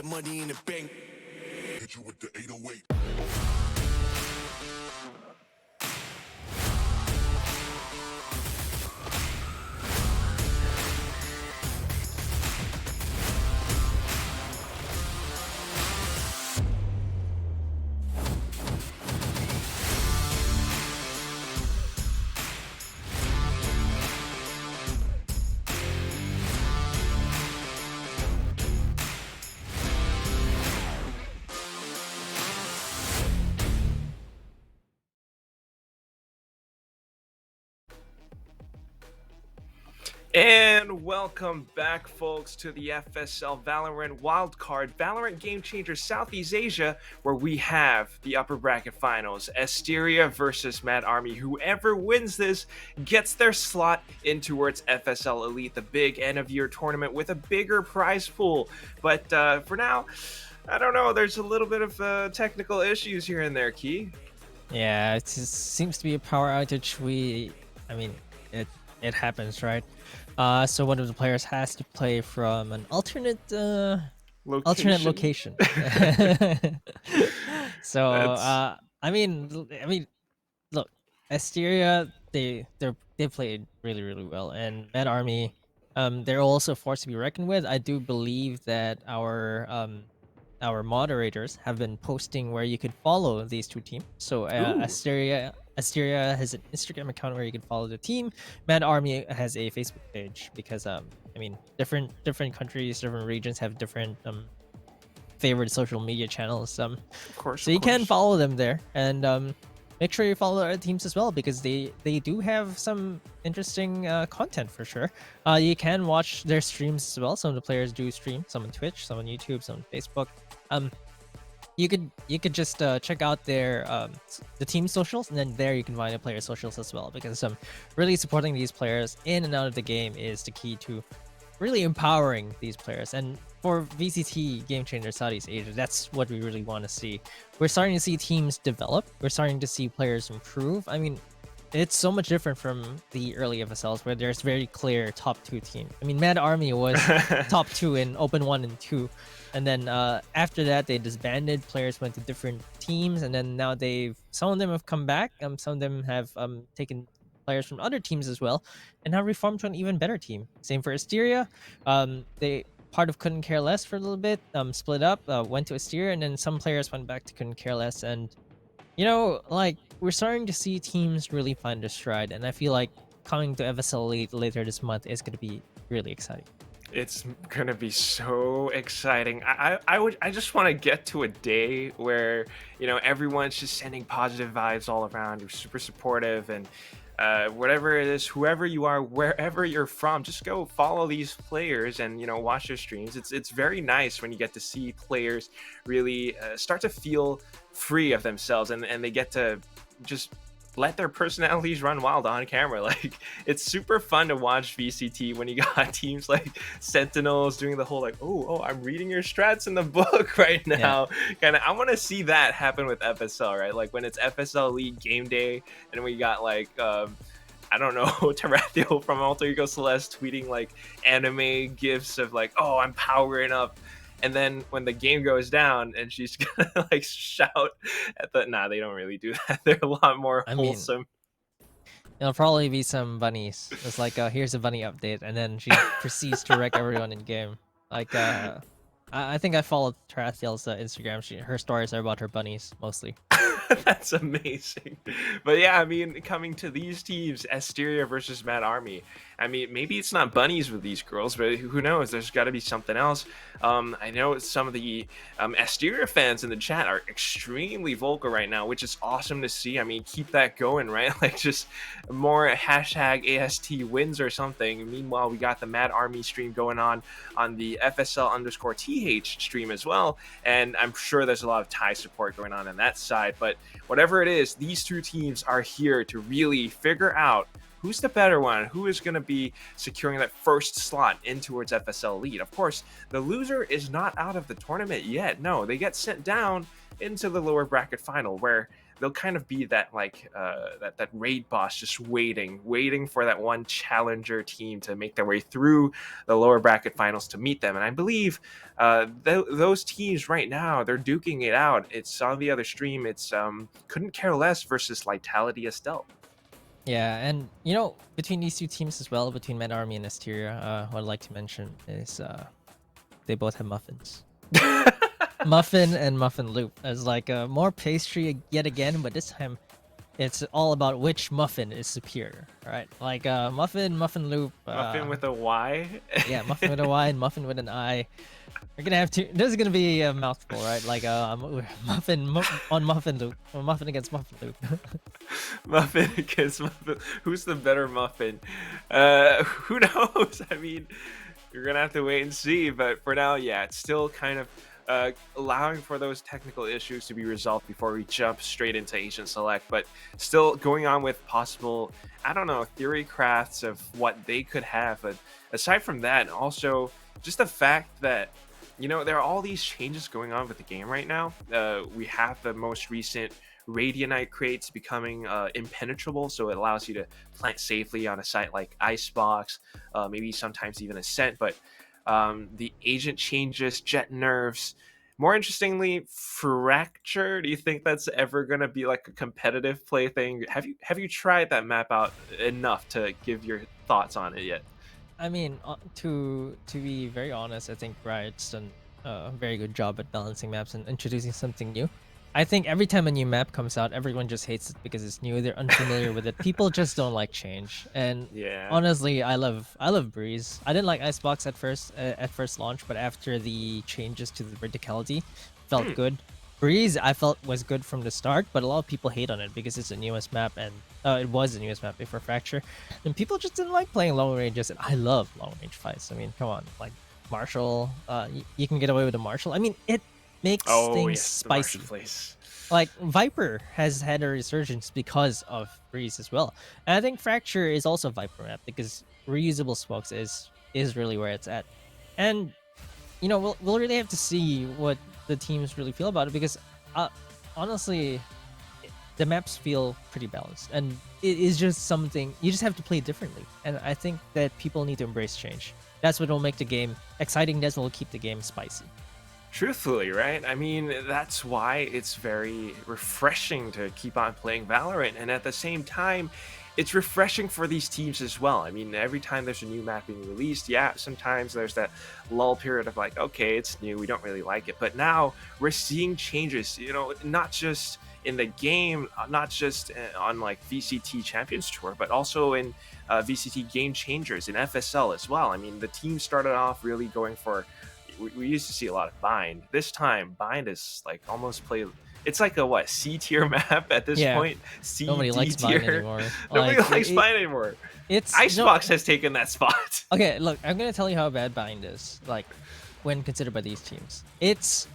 money in the bank. Hit you with the 808. And welcome back, folks, to the FSL Valorant Wildcard Valorant Game Changer Southeast Asia, where we have the upper bracket finals, Asteria versus Mad Army. Whoever wins this gets their slot into towards FSL Elite, the big end-of-year tournament with a bigger prize pool. But for now, I don't know, there's a little bit of technical issues here and there, Key. Yeah, it just seems to be a power outage. It happens, right? So one of the players has to play from an alternate location. So look, Asteria, they played really well, and Mad Army, they're also a force to be reckoned with. I do believe that our moderators have been posting where you could follow these two teams. So Asteria has an Instagram account where you can follow the team. Mad Army has a Facebook page because different countries, different regions have different favorite social media channels. Of course. So you can follow them there, and make sure you follow our teams as well because they do have some interesting content for sure. You can watch their streams as well. Some of the players do stream, some on Twitch, some on YouTube, some on Facebook. You could just check out their the team socials, and then there you can find the player socials as well, because really supporting these players in and out of the game is the key to really empowering these players. And for VCT Game Changer Southeast Asia, that's what we really want to see. We're starting to see teams develop. We're starting to see players improve. I mean, it's so much different from the early FSLs where there's very clear top two teams. I mean, Mad Army was top two in Open 1 and 2. And then after that, they disbanded. Players went to different teams, and then now some of them have come back. Some of them have taken players from other teams as well, and now reformed to an even better team. Same for Asteria. They part of Couldn't Care Less for a little bit, split up, went to Asteria, and then some players went back to Couldn't Care Less. And we're starting to see teams really find their stride, and I feel like coming to FSL Elite later this month is going to be really exciting. It's gonna be so exciting. I just want to get to a day where everyone's just sending positive vibes all around. You're super supportive, and whatever it is, whoever you are, wherever you're from, just go follow these players and watch their streams. It's very nice when you get to see players really start to feel free of themselves, and they get to just let their personalities run wild on camera. Like, it's super fun to watch VCT when you got teams like Sentinels doing the whole oh I'm reading your strats in the book right now. Kind of, I want to see that happen with FSL, right? Like when it's FSL League game day and we got I don't know, Tarathiel from Alter Ego Celeste tweeting anime gifs of oh, I'm powering up. And then when the game goes down and she's gonna shout at they don't really do that. They're a lot more wholesome. It'll probably be some bunnies. It's here's a bunny update, and then she proceeds to wreck everyone in game. I think I followed Tarathiel's Instagram. Her stories are about her bunnies mostly. That's amazing. But yeah, I mean, coming to these teams, Asteria versus Mad Army. I mean, maybe it's not bunnies with these girls, but who knows? There's got to be something else. I know some of the Asteria fans in the chat are extremely vocal right now, which is awesome to see. I mean, keep that going, right? Just more hashtag AST wins or something. Meanwhile, we got the Mad Army stream going on the FSL_TH stream as well. And I'm sure there's a lot of Thai support going on that side. But whatever it is, these two teams are here to really figure out who's the better one, who is going to be securing that first slot in towards FSL Elite. Of course, the loser is not out of the tournament yet. No, they get sent down into the lower bracket final, where they'll kind of be that like that raid boss, just waiting for that one challenger team to make their way through the lower bracket finals to meet them. And I believe those teams right now, they're duking it out. It's on the other stream. It's Couldn't Care Less versus Vitality Estelle. Yeah, and between these two teams as well, between Mad Army and Asteria, what I'd like to mention is they both have muffins. Muffin and Muffin Loop as like more pastry yet again, but this time it's all about which muffin is superior, right? Like Muffin Loop. Muffin with a Y? Yeah, Muffin with a Y and Muffin with an I. We're gonna have to. This is gonna be a mouthful, right? Like Muffin on Muffin Loop, or Muffin against Muffin Loop. Muffin against Muffin. Who's the better muffin? Who knows? I mean, you're gonna have to wait and see. But for now, yeah, it's still kind of allowing for those technical issues to be resolved before we jump straight into Asian Select. But still going on with possible, I don't know, theory crafts of what they could have. But aside from that, and also just the fact that there are all these changes going on with the game right now. We have the most recent Radianite crates becoming impenetrable, so it allows you to plant safely on a site like Icebox, maybe sometimes even Ascent. But the agent changes, jet nerfs. More interestingly, Fracture. Do you think that's ever going to be like a competitive play thing? Have you tried that map out enough to give your thoughts on it yet? I mean, to be very honest, I think Riot's done a very good job at balancing maps and introducing something new. I think every time a new map comes out, everyone just hates it because it's new. They're unfamiliar with it. People just don't like change. And yeah, honestly, I love Breeze. I didn't like Icebox at first launch, but after the changes to the verticality, felt good. Breeze, I felt was good from the start, but a lot of people hate on it because it's the newest map, and it was the newest map before Fracture, and people just didn't like playing long ranges. And I love long range fights. I mean, come on, like Marshall, you can get away with a Marshall. I mean, it makes things spicy. Like Viper has had a resurgence because of Breeze as well, and I think Fracture is also a Viper map because reusable smokes is really where it's at, and we'll really have to see what the teams really feel about it, because honestly, the maps feel pretty balanced, and it is just something you just have to play differently. And I think that people need to embrace change. That's what will make the game exciting. That's what will keep the game spicy. Truthfully, right? I mean, that's why it's very refreshing to keep on playing Valorant, and at the same time, it's refreshing for these teams as well. I mean, every time there's a new map being released, yeah, sometimes there's that lull period of like, okay, it's new, we don't really like it. But now we're seeing changes, not just in the game, not just on like VCT Champions Tour, but also in VCT Game Changers in FSL as well. I mean, the team started off really going for, we used to see a lot of Bind. This time, Bind is like almost played. It's like a C tier map at this point. Nobody likes Bind anymore. Nobody likes Bind anymore. It's Icebox has taken that spot. Okay, look, I'm gonna tell you how bad Bind is. Like, when considered by these teams, it's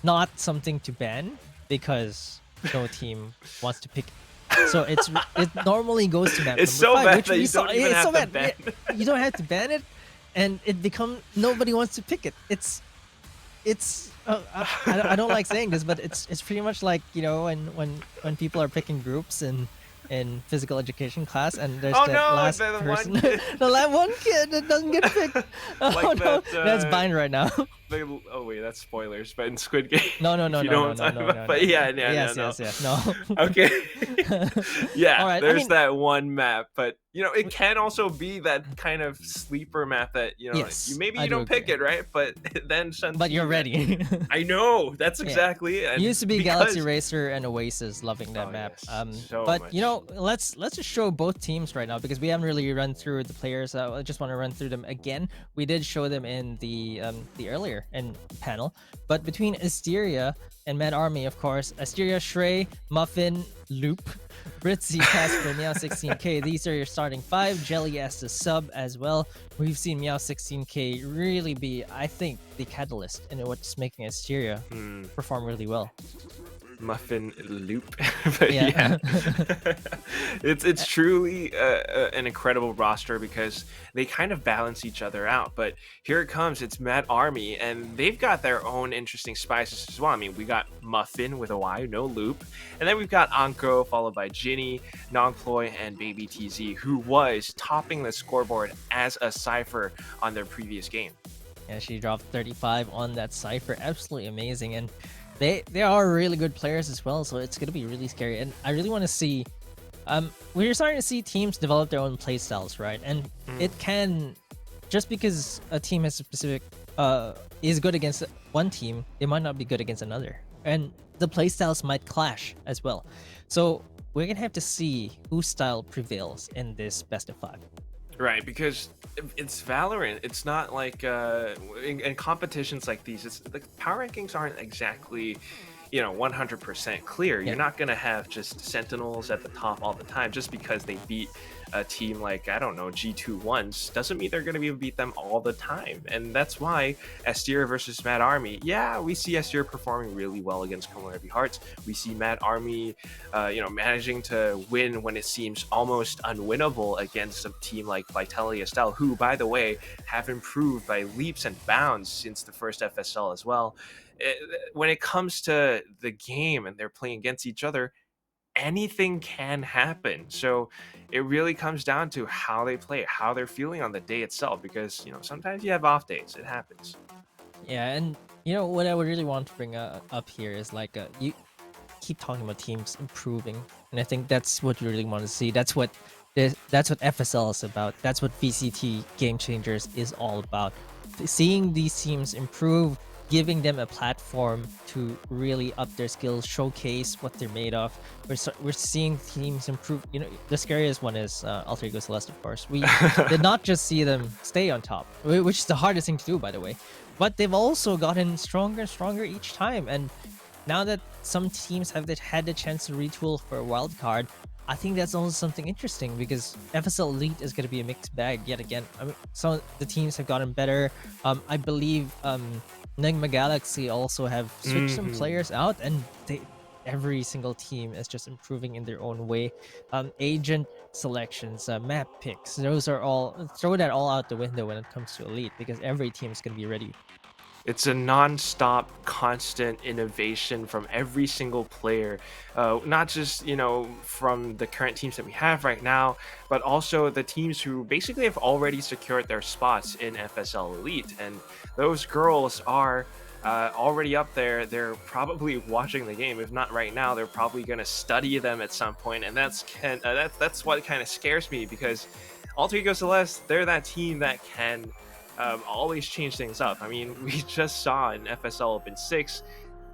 not something to ban because no team wants to pick it. So it normally goes to map it's number 5, bad which that you don't even have to ban it. You don't have to ban it, and nobody wants to pick it. I don't like saying this, but it's pretty much like when people are picking groups in physical education class, and there's last person, the last one kid that doesn't get picked. Like no, that's Bind right now. Oh wait, that's spoilers. But in Squid Game, no. But yeah, no. Okay. Yeah, All right, there's that one map, but it can also be that kind of sleeper map that Yes, you maybe I you do don't pick agree. it, right? But then But you're ready. I know, that's exactly it. It used to be Galaxy Racer and Oasis loving that map. Yes, but much. let's just show both teams right now, because we haven't really run through the players. I just want to run through them again. We did show them in the earlier panel, but between Asteria and Mad Army, of course, Asteria, Shrey, Muffin, Loop, Britzy, Casper, Meow 16K. These are your starting 5. Jelly as the sub as well. We've seen Meow 16K really be, I think, the catalyst in what's making Asteria perform really well. muffin loop. But yeah, Yeah. it's truly an incredible roster because they kind of balance each other out. But here it comes, it's Mad Army, and they've got their own interesting spices as well. I mean, we got Muffin with a Y, no loop, and then we've got Anko followed by Ginny, Nongploy, and Baby TZ, who was topping the scoreboard as a Cypher on their previous game. Yeah, she dropped 35 on that Cypher. Absolutely amazing. And they are really good players as well, so it's gonna be really scary. And I really want to see we're starting to see teams develop their own playstyles, right? And it can, just because a team has a specific is good against one team, it might not be good against another. And the playstyles might clash as well. So we're gonna have to see whose style prevails in this best of 5. Right, because it's Valorant. It's not like in competitions like these. It's the power rankings aren't exactly, 100% clear. Yeah. You're not gonna have just Sentinels at the top all the time just because they beat a team like, I don't know, G2 once doesn't mean they're gonna be able to beat them all the time. And that's why Asteria versus Mad Army. Yeah, we see Asteria performing really well against Come Heavy Hearts. We see Mad Army, managing to win when it seems almost unwinnable against a team like Vitality Estelle, who, by the way, have improved by leaps and bounds since the first FSL as well. When it comes to the game and they're playing against each other, anything can happen. So it really comes down to how they play, how they're feeling on the day itself, because sometimes you have off days. It happens. Yeah, and what I would really want to bring up here is like you keep talking about teams improving, and I think that's what you really want to see. That's what FSL is about. That's what VCT Game Changers is all about. Seeing these teams improve, giving them a platform to really up their skills, showcase what they're made of. We're seeing teams improve. The scariest one is Alter Ego Celeste, of course. We did not just see them stay on top, which is the hardest thing to do, by the way. But they've also gotten stronger and stronger each time. And now that some teams have had the chance to retool for a wild card, I think that's also something interesting, because FSL Elite is going to be a mixed bag yet again. I mean, some of the teams have gotten better. I believe Nigma Galaxy also have switched some players out, and every single team is just improving in their own way. Agent selections, map picks, those are all, throw that all out the window when it comes to Elite, because every team is going to be ready. It's a non-stop, constant innovation from every single player, not just from the current teams that we have right now, but also the teams who basically have already secured their spots in FSL Elite. And those girls are already up there. They're probably watching the game. If not right now, they're probably going to study them at some point, and that's what kind of scares me, because Alter Ego Celeste, they're that team that can always change things up. I mean, we just saw in FSL Open 6,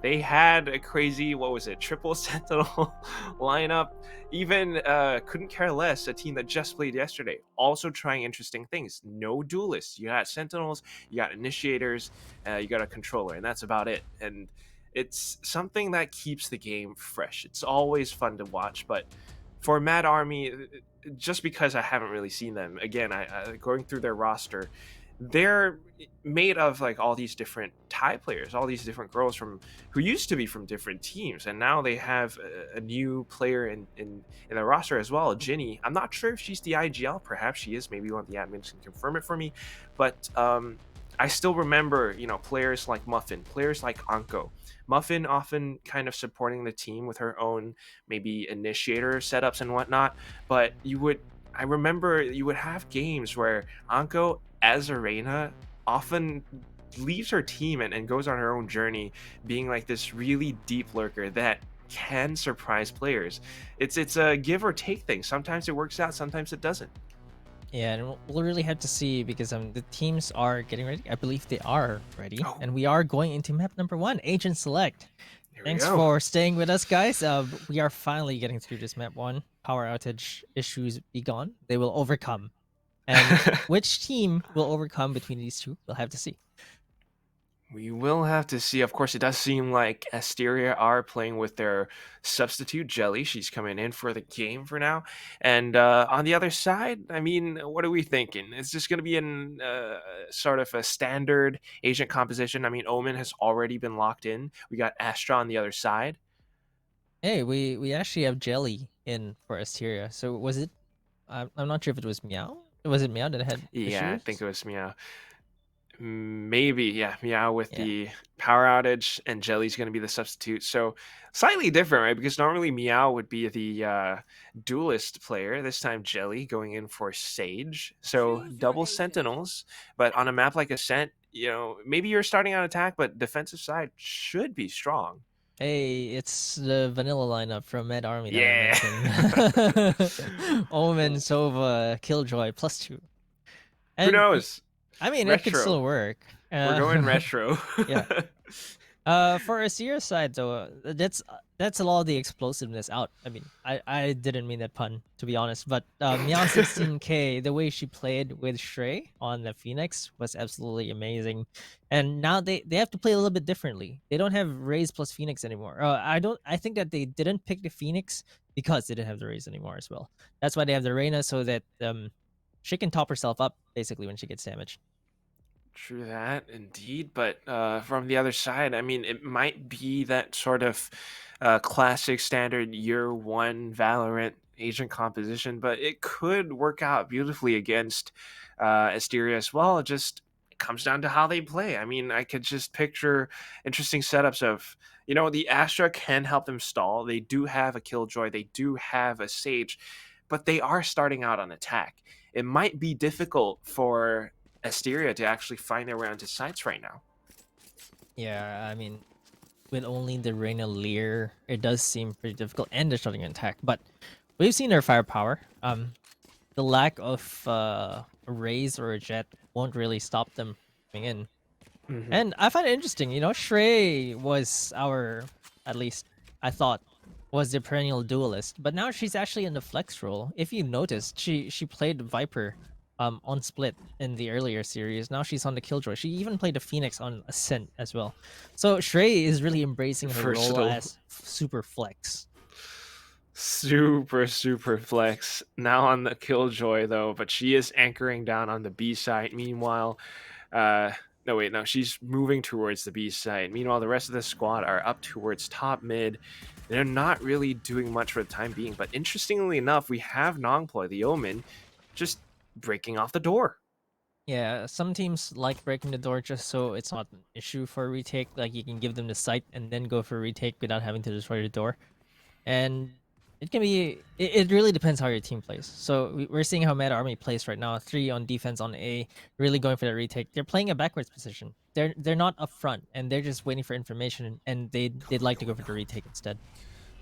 they had a crazy, what was it, triple Sentinel lineup. Even couldn't care less, a team that just played yesterday, also trying interesting things. No duelists. You got Sentinels, you got Initiators, you got a controller, and that's about it. And it's something that keeps the game fresh. It's always fun to watch, but for Mad Army, just because I haven't really seen them, again, I going through their roster, they're made of like all these different Thai players, all these different girls who used to be from different teams, and now they have a new player in the roster as well, Ginny. I'm not sure if she's the IGL, perhaps she is, maybe one of the admins can confirm it for me, but I still remember players like Muffin, players like Anko. Muffin often kind of supporting the team with her own maybe initiator setups and whatnot, but I remember you would have games where Anko as Arena often leaves her team and goes on her own journey, being like this really deep lurker that can surprise players. It's a give or take thing. Sometimes it works out, sometimes it doesn't. Yeah, and we'll really have to see, because the teams are getting ready. I believe they are ready, Oh. and we are going into map number 1, Agent Select. Here we Thanks go. for staying with us, guys. We are finally getting through this map 1. Power outage issues be gone. They will overcome. And which team will overcome between these two, we'll have to see. We will have to see. Of course, it does seem like Asteria are playing with their substitute, Jelly. She's coming in for the game for now. And on the other side, I mean, what are we thinking? Is this going to be in sort of a standard agent composition? I mean, Omen has already been locked in. We got Astra on the other side. Hey, we actually have Jelly in for Asteria. So was it? I'm not sure if it was Meow. Was it Meow that had Yeah, I think issues? it was Meow. Maybe, yeah, Meow with Yeah. the power outage, and Jelly's going to be the substitute. So slightly different, right? Because normally Meow would be the duelist player. This time Jelly going in for Sage. So double Sentinels, but on a map like Ascent, maybe you're starting on attack, but defensive side should be strong. Hey, it's the vanilla lineup from Mad Army that I Yeah. mentioned. Omen, Sova, Killjoy, +2. Who And knows? I mean, it could Retro. still work. We're going retro. Yeah. For a serious side though, that's a lot of the explosiveness out. I mean, I didn't mean that pun to be honest, but Meow 16K, the way she played with Shrey on the Phoenix was absolutely amazing, and now they have to play a little bit differently. They don't have Raze plus Phoenix anymore. I think that they didn't pick the Phoenix because they didn't have the Raze anymore as well. That's why they have the Reyna so that she can top herself up basically when she gets damaged. True that, indeed. But from the other side, I mean, it might be that sort of classic standard year one Valorant agent composition, but it could work out beautifully against Asteria as well. It just it comes down to how they play. I mean, I could just picture interesting setups of, the Astra can help them stall. They do have a Killjoy, they do have a Sage, but they are starting out on attack. It might be difficult for Asteria to actually find their way onto sites right now. Yeah, I mean, with only the Reyna Lear, it does seem pretty difficult, and they're starting an attack. But we've seen their firepower. The lack of a Raze or a Jet won't really stop them coming in. Mm-hmm. And I find it interesting. Shrey was at least I thought, was the perennial duelist, but now she's actually in the flex role. If you noticed, she played Viper on Split in the earlier series. Now she's on the Killjoy. She even played the Phoenix on Ascent as well. So Shrey is really embracing her role Versatile. as super flex. Super, super flex. Now on the Killjoy, though, but she is anchoring down on the B side. Meanwhile, no, wait, no, she's moving towards the B side. Meanwhile, the rest of the squad are up towards top mid. They're not really doing much for the time being, but interestingly enough, we have Nongploy, the Omen, just breaking off the door. Yeah, some teams like breaking the door just so it's not an issue for a retake. Like you can give them the site and then go for a retake without having to destroy the door. And it can be. It really depends how your team plays. So we're seeing how Mad Army plays right now. 3 on defense on A, really going for the retake. They're playing a backwards position. They're not up front, and they're just waiting for information. And they'd like to go for the retake instead.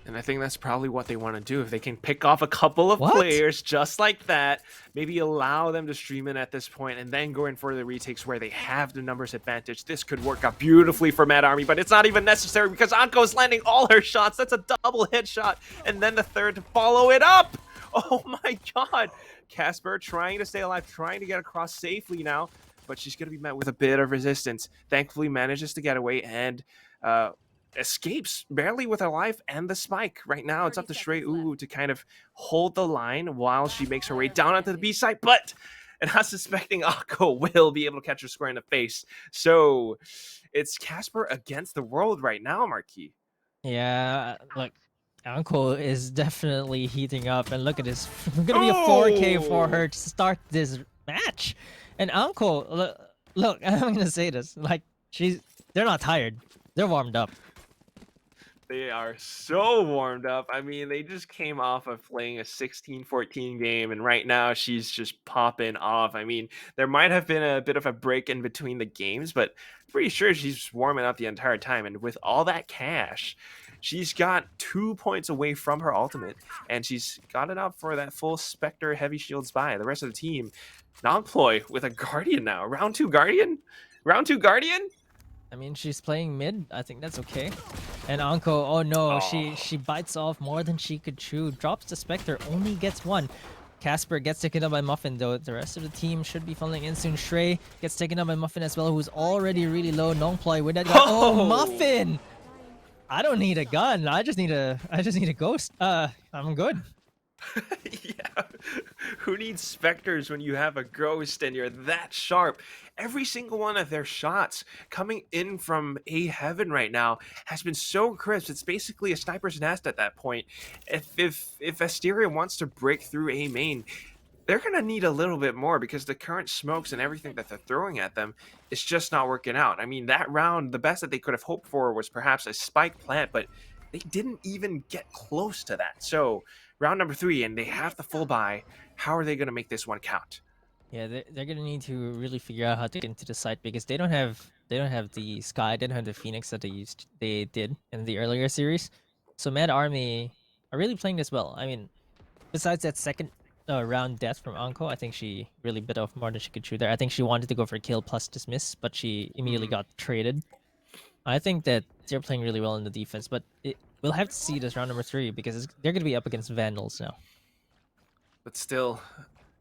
And I think that's probably what they want to do. If they can pick off a couple of What? players just like that, maybe allow them to stream in at this point and then go in for the retakes where they have the numbers advantage. This could work out beautifully for Mad Army, but it's not even necessary because Anko's landing all her shots. That's a double headshot. And then the third to follow it up. Oh my god. Casper trying to stay alive, trying to get across safely now, but she's going to be met with a bit of resistance. Thankfully manages to get away and escapes barely with her life and the spike. Right now, it's up to Shrey Uwu to kind of hold the line while she makes her way down onto the B side, but and not suspecting Akko will be able to catch her square in the face. So it's Casper against the world right now, Marquis. Yeah, look, Uncle is definitely heating up, and look at this. Gonna be a 4K for her to start this match. And Uncle, look, I'm gonna say this, like they're not tired, they're warmed up. They are so warmed up. I mean, they just came off of playing a 16-14 game, and right now she's just popping off. I mean, there might have been a bit of a break in between the games, but I'm pretty sure she's warming up the entire time. And with all that cash, she's got 2 points away from her ultimate, and she's got it up for that full Spectre Heavy Shield Spy. The rest of the team, Nongploy with a Guardian now. Round 2 Guardian? Round 2 Guardian? I mean, she's playing mid. I think that's okay. And Anko, oh no, she bites off more than she could chew. Drops the Spectre, only gets one. Casper gets taken up by Muffin though. The rest of the team should be funneling in soon. Shrey gets taken up by Muffin as well, who's already really low. Nongploy with that gun. Oh, Muffin! I don't need a gun. I just need a ghost. I'm good. Yeah. Who needs specters when you have a ghost and you're that sharp? Every single one of their shots coming in from A heaven right now has been so crisp. It's basically a sniper's nest at that point. If Asteria wants to break through A main, they're gonna need a little bit more because the current smokes and everything that they're throwing at them is just not working out. I mean, that round, the best that they could have hoped for was perhaps a spike plant, but they didn't even get close to that. So round number 3, and they have the full buy. How are they gonna make this one count? Yeah, they're gonna need to really figure out how to get into the site because they don't have the Sky, they don't have the Phoenix that they did in the earlier series. So Mad Army are really playing this well. I mean, besides that second round death from Anko, I think she really bit off more than she could chew there. I think she wanted to go for kill plus dismiss, but she immediately got traded. I think that they're playing really well in the defense, but we'll have to see this round number 3 because they're going to be up against Vandals now. But still,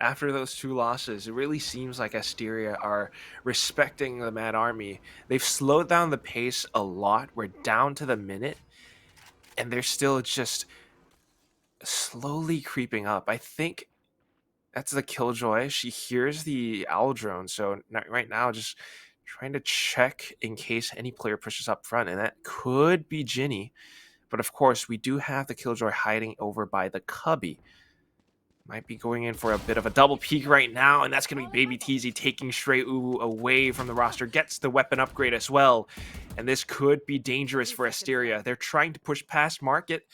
after those 2 losses, it really seems like Asteria are respecting the Mad Army. They've slowed down the pace a lot. We're down to the minute, and they're still just slowly creeping up. I think that's the Killjoy. She hears the owl drone, so right now just trying to check in case any player pushes up front, and that could be Ginny. But of course, we do have the Killjoy hiding over by the Cubby. Might be going in for a bit of a double peek right now, and that's going to be Baby Teasy taking Stray Uwu away from the roster. Gets the weapon upgrade as well, and this could be dangerous for Asteria. They're trying to push past Market,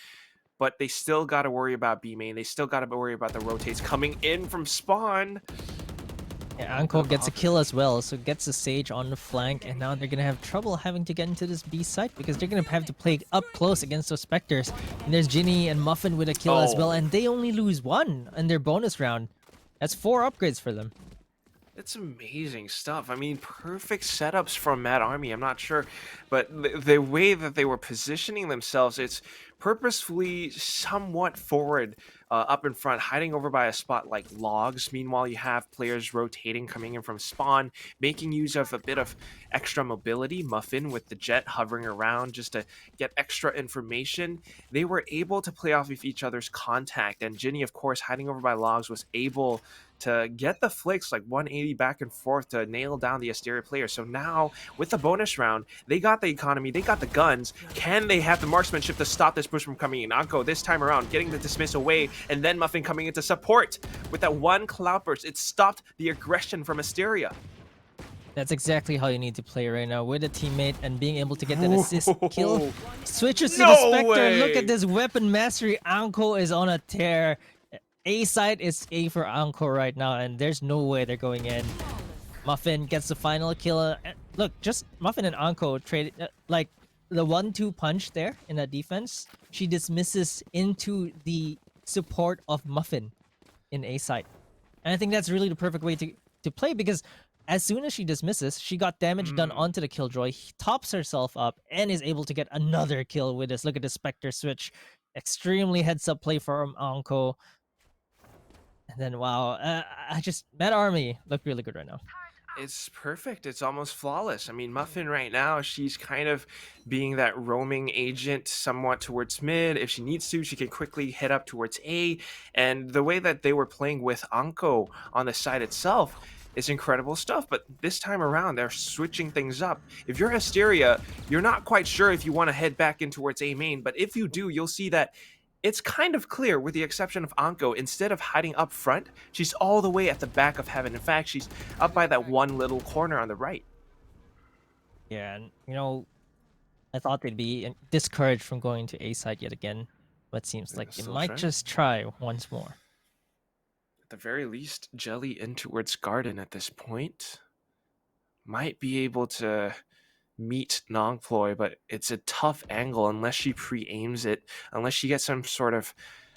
but they still got to worry about B main. They still got to worry about the rotates coming in from spawn. Yeah, Anko gets a kill as well, so gets a Sage on the flank, and now they're gonna have trouble having to get into this B site because they're gonna have to play up close against those Spectres. And there's Ginny and Muffin with a kill as well, and they only lose 1 in their bonus round. That's 4 upgrades for them. It's amazing stuff. I mean, perfect setups from Mad Army. I'm not sure, but the way that they were positioning themselves, it's purposefully somewhat forward, up in front, hiding over by a spot like logs. Meanwhile, you have players rotating, coming in from spawn, making use of a bit of extra mobility. Muffin with the jet hovering around just to get extra information. They were able to play off of each other's contact, and Ginny, of course, hiding over by logs, was able to get the flicks like 180 back and forth to nail down the Asteria player. So now, with the bonus round, they got the economy, they got the guns. Can they have the marksmanship to stop this push from coming in? Anko this time around getting the dismiss away, and then Muffin coming into support with that one cloudburst. It stopped the aggression from Asteria. That's exactly how you need to play right now, with a teammate and being able to get that assist kill. Switches to the Spectre. way! Look at this weapon mastery. Anko is on a tear. A side is A for Anko right now, and there's no way they're going in. Muffin gets the final kill. Look, just Muffin and Anko trade like the 1-2 punch there in that defense. She dismisses into the support of Muffin in A side, and I think that's really the perfect way to play because as soon as she dismisses, she got damage done onto the Killjoy, tops herself up, and is able to get another kill with this. Look at the Spectre switch. Extremely heads-up play from Anko. And then, wow, Mad Army look really good right now. It's perfect. It's almost flawless. I mean, Muffin right now, she's kind of being that roaming agent somewhat towards mid. If she needs to, she can quickly head up towards A. And the way that they were playing with Anko on the side itself is incredible stuff. But this time around, they're switching things up. If you're Asteria, you're not quite sure if you want to head back in towards A main. But if you do, you'll see that it's kind of clear, with the exception of Anko. Instead of hiding up front, she's all the way at the back of heaven. In fact, she's up by that one little corner on the right. Yeah, and I thought they'd be discouraged from going to A side yet again, but seems like they might just try once more. At the very least, Jelly in towards Garden at this point might be able to meet Nongploy, but it's a tough angle unless she pre-aims it, unless she gets some sort of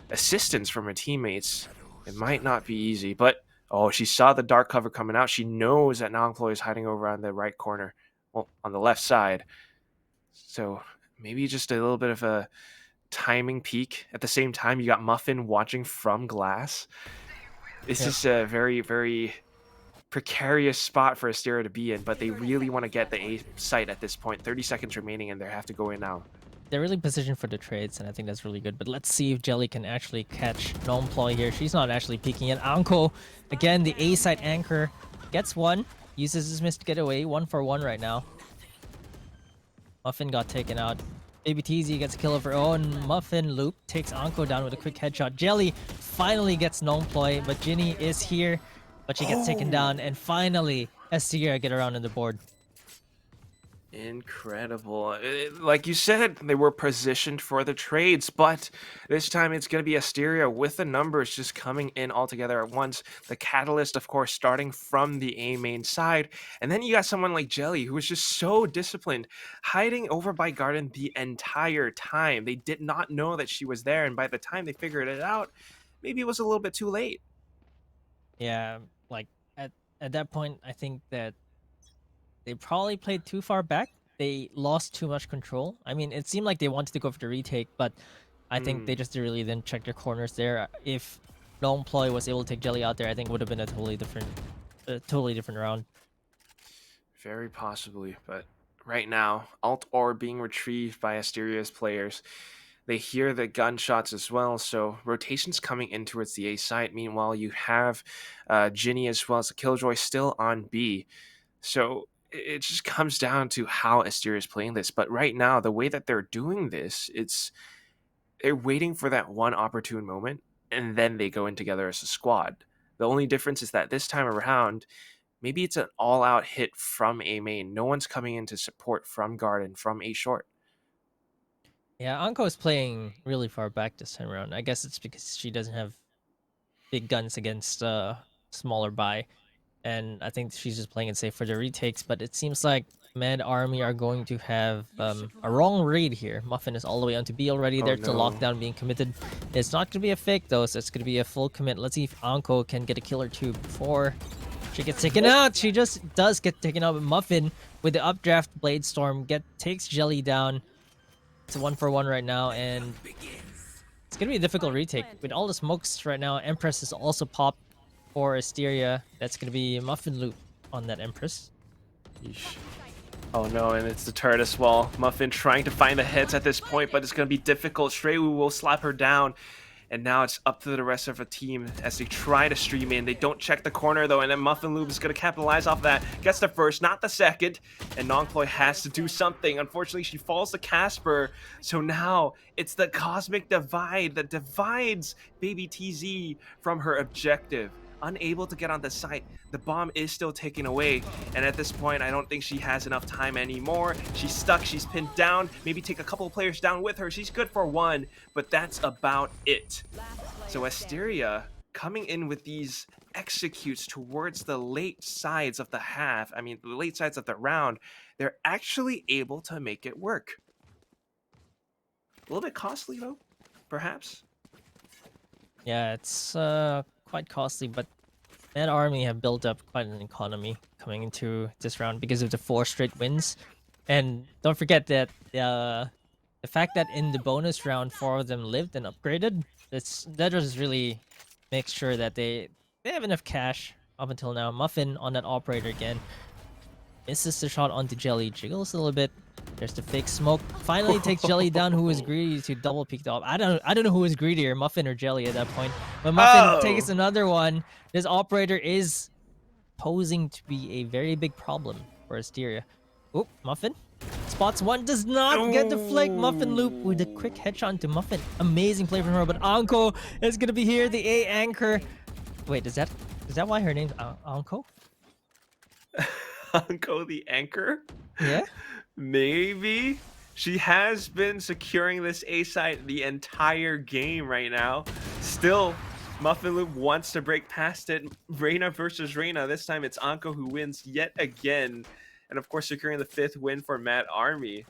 assistance from her teammates. It might not be easy, but she saw the dark cover coming out. She knows that Nongploy is hiding over on the right corner, well, on the left side. So maybe just a little bit of a timing peak. At the same time, you got Muffin watching from glass. It's just a very, very precarious spot for Asteria to be in, but they really want to get the A site at this point. 30 seconds remaining, and they have to go in now. they're really positioned for the trades, and I think that's really good. But let's see if Jelly can actually catch non-ploy here. She's not actually peeking it. Anko, again, the A side anchor, gets one, uses his miss to get away. 1-for-1 right now. Muffin got taken out. Baby TZ gets a kill of her own. Muffin Loop takes Anko down with a quick headshot. Jelly finally gets non-ploy, but Ginny is here, but she gets taken down. And finally, Asteria get around on the board. Incredible. Like you said, they were positioned for the trades, but this time it's going to be Asteria with the numbers just coming in all together at once. The catalyst, of course, starting from the A main side. And then you got someone like Jelly, who was just so disciplined, hiding over by Garden the entire time. They did not know that she was there, and by the time they figured it out, maybe it was a little bit too late. Yeah, like at that point, I think that they probably played too far back. They lost too much control. I mean, it seemed like they wanted to go for the retake, but I think they just really didn't check their corners there. If no employee was able to take Jelly out there, I think it would have been a totally different round. Very possibly, but right now, Alt Orb being retrieved by Asteria's players. They hear the gunshots as well, so rotations coming in towards the A site. Meanwhile, you have Ginny as well as the Killjoy still on B. So it just comes down to how Asteria is playing this. But right now, the way that they're doing this, they're waiting for that one opportune moment, and then they go in together as a squad. The only difference is that this time around, maybe it's an all-out hit from A main. No one's coming in to support from Garden, from A short. Yeah, Anko is playing really far back this time around. I guess it's because she doesn't have big guns against smaller buy. And I think she's just playing it safe for the retakes, but it seems like Mad Army are going to have a wrong read here. Muffin is all the way onto B already. Oh, There's a no. lockdown being committed. It's not going to be a fake though, so it's going to be a full commit. Let's see if Anko can get a kill or two before she gets taken out. She just does get taken out, but Muffin with the updraft Blade Storm takes Jelly down. It's a 1-for-1 right now, and it's going to be a difficult retake. With all the smokes right now, Empress is also popped for Asteria. That's going to be Muffin Loop on that Empress. Yeesh. Oh no, and it's the turret as well. Muffin trying to find the hits at this point, but it's going to be difficult. Straywu will slap her down. And now it's up to the rest of the team as they try to stream in. They don't check the corner though, and then Muffin Loop is going to capitalize off that. Gets the first, not the second. And Nongploy has to do something. Unfortunately, she falls to Casper. So now it's the Cosmic Divide that divides Baby TZ from her objective. Unable to get on the site, the bomb is still taken away, and at this point I don't think she has enough time anymore. She's stuck, she's pinned down. Maybe take a couple of players down with her. She's good for one, but that's about it. So Asteria coming in with these executes towards the late sides of the the late sides of the round, they're actually able to make it work. A little bit costly though, perhaps. Yeah, it's quite costly, but Mad Army have built up quite an economy coming into this round because of the 4 straight wins. And don't forget that the fact that in the bonus round 4 of them lived and upgraded, that just really makes sure that they have enough cash up until now. Muffin on that operator again. Misses the shot onto Jelly, jiggles a little bit. There's the fake smoke. Finally takes Jelly down, who was greedy to double peek the op. I don't know who was greedier, Muffin or Jelly at that point. But Muffin takes another one. This operator is posing to be a very big problem for Asteria. Oop, Muffin spots one, does not get the flick. Muffin Loop with a quick headshot into Muffin. Amazing play from her, but Anko is gonna be here, the A anchor. Wait, is that why her name's Anko? Anko the anchor? Yeah. Maybe. She has been securing this A site the entire game right now. Still, Muffin Loop wants to break past it. Reina versus Reina. This time it's Anko who wins yet again. And of course, securing the 5th win for Mad Army.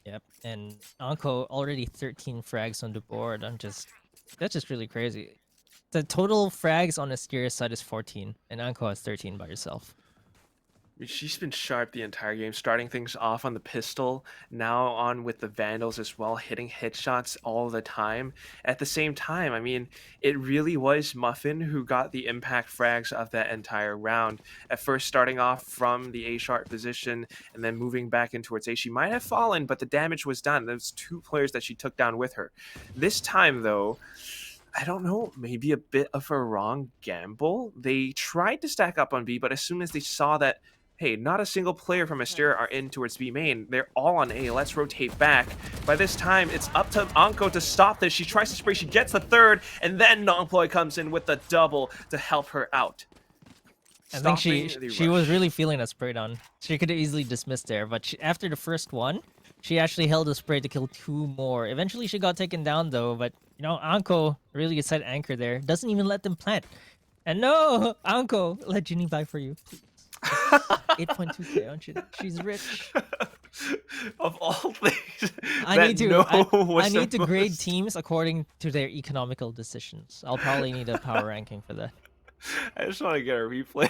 Yep, and Anko already 13 frags on the board. That's just really crazy. The total frags on Asteria's side is 14, and Anko has 13 by herself. She's been sharp the entire game, starting things off on the pistol, now on with the Vandals as well, hitting headshots all the time. At the same time, I mean, it really was Muffin who got the impact frags of that entire round. At first, starting off from the A-sharp position and then moving back in towards A. She might have fallen, but the damage was done. There's 2 players that she took down with her. This time, though, I don't know, maybe a bit of a wrong gamble. They tried to stack up on B, but as soon as they saw that, hey, not a single player from Asteria are in towards B main, they're all on A, let's rotate back. By this time, it's up to Anko to stop this. She tries to spray, she gets the third, and then Nongploy comes in with the double to help her out. I think Stopping the she was rush. really feeling a spray down. She could have easily dismissed there, but after the first one, she actually held a spray to kill 2 more. Eventually, she got taken down though, but you know, Anko really set anchor there. Doesn't even let them plant. And no, Anko, let Ginny buy for you, please. 8.2k on Ginny. She's rich. Of all things, I need to I need to the grade most- teams according to their economical decisions. I'll probably need a power ranking for that. I just want to get a replay.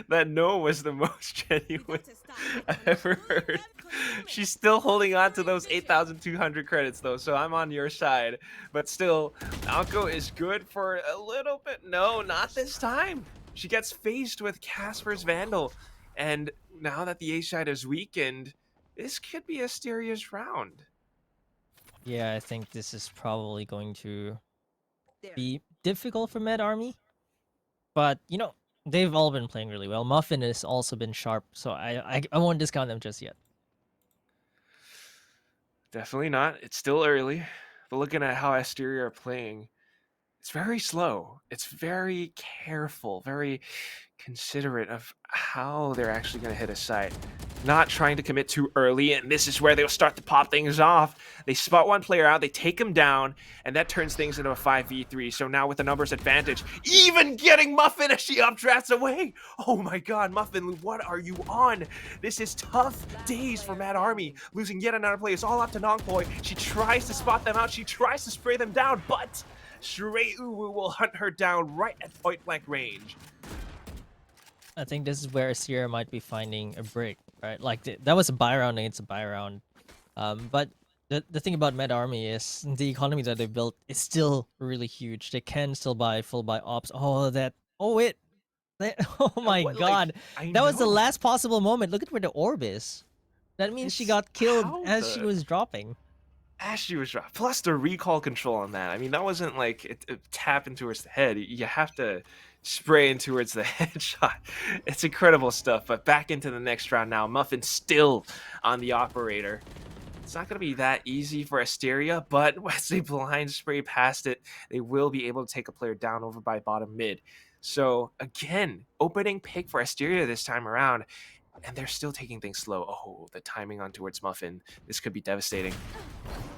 that no was the most genuine I've ever heard. She's still holding on to those 8,200 credits though, so I'm on your side. But still, Alco is good for a little bit. No, not this time. She gets faced with Casper's Vandal. And now that the A side is weakened, this could be Asteria's round. Yeah, I think this is probably going to be difficult for Med Army. But, you know, they've all been playing really well. Muffin has also been sharp, so I won't discount them just yet. Definitely not. It's still early. But looking at how Asteria are playing, it's very slow. It's very careful, very considerate of how they're actually going to hit a site. Not trying to commit too early, and this is where they'll start to pop things off. They spot one player out, they take him down, and that turns things into a 5v3. So now with the numbers advantage, even getting Muffin as she updrafts away. Oh my god, Muffin, what are you on? This is tough days for Mad Army. Losing yet another player. It's all up to Nongploy. She tries to spot them out, she tries to spray them down, but Shrey Uwu will hunt her down right at point blank range. I think this is where Sierra might be finding a break, right? Like, that was a buy round and it's a buy round. But the thing about Med Army is the economy that they built is still really huge. They can still buy full buy ops. Oh, that. Oh, it. That, oh my What, like, god. I That was the know. last possible moment. Look at where the orb is. That means she got killed how as she the- was dropping. As she was dropped. Plus the recall control on that. I mean, that wasn't like it tap into towards the head. You have to spray in towards the headshot. It's incredible stuff. But back into the next round now. Muffin still on the operator. It's not going to be that easy for Asteria, but as they blind spray past it, they will be able to take a player down over by bottom mid. So again, opening pick for Asteria this time around. And they're still taking things slow. Oh, the timing on towards Muffin. This could be devastating.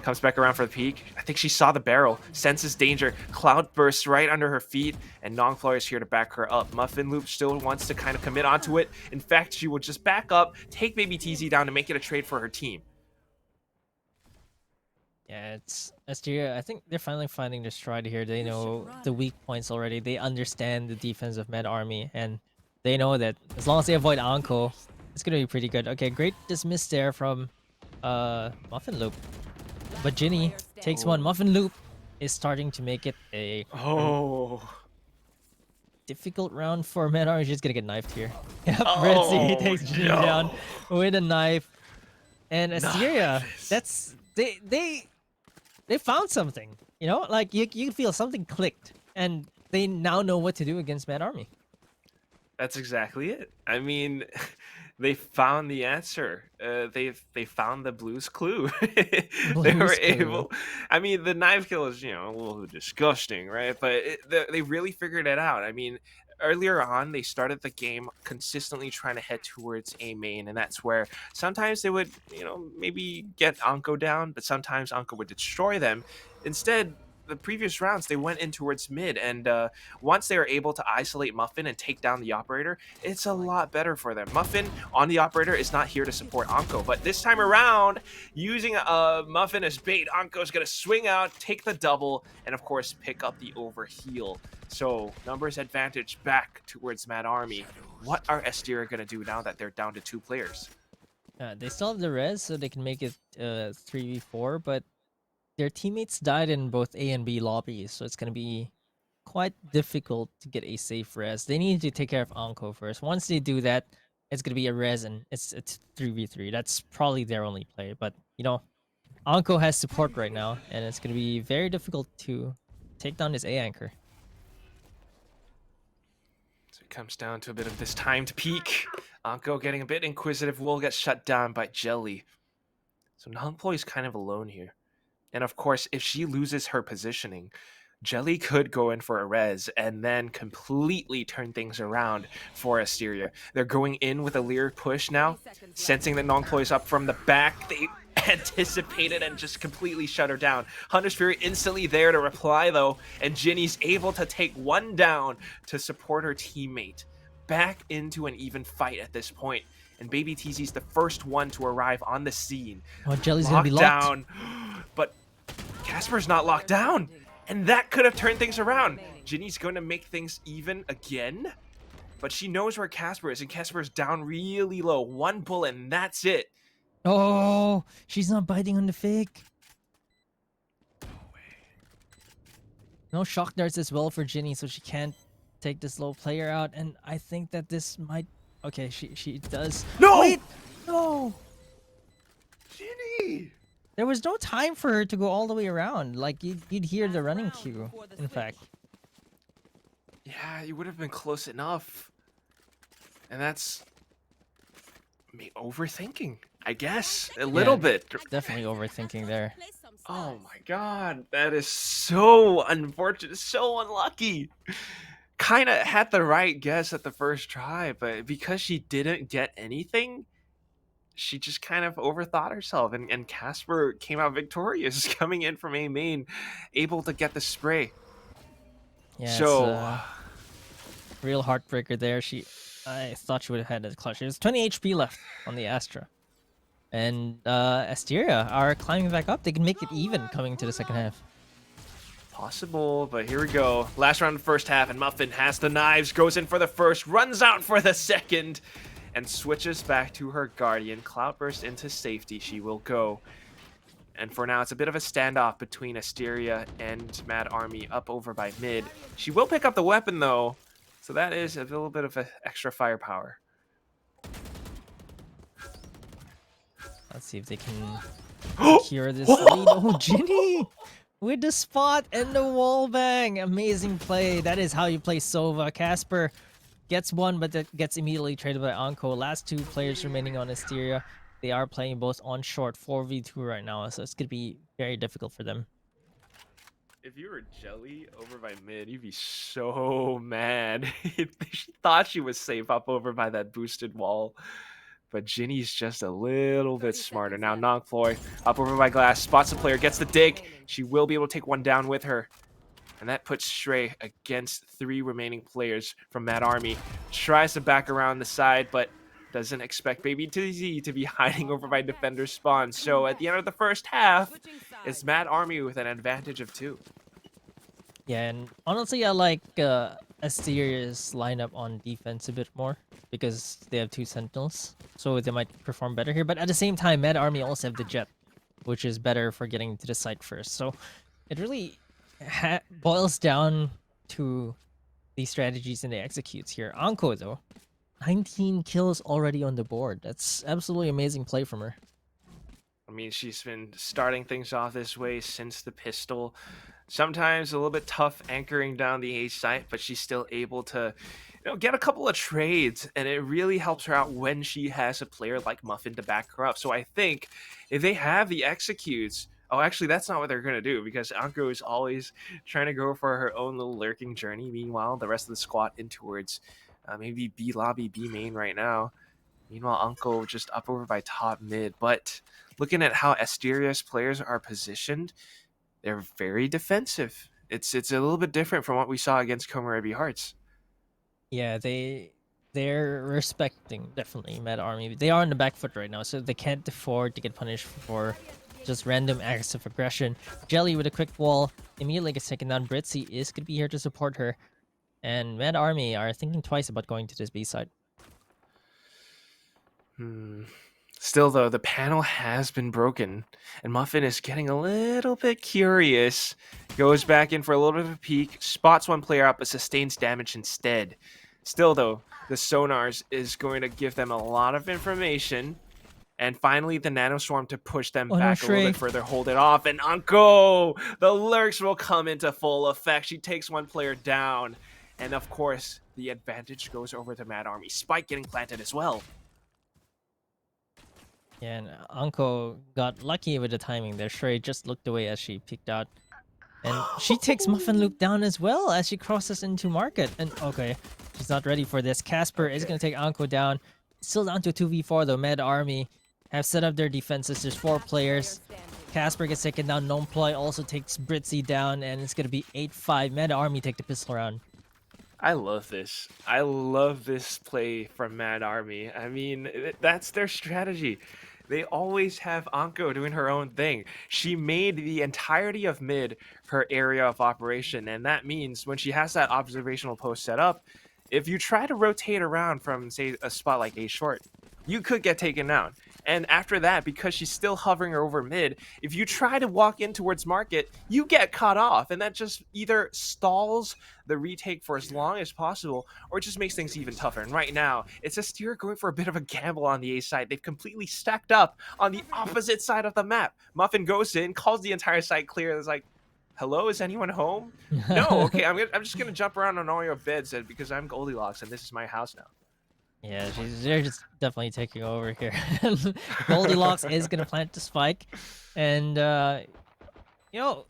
Comes back around for the peek. I think she saw the barrel. Senses danger. Cloud bursts right under her feet. And Nongflower is here to back her up. Muffin Loop still wants to kind of commit onto it. In fact, she will just back up, take Baby TZ down to make it a trade for her team. Yeah, it's Asteria. I think they're finally finding their stride here. They know the weak points already. They understand the defense of Med Army, and they know that as long as they avoid Anko, it's gonna be pretty good. Okay, great dismiss there from Muffin Loop. But Ginny takes one. Muffin Loop is starting to make it a Oh. difficult round for Med Army. She's gonna get knifed here. Yep, Oh, Red Sea takes Ginny no. down with a knife. And Asteria, Nice. that's they found something. You know, like you feel something clicked, and they now know what to do against Mad Army. That's exactly it. I mean, they found the answer. They found the blues clue. They were Blues clue. able. I mean, the knife kill is a little disgusting, right? But they really figured it out. I mean, earlier on, they started the game consistently trying to head towards A main, and that's where sometimes they would maybe get Anko down, but sometimes Anko would destroy them. Instead, the previous rounds, they went in towards mid, and once they are able to isolate Muffin and take down the operator, it's a lot better for them. Muffin on the operator is not here to support Anko, but this time around, using Muffin as bait, Anko's going to swing out, take the double, and of course pick up the overheal. So numbers advantage back towards Mad Army. What are Asteria going to do now that they're down to 2 players? They still have the res, so they can make it 3v4, but their teammates died in both A and B lobbies, so it's going to be quite difficult to get a safe res. They need to take care of Anko first. Once they do that, it's going to be a res, and it's 3v3. That's probably their only play, but, you know, Anko has support right now, and it's going to be very difficult to take down his A anchor. So it comes down to a bit of this timed peek. Anko getting a bit inquisitive will get shut down by Jelly. So Nongploy is kind of alone here. And of course, if she loses her positioning, Jelly could go in for a res and then completely turn things around for Asteria. They're going in with a Lear push now, sensing that Nongploy is up from the back. They anticipated and just completely shut her down. Hunter's Fury instantly there to reply though, and Ginny's able to take one down to support her teammate. Back into an even fight at this point, and Baby TZ's the first one to arrive on the scene. Oh, Jelly's gonna be locked down, but Casper's not locked down, and that could have turned things around. Ginny's going to make things even again, but she knows where Casper is, and Casper's down really low. One bullet, and that's it. Oh, she's not biting on the fake. No shock darts as well for Ginny, so she can't take this low player out, and I think that this might... Okay, she does... No! Wait! No! Ginny! There was no time for her to go all the way around. Like, you'd hear the running cue, in fact. Yeah, you would have been close enough. And that's... me overthinking, I guess. A little bit. Definitely overthinking there. Oh my god, that is so unfortunate, so unlucky. Kind of had the right guess at the first try, but because she didn't get anything, she just kind of overthought herself, and Casper came out victorious, coming in from A main, able to get the spray. Yeah, so it's a real heartbreaker there. I thought she would have had a clutch. There's 20 HP left on the Astra. And Asteria are climbing back up. They can make it even coming to the second half. possible, but here we go. Last round of the first half, and Muffin has the knives, goes in for the first, runs out for the second, and switches back to her Guardian. Cloudburst into safety, she will go. And for now, it's a bit of a standoff between Asteria and Mad Army up over by mid. She will pick up the weapon, though, so that is a little bit of extra firepower. Let's see if they can secure this lead. Oh, Ginny! With the spot and the wall bang. Amazing play. That is how you play Sova. Casper gets one, but that gets immediately traded by Anko. Last two players remaining on Asteria. They are playing both on short 4v2 right now, so it's going to be very difficult for them. If you were Jelly over by mid, you'd be so mad. She thought she was safe up over by that boosted wall. But Ginny's just a little bit smarter. Now Nongploy up over by glass, spots the player, gets the dig. She will be able to take one down with her. And that puts Shrey against 3 remaining players from Mad Army. Tries to back around the side, but doesn't expect Baby TZ to be hiding over by defender spawn. So at the end of the first half, it's Mad Army with an advantage of 2. Yeah, and honestly, I like Asteria's lineup on defense a bit more because they have 2 Sentinels, so they might perform better here. But at the same time, Mad Army also have the Jet, which is better for getting to the site first. So it really boils down to the strategies and the executes here. Anko, though, 19 kills already on the board. That's absolutely amazing play from her. I mean, she's been starting things off this way since the pistol. Sometimes a little bit tough anchoring down the H site, but she's still able to, get a couple of trades, and it really helps her out when she has a player like Muffin to back her up. So I think if they have the executes, actually, that's not what they're going to do, because Anko is always trying to go for her own little lurking journey. Meanwhile, the rest of the squad in towards maybe B lobby, B main right now. Meanwhile, Anko just up over by top mid. But looking at how Asteria's players are positioned, they're very defensive. It's a little bit different from what we saw against Komorebi Hearts. Yeah, they're respecting definitely Mad Army. They are on the back foot right now, so they can't afford to get punished for just random acts of aggression. Jelly with a quick wall immediately gets taken down. Britzy is gonna be here to support her, and Mad Army are thinking twice about going to this B side. Still, though, the panel has been broken, and Muffin is getting a little bit curious. Goes back in for a little bit of a peek, spots one player out, but sustains damage instead. Still, though, the sonars is going to give them a lot of information. And finally, the Nanoswarm to push them Oh, no, back a little Shrey. bit further, hold it off. And Unko, the lurks will come into full effect. She takes one player down. And of course, the advantage goes over to Mad Army. Spike getting planted as well. Yeah, and Anko got lucky with the timing there. Shrey just looked away as she peeked out. And she takes Muffin Loop down as well as she crosses into Market. And okay, she's not ready for this. Casper is going to take Anko down. Still down to 2v4 though. Mad Army have set up their defenses. There's 4 players. Casper gets taken down. Nomploy also takes Britzy down. And it's going to be 8-5. Mad Army take the pistol round. I love this. I love this play from Mad Army. I mean, that's their strategy. They always have Anko doing her own thing. She made the entirety of mid her area of operation, and that means when she has that observational post set up, if you try to rotate around from, say, a spot like A short, you could get taken down. And after that, because she's still hovering over mid, if you try to walk in towards Market, you get cut off. And that just either stalls the retake for as long as possible, or it just makes things even tougher. And right now, it's Asteria going for a bit of a gamble on the A side. They've completely stacked up on the opposite side of the map. Muffin goes in, calls the entire site clear. It's like, hello, is anyone home? No, okay, I'm just going to jump around on all your beds because I'm Goldilocks and this is my house now. Yeah, they're just definitely taking over here. Goldilocks is gonna plant the spike, and you know,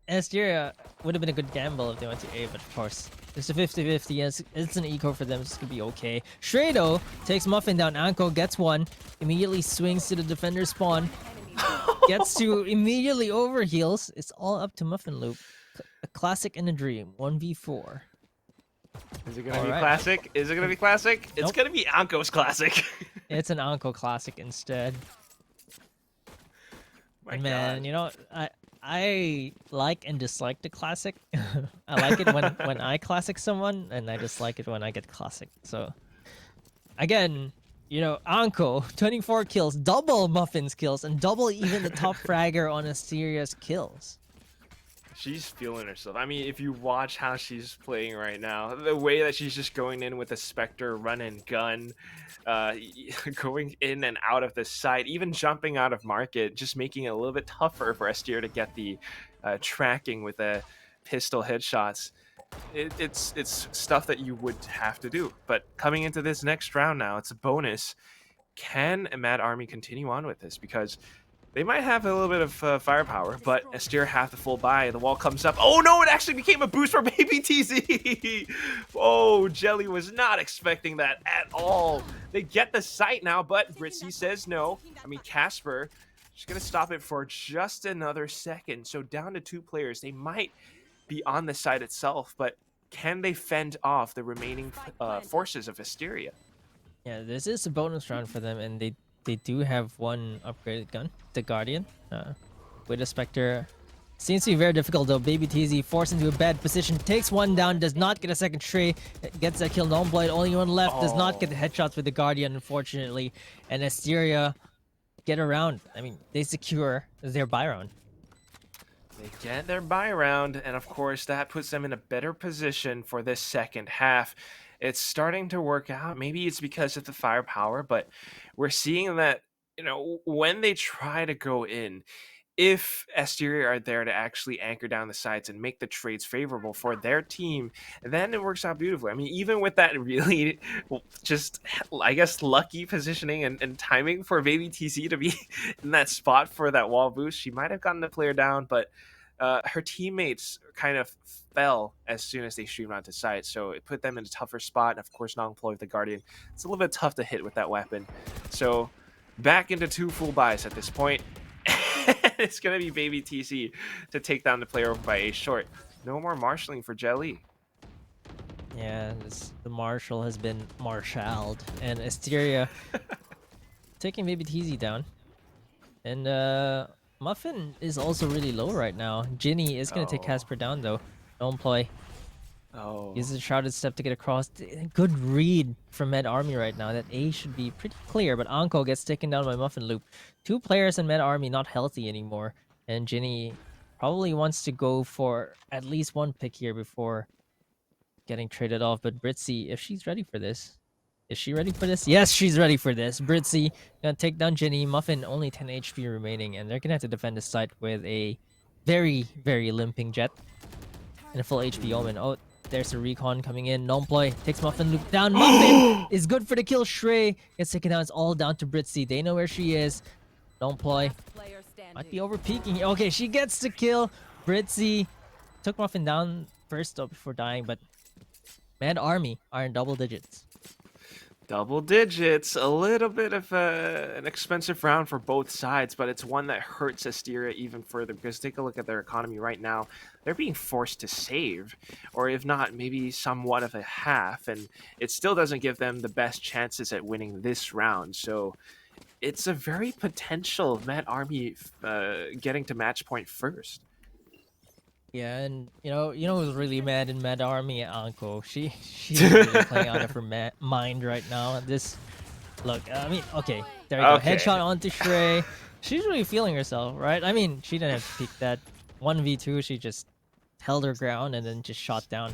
Asteria would have been a good gamble if they went to A, but of course, it's a 50-50. It's an eco for them. It's gonna be okay. Shrado takes Muffin down. Anko gets one. Immediately swings to the defender spawn. Gets to immediately overheals. It's all up to Muffin Loop. A classic in a dream. 1v4. Is it going to be classic? Is it going to be classic? It's Nope. going to be Anko's classic. It's an Anko classic instead. My Man, God. you know, I like and dislike the classic. I like it when I classic someone, and I dislike it when I get classic. So, again, you know, Anko, 24 kills, double Muffin's kills, and double even the top fragger on Asteria's kills. She's feeling herself. I mean, if you watch how she's playing right now, the way that she's just going in with a Spectre run and gun, going in and out of the site, even jumping out of Market, just making it a little bit tougher for Asteria to get the tracking with the pistol headshots. It's stuff that you would have to do. But coming into this next round now, it's a bonus. Can Mad Army continue on with this? Because they might have a little bit of firepower, but Asteria have the full buy. The wall comes up. Oh no, it actually became a boost for Baby TZ. Oh, Jelly was not expecting that at all. They get the site now, but Britzy says no. I mean, Casper, she's going to stop it for just another second. So down to 2 players. They might be on the site itself, but can they fend off the remaining forces of Asteria? Yeah, this is a bonus round for them, and they do have one upgraded gun, the Guardian, with a Spectre. Seems to be very difficult though. Baby TZ forced into a bad position, takes one down, does not get a second tray, gets a kill. Nomploy, only one left, does not get the headshots with the Guardian, unfortunately. And Asteria get around. I mean, they secure their buy round. They get their buy round, and of course that puts them in a better position for this second half. It's starting to work out. Maybe it's because of the firepower, but we're seeing that, you know, when they try to go in, if Asteria are there to actually anchor down the sides and make the trades favorable for their team, then it works out beautifully. I mean, even with that really just, I guess, lucky positioning and timing for Baby TC to be in that spot for that wall boost, she might have gotten the player down, but her teammates kind of fell as soon as they streamed onto site, so it put them in a tougher spot. And of course, non-employed with the Guardian, it's a little bit tough to hit with that weapon. So back into 2 full buys at this point. it's going to be Baby TC to take down the player over by a short. No more marshalling for Jelly. Yeah, the Marshall has been marshaled, and Asteria taking Baby TZ down. And Muffin is also really low right now. Ginny is gonna take Oh. Casper down though. Don't play. Oh. Uses a shrouded step to get across. Good read from Med Army right now. That A should be pretty clear, but Anko gets taken down by Muffin Loop. 2 players in Med Army not healthy anymore, and Ginny probably wants to go for at least 1 pick here before getting traded off. But Britzy, if she's ready for this, is she ready for this? Yes, she's ready for this. Britzy gonna take down Ginny. Muffin only 10 HP remaining, and they're gonna have to defend the site with a very, very limping Jet and a full HP Omen. Oh, there's a recon coming in. Non-play takes Muffin Loop down. Muffin is good for the kill. Shrey gets taken down. It's all down to Britzy. They know where she is. Non-play might be over peeking. Okay, she gets the kill. Britzy took Muffin down first though before dying, but Mad Army are in double digits. Double digits, a little bit of an expensive round for both sides, but it's one that hurts Asteria even further because take a look at their economy right now. They're being forced to save, or if not, maybe somewhat of a half, and it still doesn't give them the best chances at winning this round. So it's a very potential Mad Army getting to match point first. Yeah, and you know who's really mad in Mad Army? Anko. She's really playing out of her mind right now. This, look, I mean, okay, there you go. Okay. Headshot onto Shrey. She's really feeling herself, right? I mean, she didn't have to peek that 1v2. She just held her ground and then just shot down.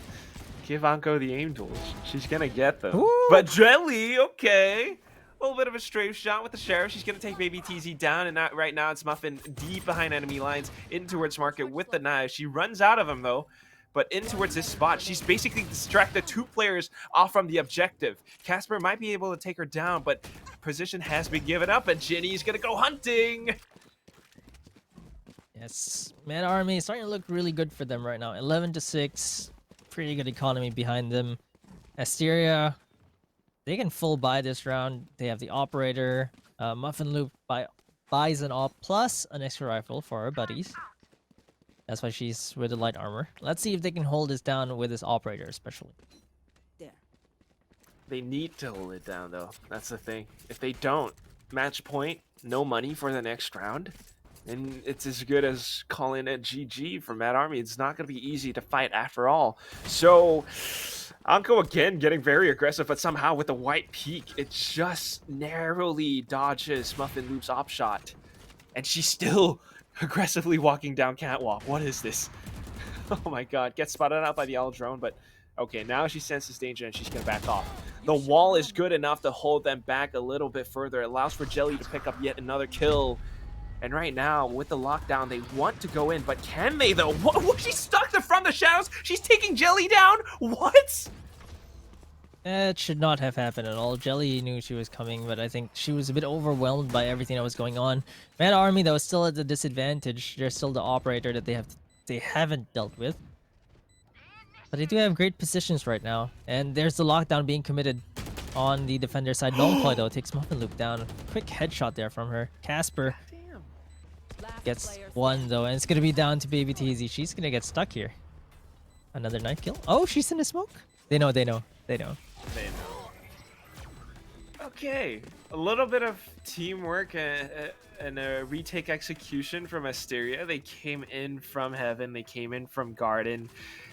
Give Anko the aim tools. She's gonna get them. Ooh. But Jelly, okay. A little bit of a strafe shot with the Sheriff. She's going to take Baby TZ down, and right now it's Muffin deep behind enemy lines in towards Market with the knife. She runs out of him, though, but in towards this spot. She's basically distracted 2 players off from the objective. Casper might be able to take her down, but position has been given up, and Ginny's going to go hunting. Yes, Mad Army is starting to look really good for them right now. 11-6, pretty good economy behind them. Asteria, they can full buy this round. They have the operator. Muffin Loop buys an op plus an extra rifle for our buddies. That's why she's with the light armor. Let's see if they can hold this down with this operator, especially. They need to hold it down, though. That's the thing. If they don't, match point, no money for the next round, and it's as good as calling it GG for Mad Army. It's not going to be easy to fight after all. So Anko again getting very aggressive, but somehow with the white peak, it just narrowly dodges Muffin Loop's op shot. And she's still aggressively walking down catwalk. What is this? Oh my god. Gets spotted out by the owl drone, but okay, now she senses danger and she's going to back off. The wall is good enough to hold them back a little bit further. It allows for Jelly to pick up yet another kill. And right now, with the lockdown, they want to go in, but can they though? What? She's stuck from the shadows. She's taking Jelly down. What? It should not have happened at all. Jelly knew she was coming, but I think she was a bit overwhelmed by everything that was going on. Mad Army though is still at the disadvantage. They're still the operator that they haven't dealt with. But they do have great positions right now. And there's the lockdown being committed on the defender side. Nongploy though takes Muffin Loop down. Quick headshot there from her. Casper gets 1 though, and it's gonna be down to Baby TZ. She's gonna get stuck here. Another knife kill. Oh, she's in the smoke. They know. Okay, a little bit of teamwork and a retake execution from Asteria. They came in from Heaven, they came in from Garden,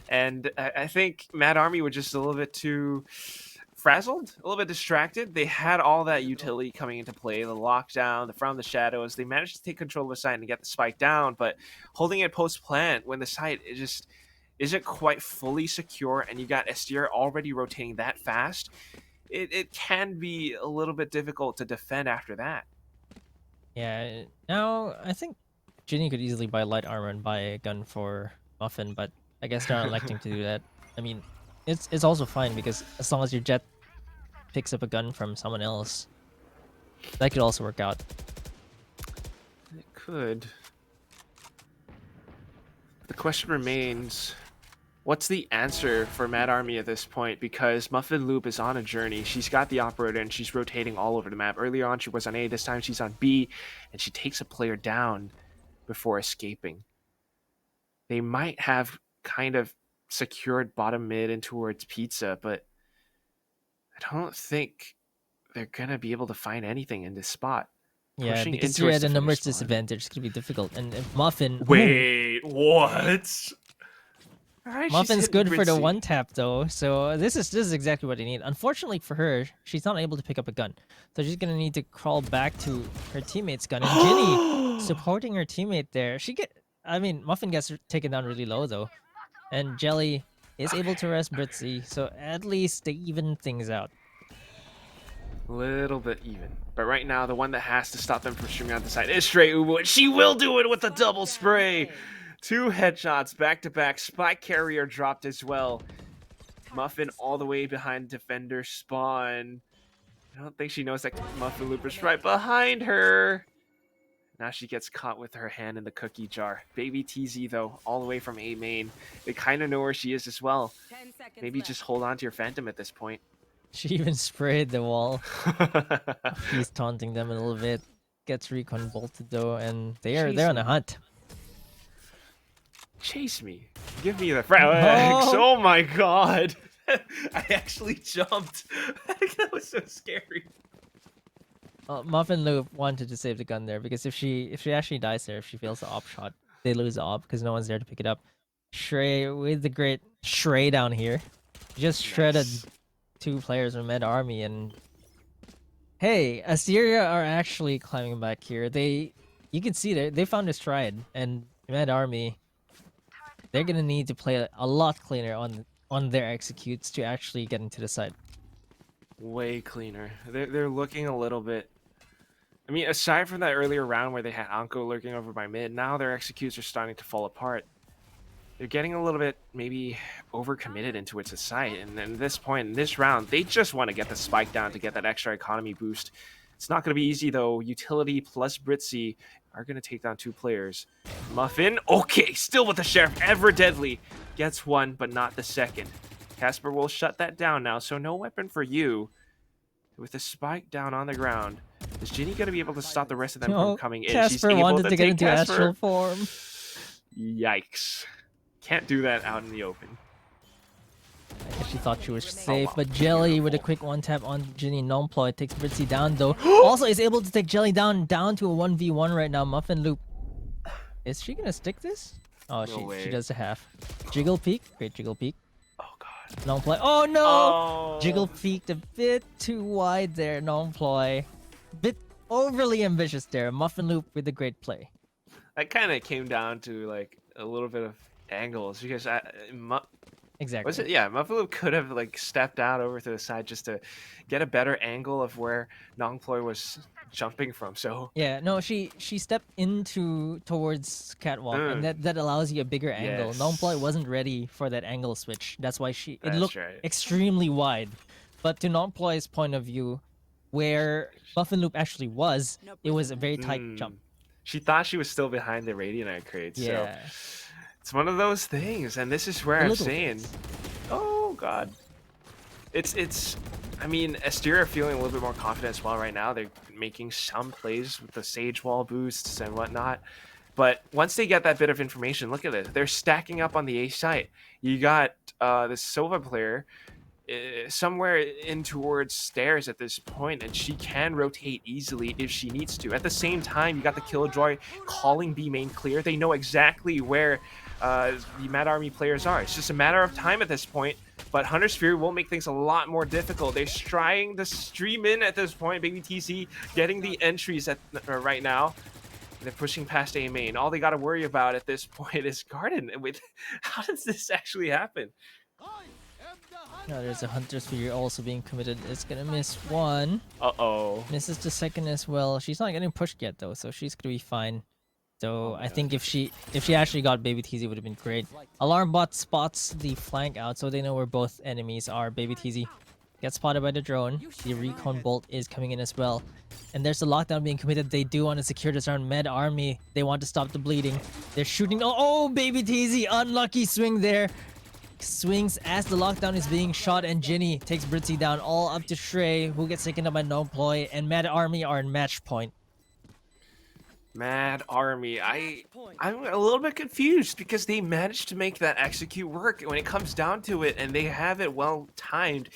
and I think Mad Army were just a little bit too frazzled, a little bit distracted. They had all that utility coming into play, the lockdown, the from the shadows. They managed to take control of the site and get the spike down, but holding it post-plant when the site just isn't quite fully secure and you got Asteria already rotating that fast, it can be a little bit difficult to defend after that. Yeah, now I think Ginny could easily buy light armor and buy a gun for Muffin, but I guess they're not electing to do that. I mean, it's also fine because as long as your Jet picks up a gun from someone else, that could also work out. It could. The question remains, what's the answer for Mad Army at this point? Because Muffin Loop is on a journey. She's got the operator and she's rotating all over the map. Earlier on she was on A, this time she's on B, and she takes a player down. before escaping. They might have kind of secured bottom mid and towards pizza, but I don't think they're going to be able to find anything in this spot. Yeah, Pushing because into you're us at to a finish numbers spawn. disadvantage. It's gonna be difficult. And if Muffin, Wait, what? Alright, Muffin's good for the one tap though, so this is exactly what they need. Unfortunately for her, she's not able to pick up a gun, so she's gonna need to crawl back to her teammate's gun. And Ginny supporting her teammate there. I mean, Muffin gets taken down really low though, and Jelly is able to rest Britzy, so at least they even things out. Little bit even. But right now, the one that has to stop them from streaming out the side is Stray Ubu, and she will do it with a double spray. 2 headshots back to back. Spike carrier dropped as well. Muffin all the way behind defender spawn. I don't think she knows that Muffin Looper's right behind her. Now she gets caught with her hand in the cookie jar. Baby TZ though, all the way from A main. They kind of know where she is as well. Maybe just hold on to your Phantom at this point. She even sprayed the wall. He's taunting them a little bit. Gets recon bolted though, and they're on a hunt. Chase me. Give me the frags. Oh my god. I actually jumped. That was so scary. Muffin Loop wanted to save the gun there because if she actually dies there, if she fails the op shot, they lose the op because no one's there to pick it up. Shrey with the great Shrey down here. Just shredded 2 players from Med Army, and hey, Asteria are actually climbing back here. You can see they found a stride, and Med Army, they're gonna need to play a lot cleaner on their executes to actually get into the side. Way cleaner. They're looking a little bit. I mean, aside from that earlier round where they had Anko lurking over by mid, now their executes are starting to fall apart. They're getting a little bit maybe overcommitted into its site, and then at this point in this round, they just want to get the spike down to get that extra economy boost. It's not going to be easy though. Utility plus Britzy are going to take down 2 players. Muffin, okay, still with the Sheriff, ever deadly. Gets 1, but not the second. Casper will shut that down now, so no weapon for you. With the spike down on the ground, is Ginny going to be able to stop the rest of them from coming in? Casper wanted to get into astral form. Yikes. Can't do that out in the open. I guess she thought she was safe, but Jelly with a quick one tap on Ginny non-ploy takes Britzy down though. Also is able to take Jelly down to a 1v1 right now. Muffin Loop. Is she gonna stick this? Oh, she does a half. Jiggle peek, great jiggle peek. Oh god. Non-ploy. Oh no! Oh. Jiggle peeked a bit too wide there. Non-ploy. Bit overly ambitious there. Muffin Loop with a great play. That kind of came down to like a little bit of angles because exactly. Was it? Yeah, Muffin Loop could have like stepped out over to the side just to get a better angle of where Nongploy was jumping from. So yeah, no, she stepped towards catwalk, and that allows you a bigger angle. Nongploy wasn't ready for that angle switch. That's why it looked extremely wide. But to Nongploy's point of view, where Muffin Loop actually was, it was a very tight jump. She thought she was still behind the Radiant crate. Yeah. So it's one of those things, and this is where I'm saying, oh god, it's. I mean, Asteria are feeling a little bit more confident as well right now. They're making some plays with the Sage Wall boosts and whatnot, but once they get that bit of information, look at it. They're stacking up on the A site. You got this Sova player somewhere in towards stairs at this point, and she can rotate easily if she needs to. At the same time, you got the Killjoy calling B main clear. They know exactly where the Mad Army players are. It's just a matter of time at this point, but Hunter's Fury will make things a lot more difficult. They're trying to stream in at this point. Baby TC getting the entries at right now. They're pushing past A main. All they got to worry about at this point is Garden. With how does this actually happen? Now there's a Hunter's Fury also being committed. It's gonna miss one. Uh-oh. Misses the second as well. She's not getting pushed yet though, so she's gonna be fine. So I think if she actually got Baby TZ, would have been great. Alarm bot spots the flank out, so they know where both enemies are. Baby TZ gets spotted by the drone. The recon bolt is coming in as well. And there's a lockdown being committed. They do want to secure this around Med Army. They want to stop the bleeding. They're shooting. Oh, Baby TZ, unlucky swing there. Swings as the lockdown is being shot, and Ginny takes Britzy down, all up to Shrey, who gets taken up by Nongploy, and Mad Army are in match point. Mad Army. I'm a little bit confused because they managed to make that execute work when it comes down to it, and they have it well timed.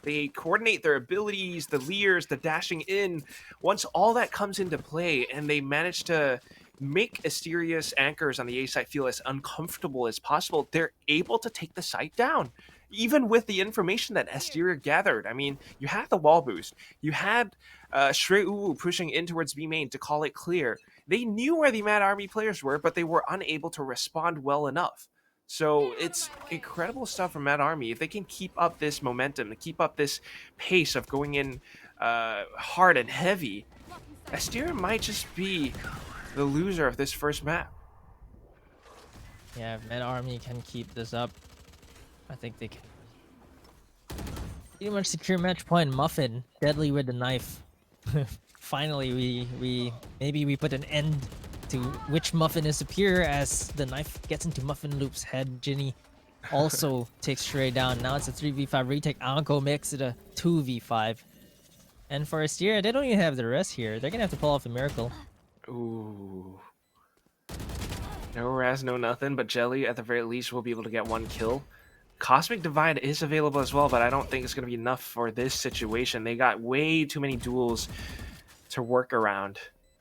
They coordinate their abilities, the leers, the dashing in. Once all that comes into play, and they manage to make Asteria's anchors on the A site feel as uncomfortable as possible, they're able to take the site down. Even with the information that Asteria gathered. I mean, you had the wall boost. You had Shreu pushing in towards B main to call it clear. They knew where the Mad Army players were, but they were unable to respond well enough. So it's incredible stuff from Mad Army. If they can keep up this momentum, to keep up this pace of going in hard and heavy, Asteria might just be the loser of this first map. Yeah, if Mad Army can keep this up, I think they can pretty much secure match point. Muffin, deadly with the knife. Finally, we put an end to which Muffin is superior as the knife gets into Muffin Loop's head. Ginny also takes Shrey down. Now it's a 3v5 retake. Anko makes it a 2v5. And for Asteria, they don't even have the rest here. They're gonna have to pull off a miracle. Ooh. No Raz, no nothing, but Jelly at the very least will be able to get one kill. Cosmic Divide is available as well, but I don't think it's going to be enough for this situation. They got way too many duels to work around.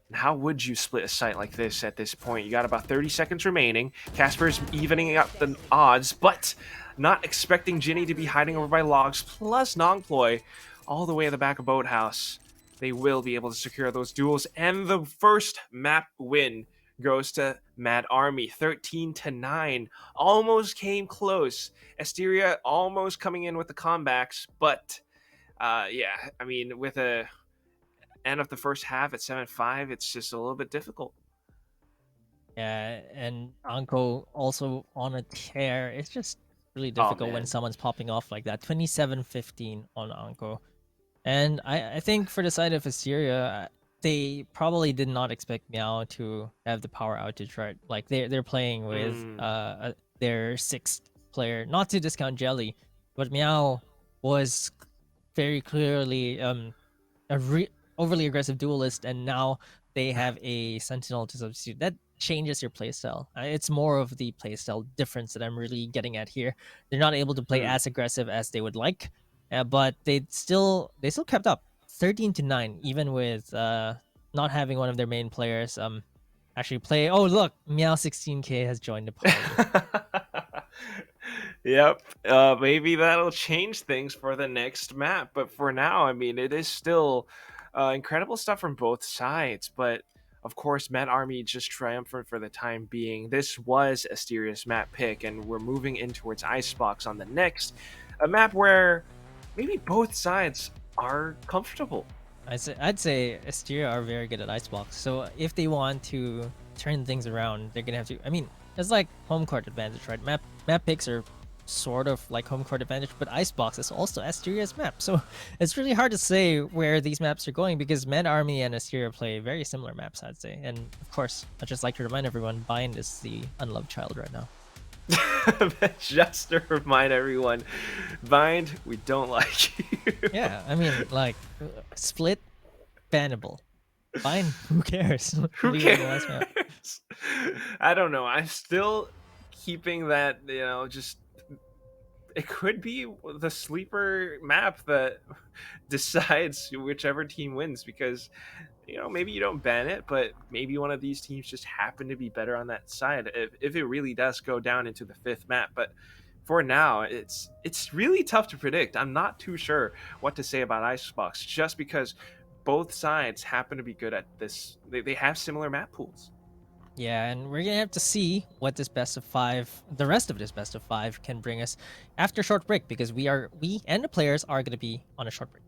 And how would you split a site like this at this point? You got about 30 seconds remaining. Casper's evening up the odds, but not expecting Ginny to be hiding over by logs, plus Nongploy all the way at the back of Boathouse. They will be able to secure those duels, and the first map win goes to Mad Army, 13-9. Almost came close. Asteria almost coming in with the comebacks, but yeah, I mean, with a end of the first half at 7-5, it's just a little bit difficult. Yeah, and Anko also on a tear. It's just really difficult when someone's popping off like that. 27-15 on Anko. And I think for the side of Asteria, they probably did not expect Meow to have the power outage, right? Like they're playing with their sixth player. Not to discount Jelly, but Meow was very clearly overly aggressive duelist, and now they have a Sentinel to substitute. That changes your playstyle. It's more of the playstyle difference that I'm really getting at here. They're not able to play as aggressive as they would like, but they still kept up. 13-9, even with not having one of their main players actually play. Oh look, Meow 16K has joined the party. Yep, maybe that'll change things for the next map. But for now, I mean, it is still incredible stuff from both sides. But of course, Mad Army just triumphant for the time being. This was Asteria's map pick, and we're moving in towards Icebox on the next, a map where maybe both sides are comfortable. I'd say Asteria are very good at Icebox. So if they want to turn things around, they're gonna have to. I mean, it's like home court advantage, right? Map picks are sort of like home court advantage, but Icebox is also Asteria's map. So it's really hard to say where these maps are going because Mad Army and Asteria play very similar maps, I'd say. And of course, I'd just like to remind everyone, Bind is the unloved child right now. Just to remind everyone, Bind, we don't like you. Yeah, I mean, like, Split, bannable. Bind, who cares? Who cares? I don't know. I'm still keeping that, just it could be the sleeper map that decides whichever team wins because maybe you don't ban it, but maybe one of these teams just happen to be better on that side if it really does go down into the fifth map. But for now, it's really tough to predict. I'm not too sure what to say about Icebox just because both sides happen to be good at this. They have similar map pools. Yeah, and we're gonna have to see what this best of 5, the rest of this best of 5 can bring us after short break, because we and the players are gonna be on a short break.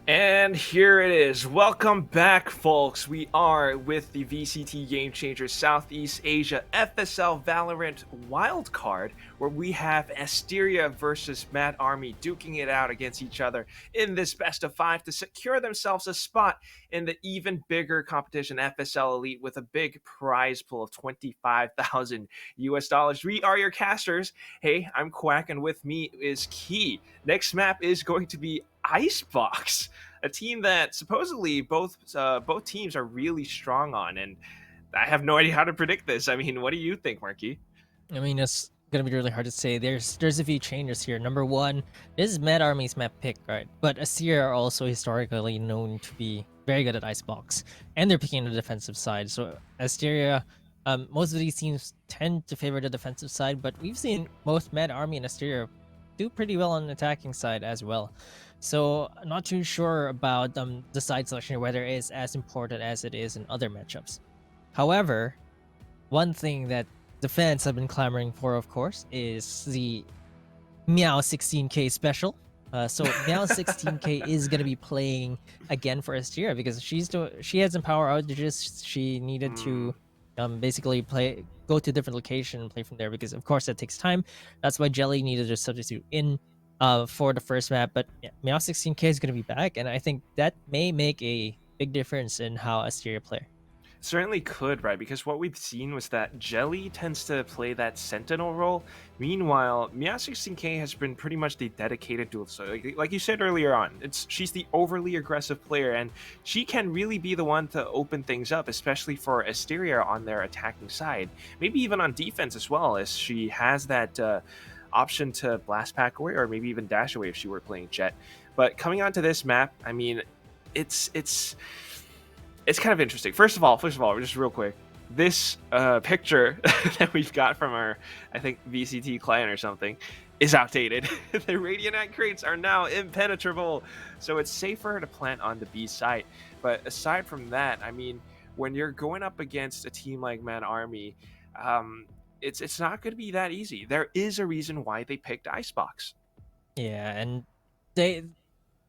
And here it is. Welcome back, folks. We are with the VCT Game Changers Southeast Asia FSL Valorant Wildcard, where we have Asteria versus Mad Army duking it out against each other in this best of 5 to secure themselves a spot in the even bigger competition FSL Elite with a big prize pool of 25,000 US dollars. We are your casters. Hey, I'm Quack, and with me is Key. Next map is going to be Icebox, a team that supposedly both teams are really strong on, and I have no idea how to predict this. I mean, what do you think, Marky? I mean, it's gonna be really hard to say. There's a few changes here. Number one, this is Mad Army's map pick, right? But Asteria are also historically known to be very good at Icebox, and they're picking the defensive side. So Asteria, most of these teams tend to favor the defensive side, but we've seen both Mad Army and Asteria do pretty well on the attacking side as well. So I'm not too sure about the side selection, whether it is as important as it is in other matchups. However, one thing that the fans have been clamoring for, of course, is the Meow 16K special. So Meow 16K is gonna be playing again for Asteria because she had some power outages. She needed to basically go to a different location and play from there because of course that takes time. That's why Jelly needed to substitute in for the first map. But yeah, Meow 16K is gonna be back, and I think that may make a big difference in how Asteria play. Certainly could, right? Because what we've seen was that Jelly tends to play that Sentinel role. Meanwhile, Mia16K has been pretty much the dedicated duel. So, like you said earlier on, she's the overly aggressive player, and she can really be the one to open things up, especially for Asteria on their attacking side. Maybe even on defense as well, as she has that option to blast pack away, or maybe even dash away if she were playing Jet. But coming onto this map, I mean, it's kind of interesting. First of all, just real quick, this picture that we've got from our, I think, VCT client or something, is outdated. The Radiant crates are now impenetrable, so it's safer to plant on the B site. But aside from that, I mean, when you're going up against a team like Man Army, it's not going to be that easy. There is a reason why they picked Icebox. Yeah, and I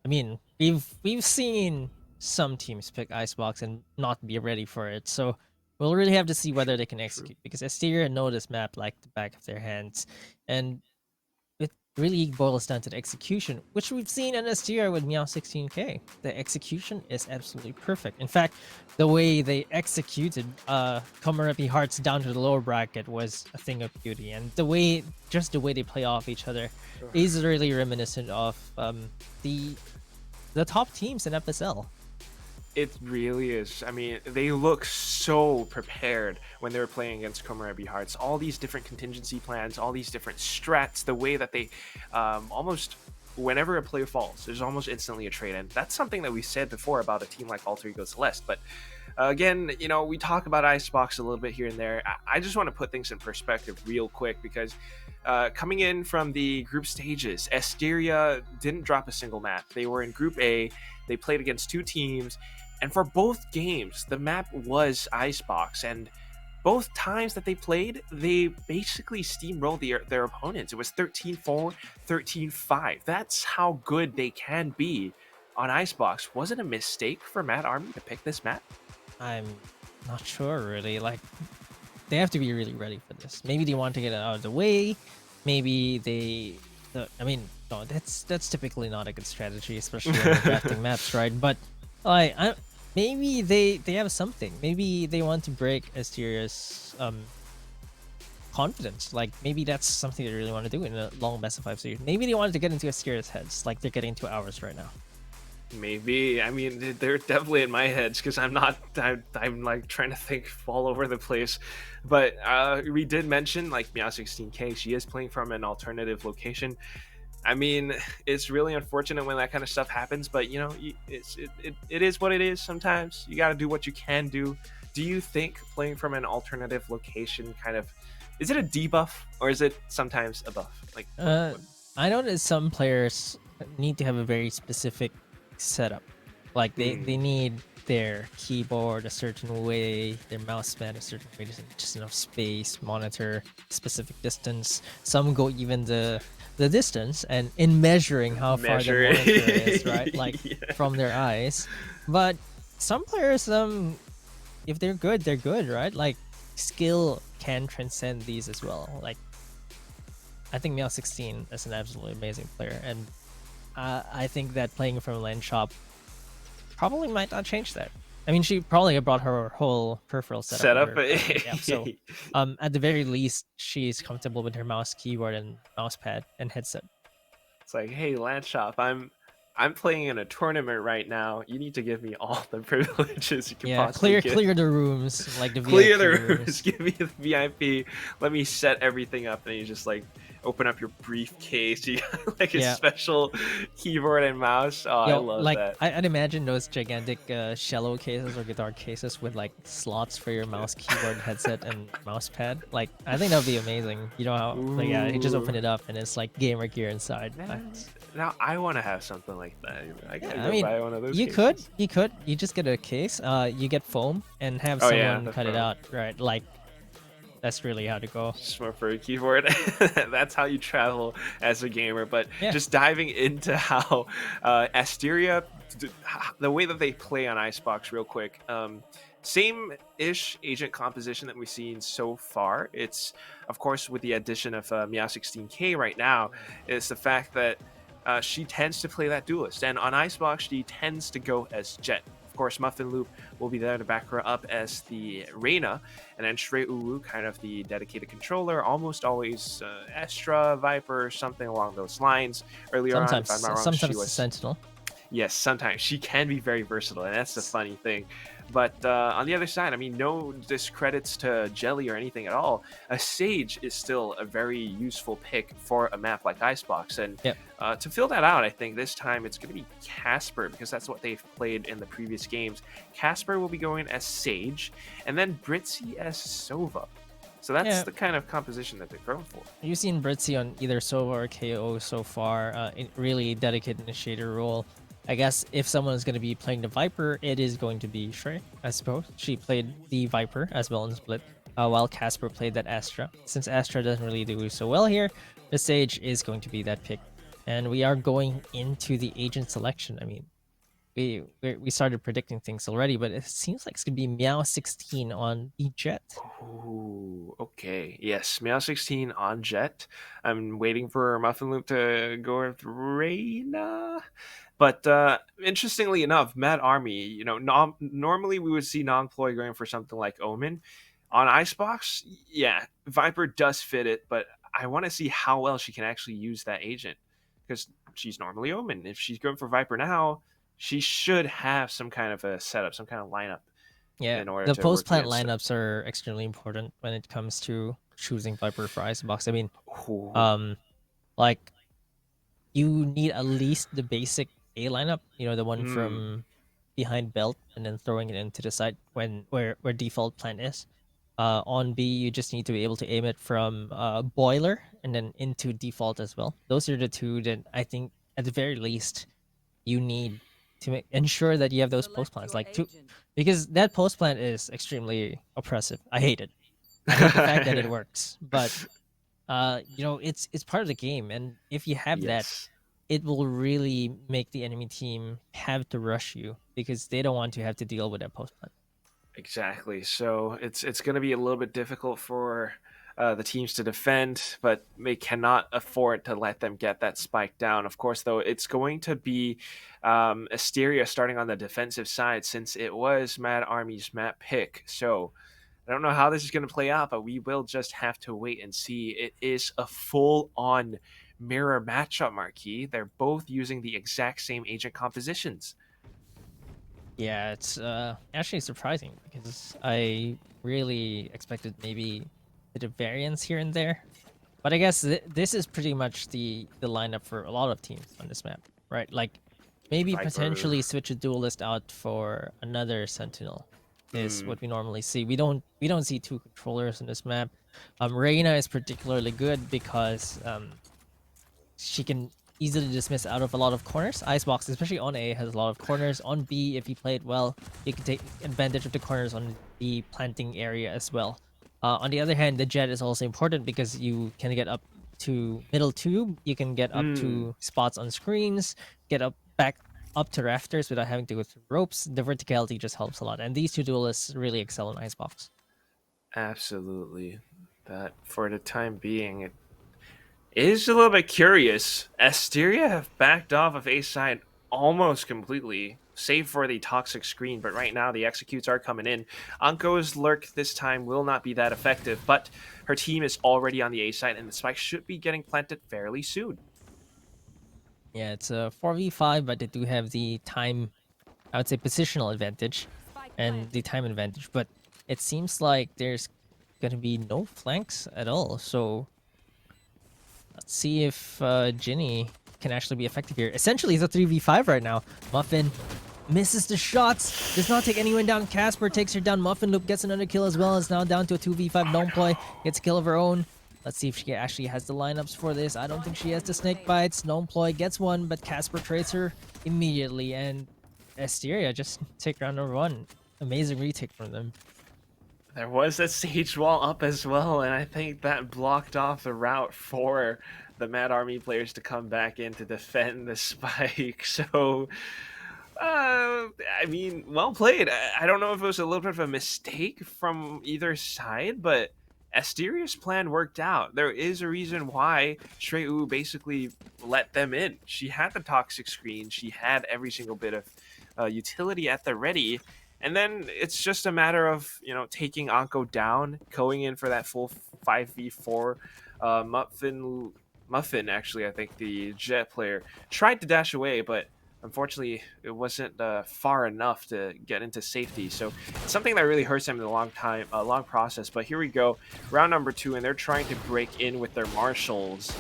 mean, we've seen some teams pick Icebox and not be ready for it. So we'll really have to see whether they can execute because Asteria know this map like the back of their hands, and it really boils down to the execution, which we've seen in Asteria with Meow 16K. The execution is absolutely perfect. In fact, the way they executed Komarepi Hearts down to the lower bracket was a thing of beauty, and the way they play off each other is really reminiscent of the top teams in FSL. It really is. I mean, they look so prepared when they were playing against Komarebi Hearts. All these different contingency plans, all these different strats, the way that they almost, whenever a player falls, there's almost instantly a trade. And that's something that we said before about a team like Alter Ego Celeste. But again, you know, we talk about Icebox a little bit here and there. I just want to put things in perspective real quick because coming in from the group stages, Asteria didn't drop a single map. They were in Group A. They played against two teams. And for both games, the map was Icebox, and both times that they played, they basically steamrolled their opponents. It was 13-4, 13-5. That's how good they can be on Icebox. Was it a mistake for Mad Army to pick this map? I'm not sure, really. Like, they have to be really ready for this. Maybe they want to get it out of the way. Maybe I mean, no, that's typically not a good strategy, especially when you're drafting maps, right? But maybe they have something. Maybe they want to break Asteria's confidence. Like, maybe that's something they really want to do in a long best of 5 series. Maybe they wanted to get into Asteria's heads, like they're getting into ours right now. Maybe. I mean, they're definitely in my heads because I'm like trying to think all over the place. But we did mention, like, Meow16K, she is playing from an alternative location. I mean, it's really unfortunate when that kind of stuff happens, but, you know, it is what it is sometimes. You got to do what you can do. Do you think playing from an alternative location kind of, is it a debuff or is it sometimes a buff? Like, I know that some players need to have a very specific setup. Like, they need their keyboard a certain way, their mouse pad a certain way, just enough space, monitor, specific distance. Some go even the the distance and in measuring how far the Measure monitor is, right? Like yeah. from their eyes. But some players, if they're good, they're good, right? Like skill can transcend these as well. Like I think Meow16 is an absolutely amazing player, and I think that playing from lane shop probably might not change that. I mean, she probably brought her whole peripheral setup. With her, yeah, so at the very least, she's comfortable with her mouse keyboard and mouse pad and headset. It's like, hey, Landshop, I'm playing in a tournament right now. You need to give me all the privileges you can Yeah, possibly get. clear the rooms, like the Clear VIP the rooms. rooms. Give me the VIP. Let me set everything up, and you just like open up your briefcase. You got like a special keyboard and mouse. Oh, I love like, that. I'd imagine those gigantic cello cases or guitar cases with like slots for your mouse, keyboard, headset, and mouse pad. Like, I think that'd be amazing. You know how? Like, yeah, you just open it up and it's like gamer gear inside. Now I want to have something like that. I gotta go buy one of those. You could. You just get a case. You get foam and have someone cut it out. Right, like. That's really how to go. Smart for a keyboard. That's how you travel as a gamer. But just diving into how Asteria, the way that they play on Icebox real quick. Same-ish agent composition that we've seen so far. It's, of course, with the addition of Meow16K right now, is the fact that she tends to play that duelist. And on Icebox, she tends to go as Jet. Of course, Muffin Loop will be there to back her up as the Reina, and then Shrey Uwu, kind of the dedicated controller, almost always Astra, Viper, something along those lines. Earlier on, if I'm not wrong, sometimes she was Sentinel. Yes, sometimes she can be very versatile, and that's the funny thing. But on the other side, I mean, no discredits to Jelly or anything at all. A Sage is still a very useful pick for a map like Icebox. And to fill that out, I think this time it's going to be Casper, because that's what they've played in the previous games. Casper will be going as Sage, and then Britzy as Sova. So that's the kind of composition that they're going for. You've seen Britzy on either Sova or KO so far, really dedicated initiator role. I guess if someone is going to be playing the Viper, it is going to be Shrey, I suppose. She played the Viper as well in Split, while Casper played that Astra. Since Astra doesn't really do so well here, the Sage is going to be that pick. And we are going into the agent selection. I mean, we started predicting things already, but it seems like it's going to be Meow16 on the Jet. Ooh, okay. Yes, Meow16 on Jet. I'm waiting for Muffin Loop to go with Reina. But interestingly enough, Mad Army, you know, normally we would see non-ploy going for something like Omen. On Icebox, yeah, Viper does fit it, but I want to see how well she can actually use that agent, because she's normally Omen. If she's going for Viper now, she should have some kind of a setup, some kind of lineup. Yeah, the post-plant lineups are extremely important when it comes to choosing Viper for Icebox. I mean, like, you need at least the basic A lineup, you know, the one from behind belt and then throwing it into the side where default plant is. On B, you just need to be able to aim it from boiler and then into default as well. Those are the two that I think at the very least you need to ensure that you have those post plants, like because that post plant is extremely oppressive. I hate it. I hate the fact that it works, but you know, it's part of the game, and if you have that, it will really make the enemy team have to rush you because they don't want to have to deal with that post plant. Exactly. So it's going to be a little bit difficult for the teams to defend, but they cannot afford to let them get that spike down. Of course, though, it's going to be Asteria starting on the defensive side, since it was Mad Army's map pick. So I don't know how this is going to play out, but we will just have to wait and see. It is a full-on mirror matchup, Marquis. They're both using the exact same agent compositions. Yeah, it's actually surprising because I really expected maybe a bit of variance here and there. But I guess this is pretty much the lineup for a lot of teams on this map, right? Like, maybe Viper. Potentially switch a duelist out for another Sentinel is what we normally see. We don't see two controllers in this map. Reina is particularly good because she can easily dismiss out of a lot of corners. Icebox, especially on A, has a lot of corners. On B, if you play it well, you can take advantage of the corners on the planting area as well. On the other hand, the Jet is also important because you can get up to middle tube, you can get up to spots on screens, get up back up to rafters without having to go through ropes. The verticality just helps a lot, and these two duelists really excel in Icebox. Absolutely. But for the time being, it is a little bit curious. Asteria have backed off of A side almost completely, save for the toxic screen, but right now the executes are coming in. Anko's lurk this time will not be that effective, but her team is already on the A side, and the spike should be getting planted fairly soon. Yeah, it's a 4v5, but they do have the time, I would say, positional advantage and the time advantage, but it seems like there's going to be no flanks at all, so let's see if Ginny can actually be effective here. Essentially, it's a 3v5 right now. Muffin misses the shots, does not take anyone down. Casper takes her down. Muffin Loop gets another kill as well. It's now down to a 2v5. Nomploy gets a kill of her own. Let's see if she actually has the lineups for this. I don't think she has the snake bites. Nomploy gets one, but Casper trades her immediately, and Asteria just take round number 1. Amazing retake from them. There was a Sage Wall up as well, and I think that blocked off the route for the Mad Army players to come back in to defend the spike. So, I mean, well played. I don't know if it was a little bit of a mistake from either side, but Asteria's plan worked out. There is a reason why Shreu basically let them in. She had the toxic screen. She had every single bit of utility at the ready. And then it's just a matter of, you know, taking Anko down, going in for that full 5v4. Muffin, actually, I think the Jet player, tried to dash away, but unfortunately it wasn't far enough to get into safety. So it's something that really hurts them in a long process. But here we go, round number 2, and they're trying to break in with their marshals.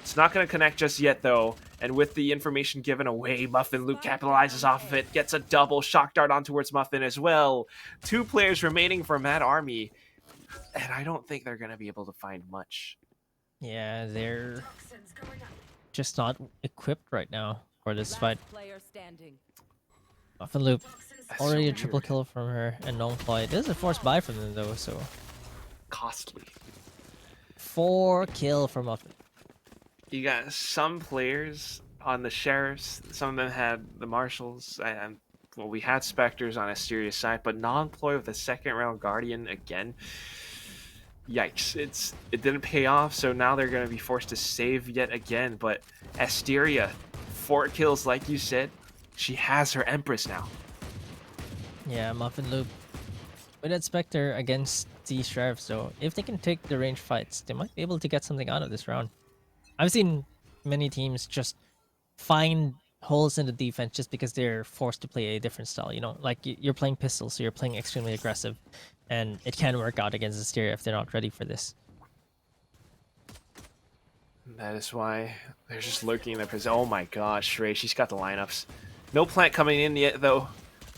It's not going to connect just yet, though. And with the information given away, Muffin Luke capitalizes off of it, gets a double shock dart on towards Muffin as well. 2 players remaining for Mad Army, and I don't think they're going to be able to find much. Yeah, they're just not equipped right now for this fight. Muffin Loop, already a triple kill from her, and Nomploy. It is a forced buy from them, though, so... Costly. 4 kill for Muffin. You got some players on the Sheriffs. Some of them had the Marshals. Well, we had Spectres on Asteria's side, but non-ploy with a second round Guardian again. Yikes. It didn't pay off, so now they're going to be forced to save yet again. But Asteria, 4 kills like you said. She has her Empress now. Yeah, Muffin Loop. With that Spectre against the Sheriffs, though, if they can take the range fights, they might be able to get something out of this round. I've seen many teams just find holes in the defense just because they're forced to play a different style. You know, like you're playing pistols, so you're playing extremely aggressive, and it can work out against Asteria if they're not ready for this. That is why they're just lurking in their position. Oh my gosh, Shrey, she's got the lineups. No plant coming in yet, though.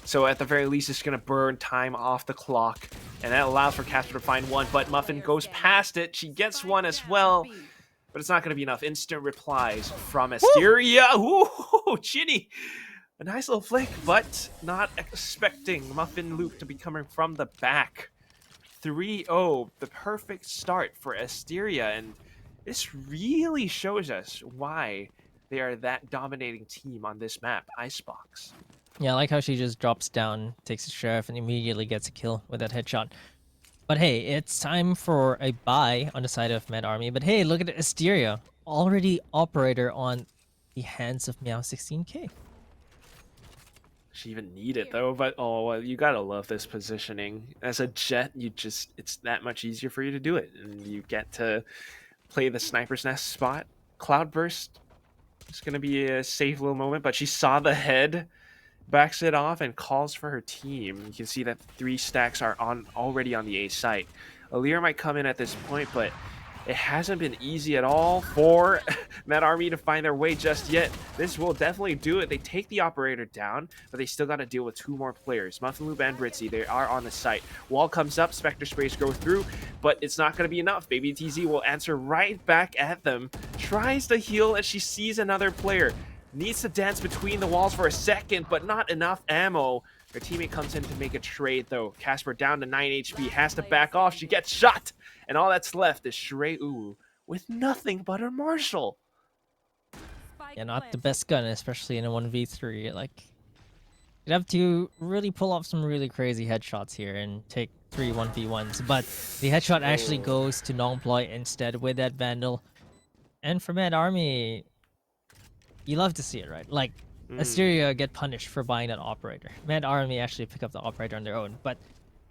So at the very least, it's going to burn time off the clock, and that allows for Casper to find one, but Muffin goes past it. She gets one as well. But it's not going to be enough. Instant replies from Asteria. Ooh, Ginny. A nice little flick, but not expecting Muffin Luke to be coming from the back. 3-0, the perfect start for Asteria. And this really shows us why they are that dominating team on this map, Icebox. Yeah, I like how she just drops down, takes the Sheriff, and immediately gets a kill with that headshot. But hey, it's time for a buy on the side of Mad Army. But hey, look at Asteria, already operator on the hands of Meow 16k. She even need it though, but oh, well, you gotta love this positioning. As a Jet, it's that much easier for you to do it, and you get to play the Sniper's Nest spot. Cloudburst, it's gonna be a safe little moment, but she saw the head, backs it off, and calls for her team. You can see that 3 stacks are already on the A site. Alir might come in at this point, but it hasn't been easy at all for Mad Army to find their way just yet. This will definitely do it. They take the operator down, but they still got to deal with 2 more players. Muffin Loop and Britzy, they are on the site. Wall comes up, Spectre sprays go through, but it's not going to be enough. Baby TZ will answer right back at them. Tries to heal as she sees another player. Needs to dance between the walls for a second, but not enough ammo. Her teammate comes in to make a trade, though. Casper down to 9 HP, has to back off. She gets shot, and all that's left is Shreu with nothing but her Marshall. Yeah, not the best gun, especially in a 1v3. Like, you'd have to really pull off some really crazy headshots here and take 3 1v1s. But the headshot actually goes to Nongploy instead with that Vandal. And for Mad Army, you love to see it, right? Like, Asteria get punished for buying that operator. Mad Army actually pick up the operator on their own, but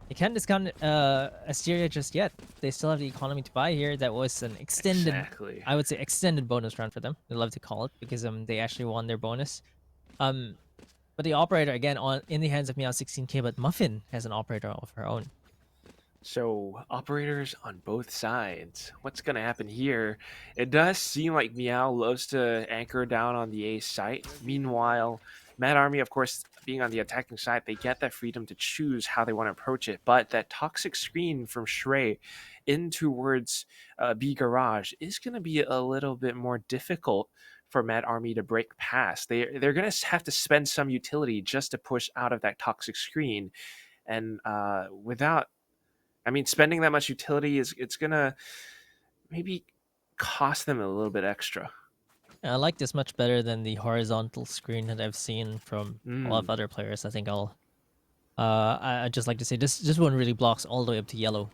you can't discount Asteria just yet. They still have the economy to buy here. That was an extended, Exactly. I would say, extended bonus round for them. They love to call it because they actually won their bonus. But the operator again in the hands of Meow 16K, but Muffin has an operator of her own. So, operators on both sides. What's going to happen here? It does seem like Meow loves to anchor down on the A site. Meanwhile, Mad Army, of course, being on the attacking side, they get that freedom to choose how they want to approach it. But that toxic screen from Shrey in towards B Garage is going to be a little bit more difficult for Mad Army to break past. They're going to have to spend some utility just to push out of that toxic screen. And spending that much utility it's gonna maybe cost them a little bit extra. Yeah, I like this much better than the horizontal screen that I've seen from a lot of other players. I think I'd just like to say this one really blocks all the way up to yellow.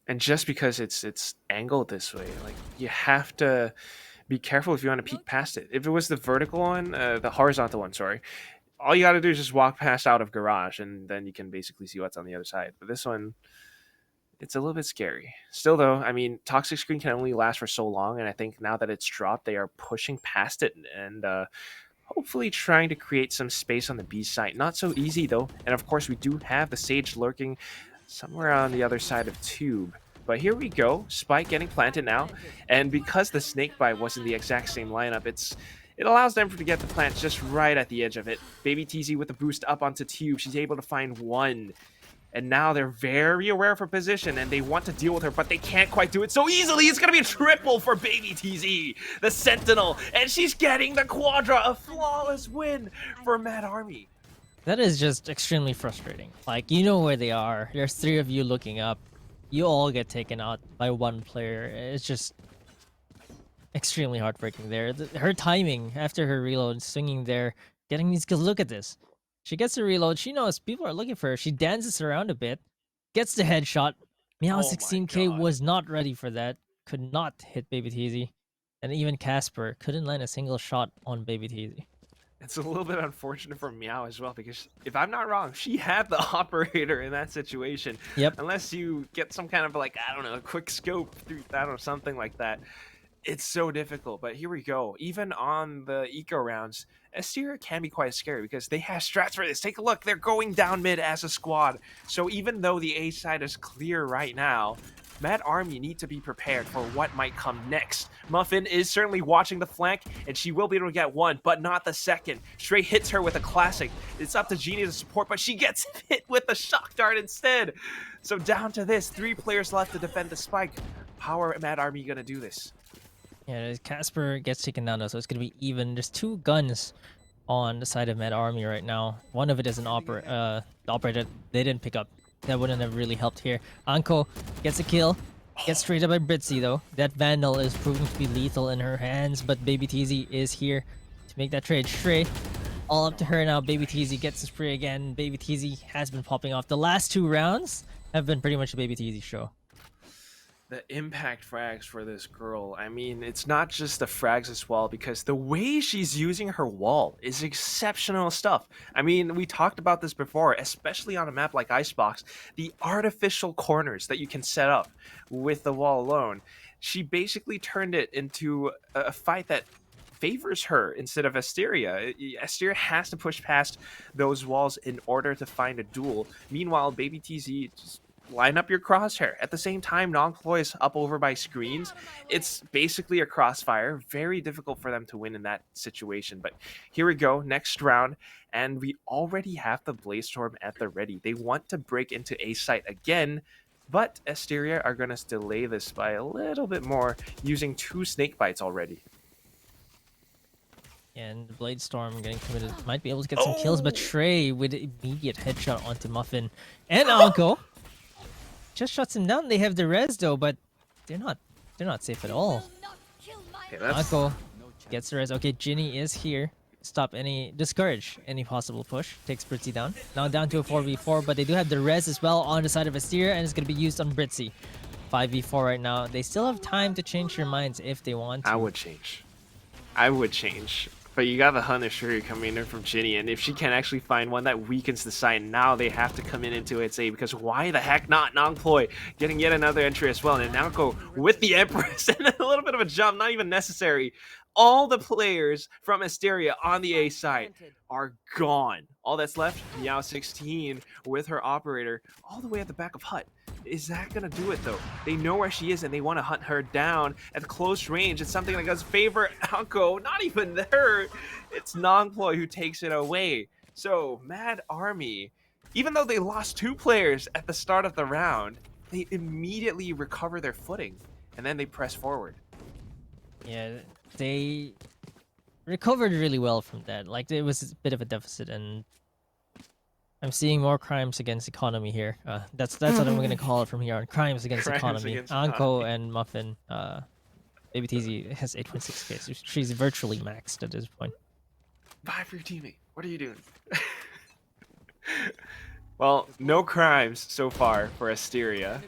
And just because it's angled this way, like, you have to be careful if you want to peek past it. If it was the vertical one, the horizontal one, sorry, all you got to do is just walk past out of Garage, and then you can basically see what's on the other side. But this one, it's a little bit scary. Still, though, I mean, Toxic Screen can only last for so long, and I think now that it's dropped, they are pushing past it and hopefully trying to create some space on the B side. Not so easy, though. And, of course, we do have the Sage lurking somewhere on the other side of Tube. But here we go. Spike getting planted now. And because the Snakebite wasn't the exact same lineup, it allows them to get the plant just right at the edge of it. Baby TZ with the boost up onto Tube. She's able to find one. And now they're very aware of her position, and they want to deal with her, but they can't quite do it so easily. It's going to be a triple for Baby TZ, the Sentinel. And she's getting the Quadra, a flawless win for Mad Army. That is just extremely frustrating. Like, you know where they are. There's 3 of you looking up. You all get taken out by one player. It's just extremely heartbreaking there. Her timing after her reload, swinging there, getting these kills. Look at this. She gets the reload. She knows people are looking for her. She dances around a bit, gets the headshot. Meow 16K was not ready for that. Could not hit Baby TZ. And even Casper couldn't land a single shot on Baby TZ. It's a little bit unfortunate for Meow as well, because if I'm not wrong, she had the operator in that situation. Yep. Unless you get some kind of, like, I don't know, a quick scope through, I don't know, something like that. It's so difficult. But here we go. Even on the eco rounds, Asteria can be quite scary because they have strats for this. Take a look. They're going down mid as a squad. So even though the A side is clear right now, Mad Army need to be prepared for what might come next. Muffin is certainly watching the flank, and she will be able to get one, but not the second. Stray hits her with a classic. It's up to Genie to support, but she gets hit with a shock dart instead. So down to this, 3 players left to defend the spike. How are Mad Army going to do this? Yeah, Casper gets taken down though, so it's going to be even. There's 2 guns on the side of Mad Army right now. One of it is an operator they didn't pick up. That wouldn't have really helped here. Anko gets a kill. Gets straight up by Britzy though. That Vandal is proving to be lethal in her hands, but Baby TZ is here to make that trade. Stray, all up to her now. Baby TZ gets the spray again. Baby TZ has been popping off. The last 2 rounds have been pretty much a Baby TZ show. The impact frags for this girl, I mean, it's not just the frags as well, because the way she's using her wall is exceptional stuff. I mean, we talked about this before, especially on a map like Icebox, the artificial corners that you can set up with the wall alone. She basically turned it into a fight that favors her instead of Asteria. Asteria has to push past those walls in order to find a duel. Meanwhile, Baby TZ just line up your crosshair. At the same time, Nongploy is up over by screens. It's basically a crossfire. Very difficult for them to win in that situation. But here we go, next round, and we already have the Blaze Storm at the ready. They want to break into A site again, but Asteria are going to delay this by a little bit more, using 2 snake bites already. And the Blade Storm getting committed might be able to get some kills, but Trey with immediate headshot onto Muffin and Anko. just shuts him down. They have the res though, but they're not safe at all. Okay, that's Anko gets the res. Okay, Ginny is here. Discourage any possible push. Takes Britzy down. Now down to a 4v4, but they do have the res as well on the side of Asteria, and it's gonna be used on Britzy. 5v4 right now. They still have time to change their minds if they want to. I would change. I would change. But you got the Hunter Shuri coming in from Ginny, and if she can actually find one that weakens the side, now they have to come in into it, say, because why the heck not? Nongploy getting yet another entry as well, and now go with the Empress, and a little bit of a jump, not even necessary. All the players from Asteria on the A side are gone. All that's left, Meow 16 with her operator all the way at the back of Hut. Is that gonna do it though? They know where she is and they want to hunt her down at close range. It's something that does favor Anko. Not even her. It's Nongploy who takes it away. So Mad Army, even though they lost 2 players at the start of the round, they immediately recover their footing and then they press forward. Yeah, they recovered really well from that. Like, it was a bit of a deficit, and I'm seeing more crimes against economy here. That's what I'm gonna call it from here on. Crimes against economy. Anko and Muffin. Baby TZ has 8.6k, so she's virtually maxed at this point. Bye for your teammate. What are you doing? Well, no crimes so far for Asteria,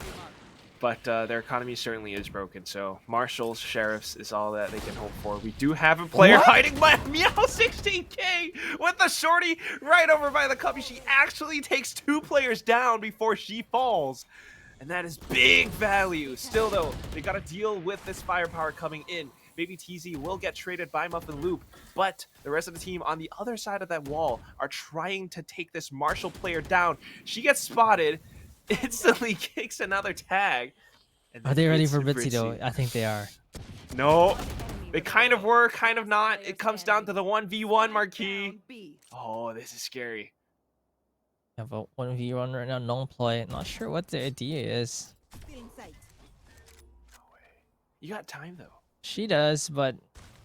but their economy certainly is broken. So marshals, sheriffs is all that they can hope for. We do have a player hiding by Meow 16k with the shorty right over by the cubby. She actually takes 2 players down before she falls. And that is big value. Still though, they gotta deal with this firepower coming in. Baby TZ will get traded by Muffin Loop, but the rest of the team on the other side of that wall are trying to take this Marshall player down. She gets spotted, instantly kicks another tag. Are they ready for Britzy though? I think they are. No, they kind of were, kind of not. It comes down to the 1v1 marquee. Oh, this is scary. Have a 1v1 right now, Nongploy. Not sure what the idea is. No way. You got time though. She does, but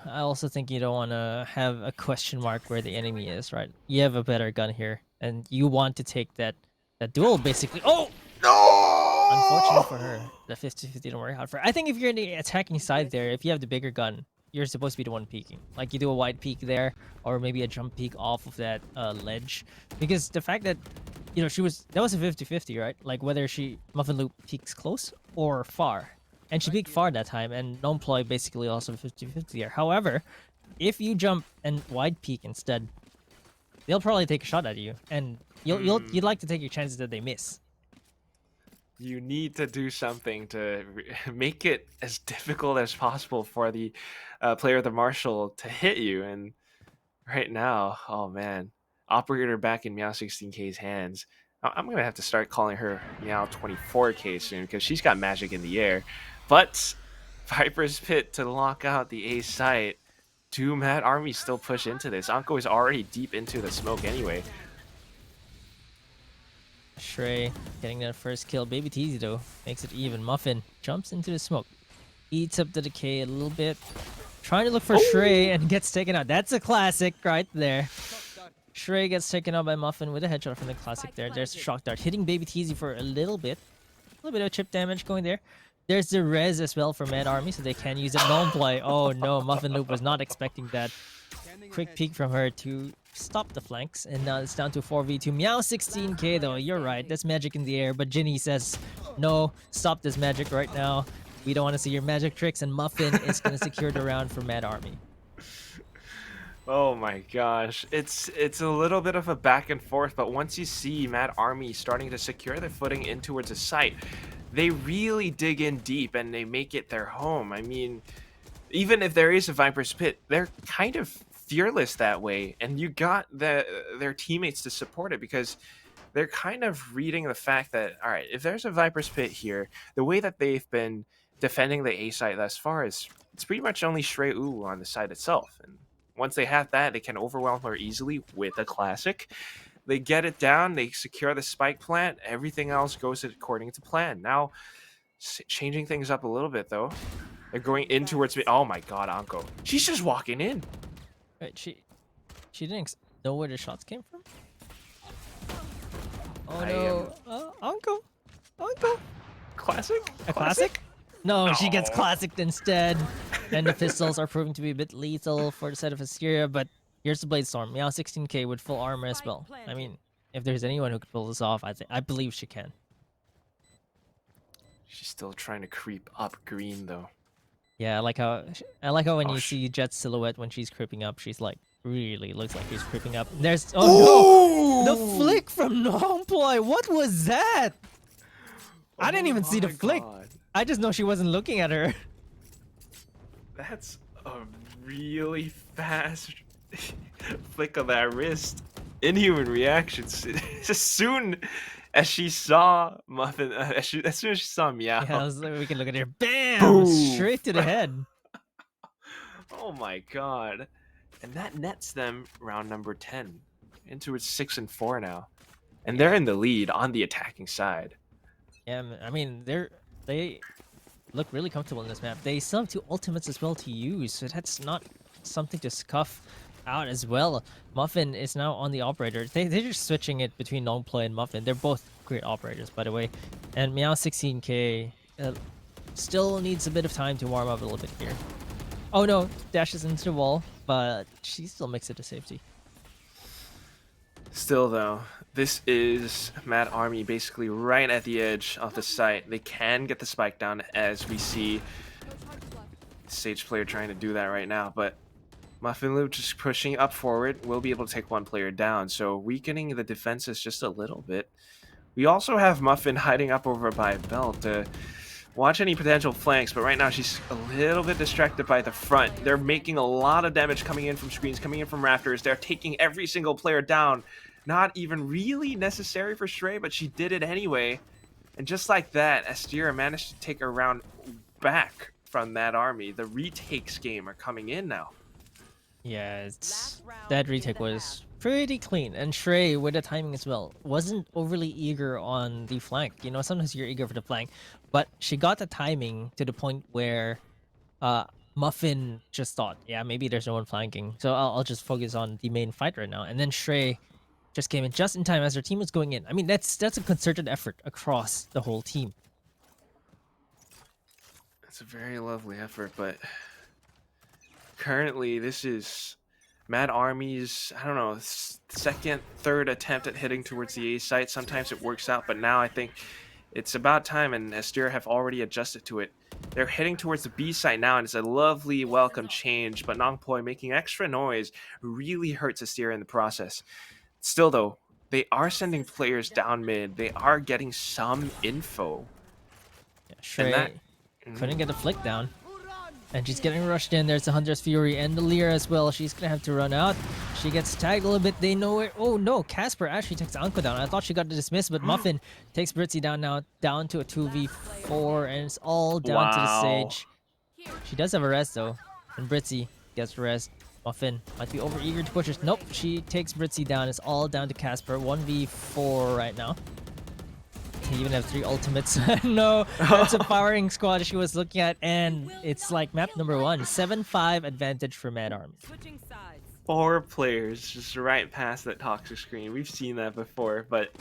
I also think you don't want to have a question mark where the enemy is, right? You have a better gun here, and you want to take that duel, basically. Oh! No! Unfortunate for her. The 50-50 didn't work out for her. I think if you're in the attacking side there, if you have the bigger gun, you're supposed to be the one peeking. Like, you do a wide peek there, or maybe a jump peek off of that ledge. Because the fact that, you know, that was a 50-50, right? Like, whether Muffin Loop peeks close or far. And she peeked far that time, and Nongploy basically also 50-50 there. However, if you jump and wide peek instead, they'll probably take a shot at you, and you'd like to take your chances that they miss. You need to do something to make it as difficult as possible for the player of the Marshall to hit you. And right now, oh man, operator back in Meow 16k's hands. I'm gonna have to start calling her Meow 24k soon because she's got magic in the air. But Viper's Pit to lock out the A site. Do Mad Army still push into this? Anko is already deep into the smoke anyway. Shrey getting that first kill. Baby Teasy though makes it even. Muffin jumps into the smoke, eats up the decay a little bit, trying to look for Shrey and gets taken out. That's a classic right there. Shrey gets taken out by Muffin with a headshot from the classic there. There's a shock dart hitting Baby Teasy for a little bit of chip damage going there. There's the res as well for Mad Army, so they can use it. Nongploy. Oh no, Muffin Loop was not expecting that. Quick peek from her to stop the flanks, and now it's down to 4v2. Meow 16k though, you're right, that's magic in the air, but Ginny says, no, stop this magic right now. We don't want to see your magic tricks, and Muffin is going to secure the round for Mad Army. Oh my gosh, it's a little bit of a back and forth, but once you see Mad Army starting to secure their footing in towards a site, they really dig in deep and they make it their home. I mean, even if there is a Viper's Pit, they're kind of fearless that way, and you got their teammates to support it because they're kind of reading the fact that, all right, if there's a Viper's Pit here, the way that they've been defending the A site thus far is it's pretty much only Shrey U on the site itself, and once they have that, they can overwhelm her easily with a classic. They get it down, they secure the spike plant, everything else goes according to plan. Now, changing things up a little bit though. They're going in towards me. Oh my god, Anko. She's just walking in. Wait, she didn't know where the shots came from? Oh no. Anko! Classic? A classic? No, she gets No. classicked instead. And the pistols are proving to be a bit lethal for the set of Asteria, but here's the Blade Storm. Meow 16k with full armor as well. I mean, if there's anyone who could pull this off, I believe she can. She's still trying to creep up green though. Yeah, I like how when Oh, you sh- see Jet's silhouette when she's creeping up, she's like really looks like she's creeping up. There's oh no, the flick from Nongploy. What was that? I didn't even see the my flick. God. I just know she wasn't looking at her. That's a really fast flick of that wrist. Inhuman reactions. As soon as she saw Muffin, as soon as she saw Meow. Yeah, we can look at her. Bam! Boom. Straight to the head. Oh my God. And that nets them round number 10 into its 6 and 4 now. And they're in the lead on the attacking side. Yeah, I mean they look really comfortable in this map. They still have 2 ultimates as well to use, so that's not something to scuff out as well. Muffin is now on the operator. They're just switching it between Nongploy and Muffin. They're both great operators, by the way. And Meow 16k still needs a bit of time to warm up a little bit here. Oh no, dashes into the wall, but she still makes it to safety. Still, though, this is Mad Army basically right at the edge of the site. They can get the spike down, as we see Sage player trying to do that right now, but Muffin Loop just pushing up forward will be able to take one player down, so weakening the defenses just a little bit. We also have Muffin hiding up over by Bell to watch any potential flanks, but right now she's a little bit distracted by the front. They're making a lot of damage coming in from screens, coming in from rafters. They're taking every single player down. Not even really necessary for Shrey, but she did it anyway. And just like that, Asteria managed to take a round back from that army. The retakes game are coming in now. Yeah, that retake was pretty clean, and Shrey with the timing as well wasn't overly eager on the flank. You know, sometimes you're eager for the flank, but she got the timing to the point where Muffin just thought, yeah, maybe there's no one flanking, so I'll just focus on the main fight right now. And then Shrey just came in just in time as her team was going in. I mean, that's a concerted effort across the whole team. It's a very lovely effort, but currently this is Mad Army's, I don't know, second, third attempt at hitting towards the A site. Sometimes it works out, but now I think it's about time, and Asteria have already adjusted to it. They're heading towards the B site now, and it's a lovely welcome change, but Nongploy making extra noise really hurts Asteria in the process. Still, though, they are sending players down mid. They are getting some info. Yeah, Shrey couldn't get the flick down. And she's getting rushed in. There's the Hunter's Fury and the Lyra as well. She's gonna have to run out. She gets tagged a little bit. They know it. Oh no, Casper actually takes Anko down. I thought she got dismissed, but Muffin takes Britzy down now, down to a 2v4, and it's all down to the Sage. She does have a rest though, and Britzy gets the rest. Muffin might be overeager to push her. Nope, she takes Britzy down. It's all down to Casper. 1v4 right now. They even have 3 ultimates. No, that's a powering squad she was looking at, and it's like map number 1. 7-5 advantage for Mad Army. 4 players just right past that toxic screen. We've seen that before, but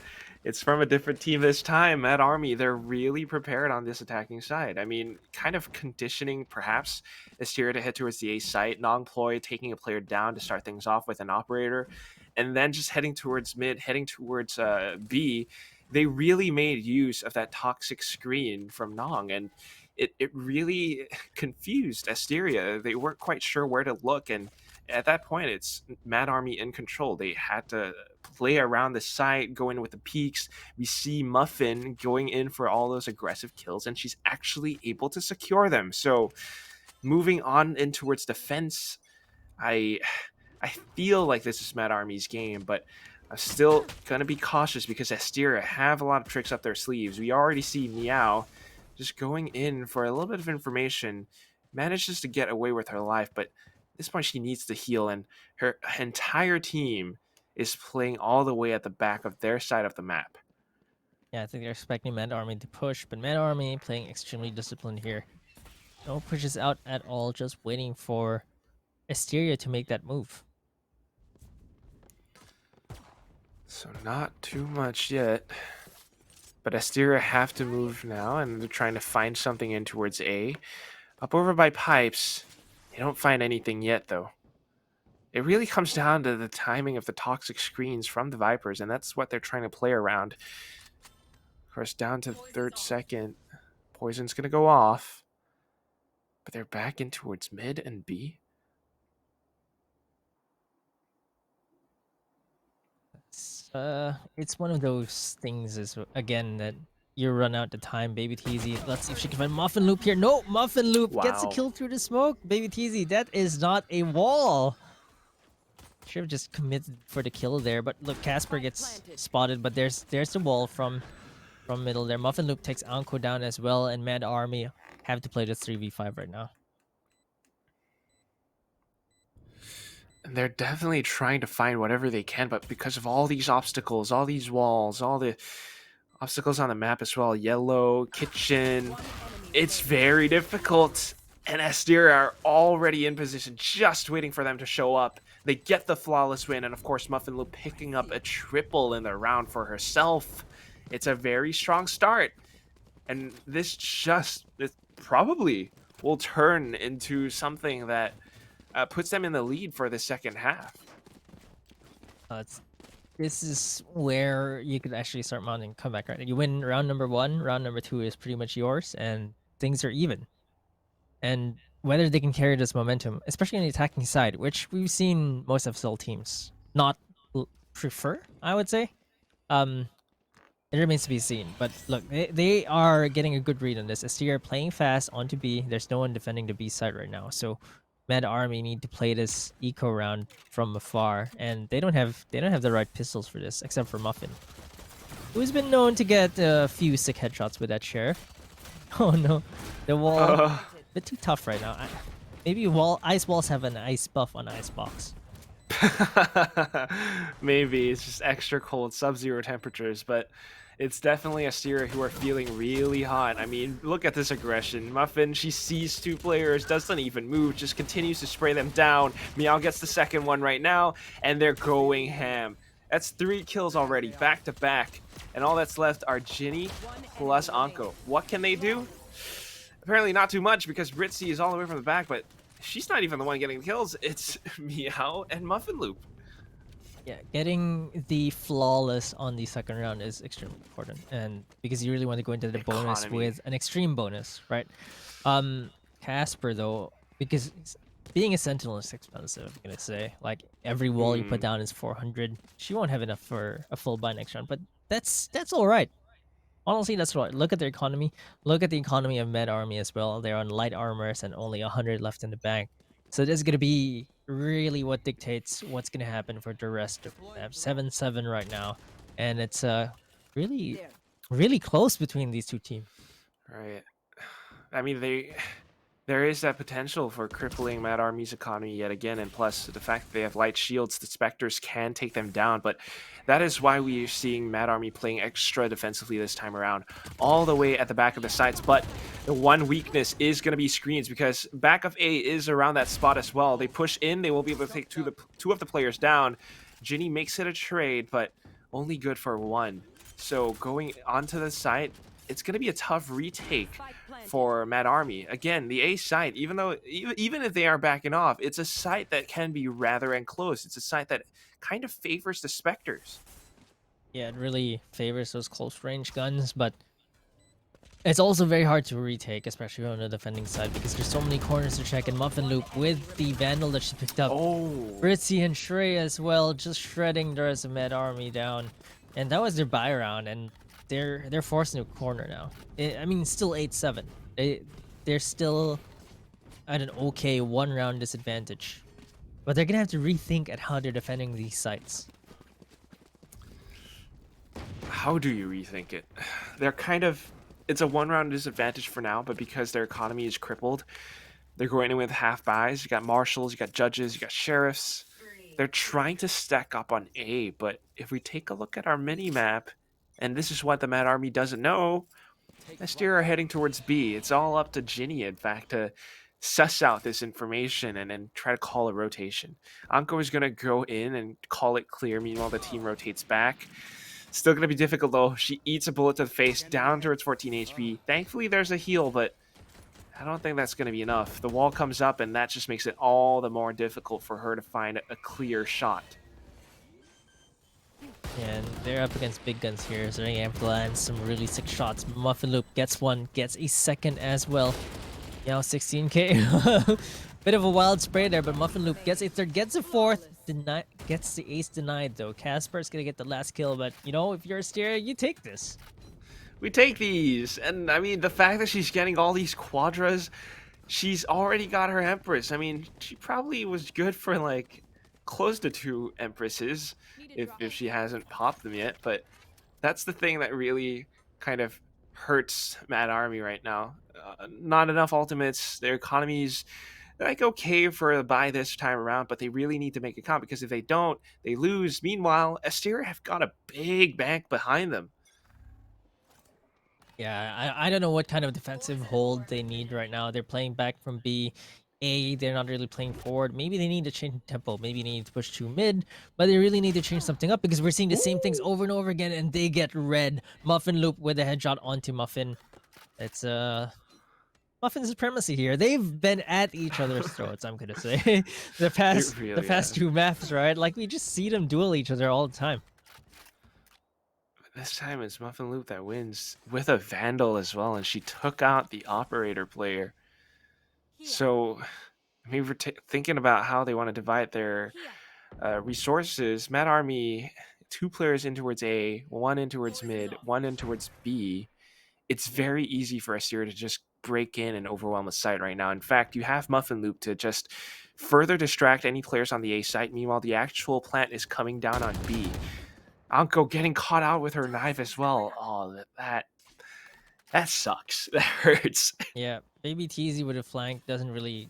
it's from a different team this time. Mad Army, they're really prepared on this attacking side. I mean, kind of conditioning perhaps Asteria to head towards the A site, Nongploy taking a player down to start things off with an operator, and then just heading towards mid, heading towards B. They really made use of that toxic screen from Nong, and it really confused Asteria. They weren't quite sure where to look, and at that point, it's Mad Army in control. They had to play around the site, go in with the peaks. We see Muffin going in for all those aggressive kills, and she's actually able to secure them. So moving on in towards defense, I feel like this is Mad Army's game, but I'm still going to be cautious because Asteria have a lot of tricks up their sleeves. We already see Meow just going in for a little bit of information, manages to get away with her life, but at this point she needs to heal, and her entire team is playing all the way at the back of their side of the map. Yeah, I think they're expecting Mad Army to push, but Mad Army playing extremely disciplined here. No pushes out at all, just waiting for Asteria to make that move. So not too much yet. But Asteria have to move now, and they're trying to find something in towards A. Up over by pipes. They don't find anything yet, though. It really comes down to the timing of the toxic screens from the Vipers, and that's what they're trying to play around. Of course, down to third second. Poison's going to go off. But they're back in towards mid and B. It's one of those things again that you run out the time. Baby Teasy, let's see if she can find Muffin Loop here. No, Muffin Loop gets a Wow. kill through the smoke. Baby Teasy, that is not a wall. Should have just committed for the kill there, but look, Casper gets spotted, but there's the wall from middle there. Muffin Loop takes Anko down as well, and Mad Army have to play the 3v5 right now. And they're definitely trying to find whatever they can, but because of all these obstacles, all these walls, all the obstacles on the map as well, yellow, kitchen, it's very difficult. And Asteria are already in position, just waiting for them to show up. They get the flawless win, and of course, Muffin Loop picking up a triple in the round for herself. It's a very strong start. And this probably will turn into something that puts them in the lead for the second half. This is where you could actually start mounting comeback, right? You win round number 1, round number 2 is pretty much yours, and things are even. And whether they can carry this momentum, especially on the attacking side, which we've seen most FSL teams not prefer, I would say. It remains to be seen. But look, they are getting a good read on this. Asteria playing fast onto B. There's no one defending the B side right now, so Mad Army need to play this eco round from afar, and they don't have the right pistols for this, except for Muffin, who's been known to get a few sick headshots with that sheriff. Oh no, the wall a bit too tough right now. Maybe ice walls have an ice buff on Icebox. Maybe it's just extra cold, sub-zero temperatures, but it's definitely Asteria who are feeling really hot. I mean, look at this aggression. Muffin, she sees 2 players, doesn't even move, just continues to spray them down. Meow gets the second one right now, and they're going ham. That's 3 kills already, back to back. And all that's left are Ginny plus Anko. What can they do? Apparently not too much, because Britzy is all the way from the back, but she's not even the one getting the kills. It's Meow and Muffin Loop. Yeah, getting the flawless on the second round is extremely important, and because you really want to go into the bonus with an extreme bonus, right? Casper though, because being a sentinel is expensive, I'm gonna say. Like every wall you put down is 400. She won't have enough for a full buy next round, but that's all right. Honestly, that's right. Look at their economy. Look at the economy of Med Army as well. They're on light armors and only 100 left in the bank. So this is gonna be really what dictates what's gonna happen for the rest of the map. 7-7 right now, and it's really close between these two teams. Right. I mean, there is that potential for crippling Mad Army's economy yet again, and plus the fact that they have light shields, the Spectres can take them down, but that is why we are seeing Mad Army playing extra defensively this time around, all the way at the back of the sites. But the one weakness is going to be screens, because back of A is around that spot as well. They push in, they will be able to take two of the players down. Ginny makes it a trade, but only good for 1. So going onto the site, it's going to be a tough retake for Mad Army. Again, the A site, even if they are backing off, it's a site that can be rather enclosed. It's a site that kind of favors the Spectres. Yeah, it really favors those close range guns, but it's also very hard to retake, especially on the defending side, because there's so many corners to check. And Muffin Loop with the Vandal that she picked up. Oh, Britzy and Shrey as well, just shredding the rest of Mad Army down. And that was their buy round, and they're forced into a corner now. I mean, still 8-7. They're still at an okay 1-round disadvantage, but they're gonna have to rethink at how they're defending these sites. how do you rethink it? They're kind of, it's a 1-round disadvantage for now, but because their economy is crippled, they're going in with half buys. You got marshals, you got judges, you got sheriffs. They're trying to stack up on A, but if we take a look at our mini map, and this is what the Mad Army doesn't know, Asteria are heading towards B. It's all up to Ginny, in fact, to suss out this information and then try to call a rotation. Anko is going to go in and call it clear. Meanwhile, the team rotates back. Still going to be difficult, though. She eats a bullet to the face, down towards 14 HP. Thankfully, there's a heal, but I don't think that's going to be enough. The wall comes up, and that just makes it all the more difficult for her to find a clear shot. And they're up against big guns here, so they have to land some really sick shots. Muffin Loop gets one, gets a second as well. Now 16k. Bit of a wild spray there, but Muffin Loop gets a third, gets a fourth, gets the ace denied though. Casper's gonna get the last kill, but you know, if you're Asteria, you take this. We take these, and I mean, the fact that she's getting all these quadras, she's already got her Empress. I mean, she probably was good for like close to 2 Empresses if she hasn't popped them yet, but that's the thing that really kind of hurts Mad Army right now. Not enough ultimates. Their economy's like okay for a buy this time around, but they really need to make a count, because if they don't, they lose. Meanwhile, Asteria have got a big bank behind them. Yeah, I don't know what kind of defensive hold they need right now. They're playing back from B. A, they're not really playing forward. Maybe they need to change tempo. Maybe they need to push to mid, but they really need to change something up, because we're seeing the same things over and over again, and they get red. Muffin Loop with a headshot onto Muffin. It's Muffin supremacy here. They've been at each other's throats, I'm gonna say. the past has. 2 maps, right? Like, we just see them duel each other all the time. This time it's Muffin Loop that wins with a Vandal as well, and she took out the operator player. So, I mean, we're thinking about how they want to divide their resources. Mad Army, 2 players in towards A, 1 in towards mid, 1 in towards B. It's very easy for Asteria to just break in and overwhelm the site right now. In fact, you have Muffin Loop to just further distract any players on the A site. Meanwhile, the actual plant is coming down on B. Anko getting caught out with her knife as well. Oh, that sucks. That hurts. Yeah, Baby Teasy with a flank doesn't really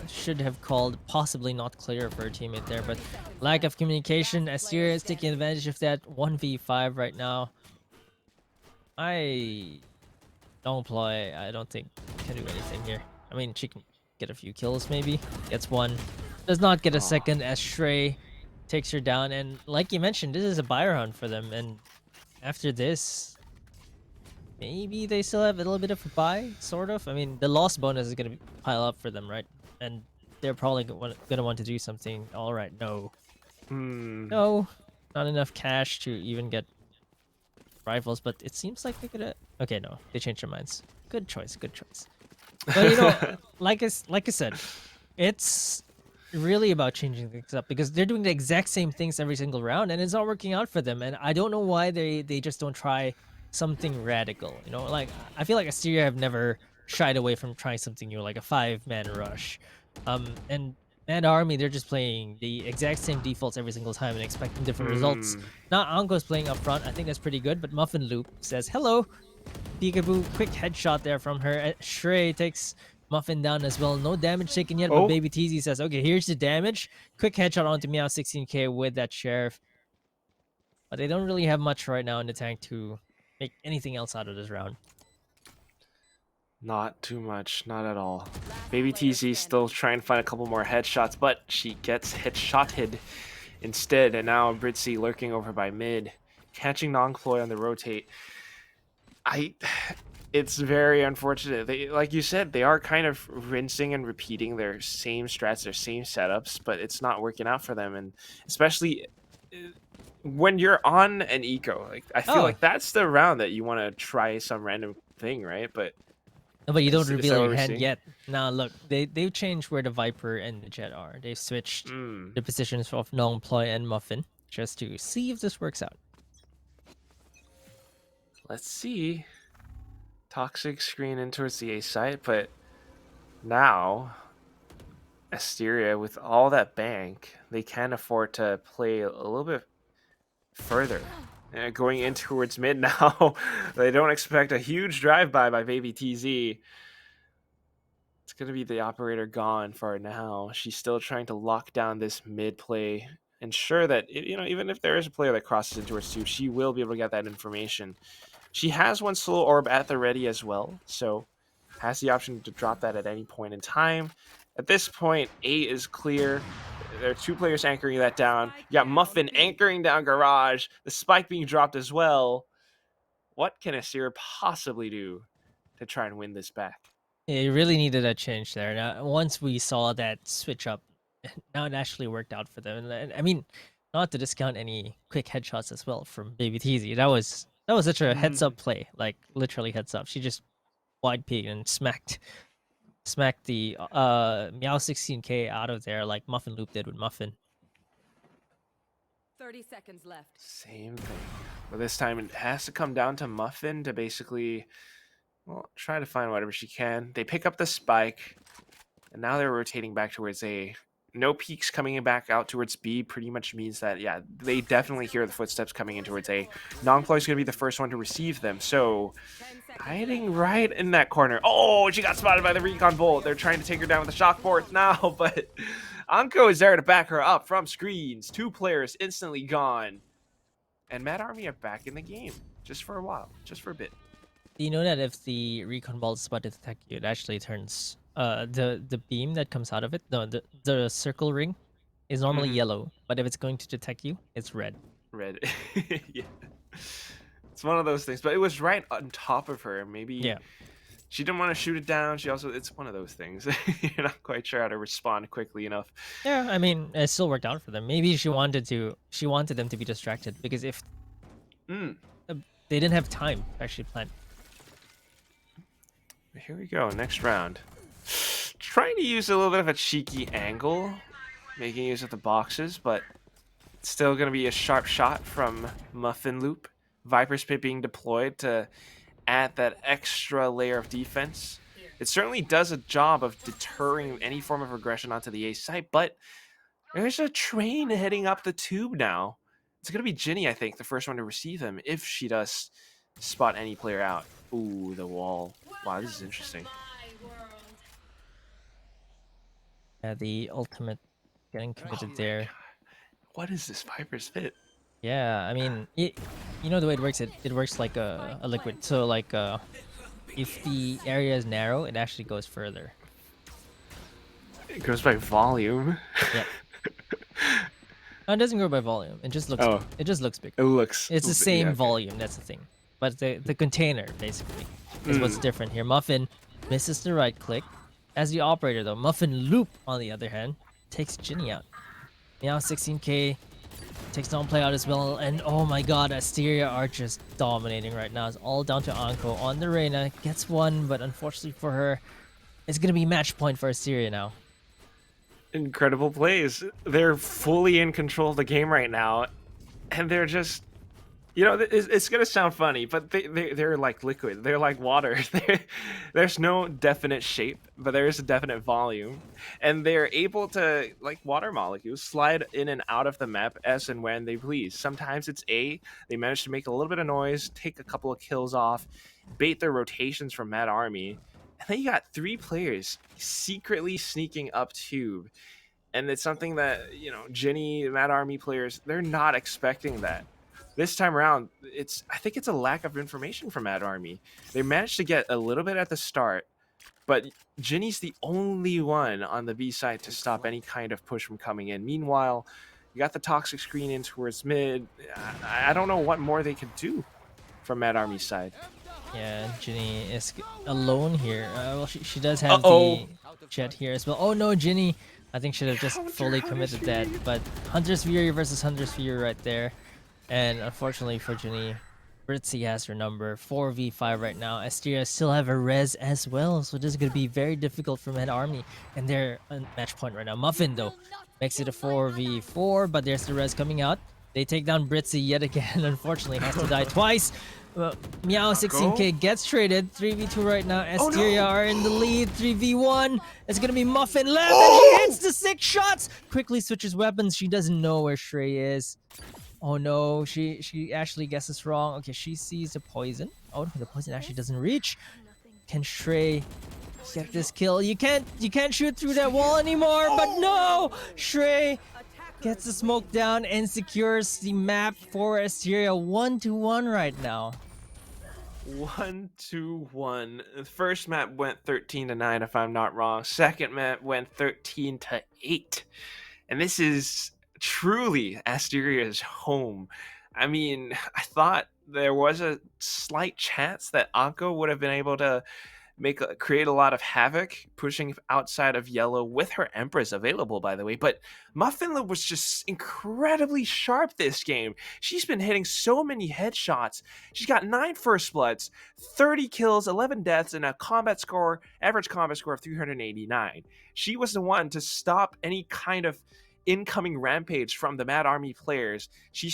should have called, possibly not clear for her teammate there, but lack of communication. Asteria is taking advantage of that 1v5 right now. I don't play. I don't think can do anything here. I mean, she can get a few kills maybe. Gets one. Does not get a second as Shrey takes her down. And like you mentioned, this is a buy round for them. And after this, maybe they still have a little bit of a buy, sort of. I mean, the loss bonus is going to pile up for them, right? And they're probably going to want to do something. All right, no. No, not enough cash to even get rifles, but it seems like they could. Okay, no, they changed their minds. Good choice, good choice. But you know, like I said, it's really about changing things up, because they're doing the exact same things every single round, and it's not working out for them. And I don't know why they just don't try something radical. You know, like I feel like Asteria have never shied away from trying something new, like a 5-man rush. And Mad Army, they're just playing the exact same defaults every single time and expecting different results. Now Anko's playing up front. I think that's pretty good, but Muffin Loop says hello. Peekaboo, quick headshot there from her. Shrey takes Muffin down as well. No damage taken yet, but Baby Teasy says, okay, here's the damage. Quick headshot onto Meow 16k with that Sheriff. But they don't really have much right now in the tank to make anything else out of this round. Not too much, not at all. Baby TZ still trying to find a couple more headshots, but she gets headshotted instead. And now Britzy lurking over by mid, catching Nongploy on the rotate. It's very unfortunate. They, like you said, they are kind of rinsing and repeating their same strats, their same setups, but it's not working out for them. And especially when you're on an eco, like I feel like that's the round that you want to try some random thing, right? But no, but you don't reveal your hand yet. Now look, they've changed where the Viper and the Jet are. They've switched the positions of Nongploy and Muffin just to see if this works out. Let's see. Toxic screen in towards the A site, but now Asteria, with all that bank, they can afford to play a little bit further. Going in towards mid now, they don't expect a huge drive-by by Baby TZ. It's going to be the operator gone for now. She's still trying to lock down this mid play, ensure that, even if there is a player that crosses into her two, she will be able to get that information. She has one slow orb at the ready as well, so has the option to drop that at any point in time. At this point, A is clear. There are 2 players anchoring that down. You got Muffin anchoring down Garage. The spike being dropped as well. What can Asteria possibly do to try and win this back? It really needed a change there. Now, once we saw that switch up, now it actually worked out for them. And I mean, not to discount any quick headshots as well from Baby Teasy. That was such a heads up play, like literally heads up. She just wide peeked and smacked the Meow 16K out of there like Muffin Loop did with Muffin. 30 seconds left. Same thing. But this time it has to come down to Muffin to basically, well, try to find whatever she can. They pick up the spike, and now they're rotating back towards A. No peaks coming back out towards B pretty much means that, yeah, they definitely hear the footsteps coming in towards A. Nongploy is going to be the first one to receive them, so hiding right in that corner. Oh, she got spotted by the Recon Bolt. They're trying to take her down with the Shock Force now, but Anko is there to back her up from screens. 2 players instantly gone. And Mad Army are back in the game, just for a while, just for a bit. You know that if the Recon Ball is about to attack you, it actually turns the beam that comes out of it, no, the circle ring is normally yellow, but if it's going to detect you, it's red. Red. Yeah. It's one of those things, but it was right on top of her. Maybe she didn't want to shoot it down. She also, it's one of those things. You're not quite sure how to respond quickly enough. Yeah, I mean, it still worked out for them. Maybe she wanted them to be distracted because if they didn't have time to actually plan. Here we go, next round. Trying to use a little bit of a cheeky angle, making use of the boxes, but it's still going to be a sharp shot from Muffin Loop. Viper's Pit being deployed to add that extra layer of defense. It certainly does a job of deterring any form of aggression onto the A site, but there's a train heading up the tube now. It's going to be Ginny, I think, the first one to receive him, if she does spot any player out. Ooh, the wall. Wow, this is interesting. Yeah, the ultimate getting committed there. God. What is this Viper's Pit? Yeah, I mean, you know the way it works. It works like a liquid. So like, if the area is narrow, it actually goes further. It goes by volume. Yeah. No, it doesn't go by volume. It just looks. Oh. It just looks bigger. It looks. It's the same yeah, okay. volume. That's the thing. But the container basically is what's different here. Muffin misses the right click. As the operator though, Muffin Loop on the other hand takes Ginny out. Now 16K takes down play out as well, and oh my god, Asteria are just dominating right now. It's all down to Anko on the Reyna. Gets one, but unfortunately for her, it's gonna be match point for Asteria now. Incredible plays. They're fully in control of the game right now, and they're just, you know, it's gonna sound funny, but they're like liquid. They're like water. There's no definite shape, but there is a definite volume, and they're able to, like water molecules, slide in and out of the map as and when they please. Sometimes it's A, they manage to make a little bit of noise, take a couple of kills off, bait their rotations from Mad Army, and then you got 3 players secretly sneaking up tube, and it's something that, you know, Ginny, Mad Army players, they're not expecting that. This time around, I think it's a lack of information from Mad Army. They managed to get a little bit at the start, but Ginny's the only one on the B side to stop any kind of push from coming in. Meanwhile, you got the toxic screen in towards mid. I don't know what more they could do from Mad Army's side. Yeah, Ginny is alone here. Well, she does have the Jet here as well. Oh no, Ginny! I think should have just fully committed that. But Hunter's Fury versus Hunter's Fury right there. And unfortunately for Ginny, Britzy has her number. 4v5 right now. Asteria still have a res as well, so this is going to be very difficult for Mad Army. And they're on match point right now. Muffin, though, makes it a 4v4, but there's the res coming out. They take down Britzy yet again. Unfortunately, has to die twice. Meow 16K gets traded. 3v2 right now. Asteria are in the lead. 3v1. It's going to be Muffin left, and she hits the 6 shots. Quickly switches weapons. She doesn't know where Shrey is. Oh no, she actually guesses wrong. Okay, she sees the poison. Oh, the poison actually doesn't reach. Can Shrey get this kill? You can't shoot through that wall anymore, but no! Shrey gets the smoke down and secures the map for Asteria. 1-1 right now. 1-1. The first map went 13-9 if I'm not wrong. Second map went 13-8. and this is truly Asteria's home. I mean, I thought there was a slight chance that Anko would have been able to create a lot of havoc, pushing outside of yellow with her Empress available, by the way. But Muffinla was just incredibly sharp this game. She's been hitting so many headshots. She's got 9 first bloods, 30 kills, 11 deaths, and a average combat score of 389. She was the one to stop any kind of incoming rampage from the Mad Army players. She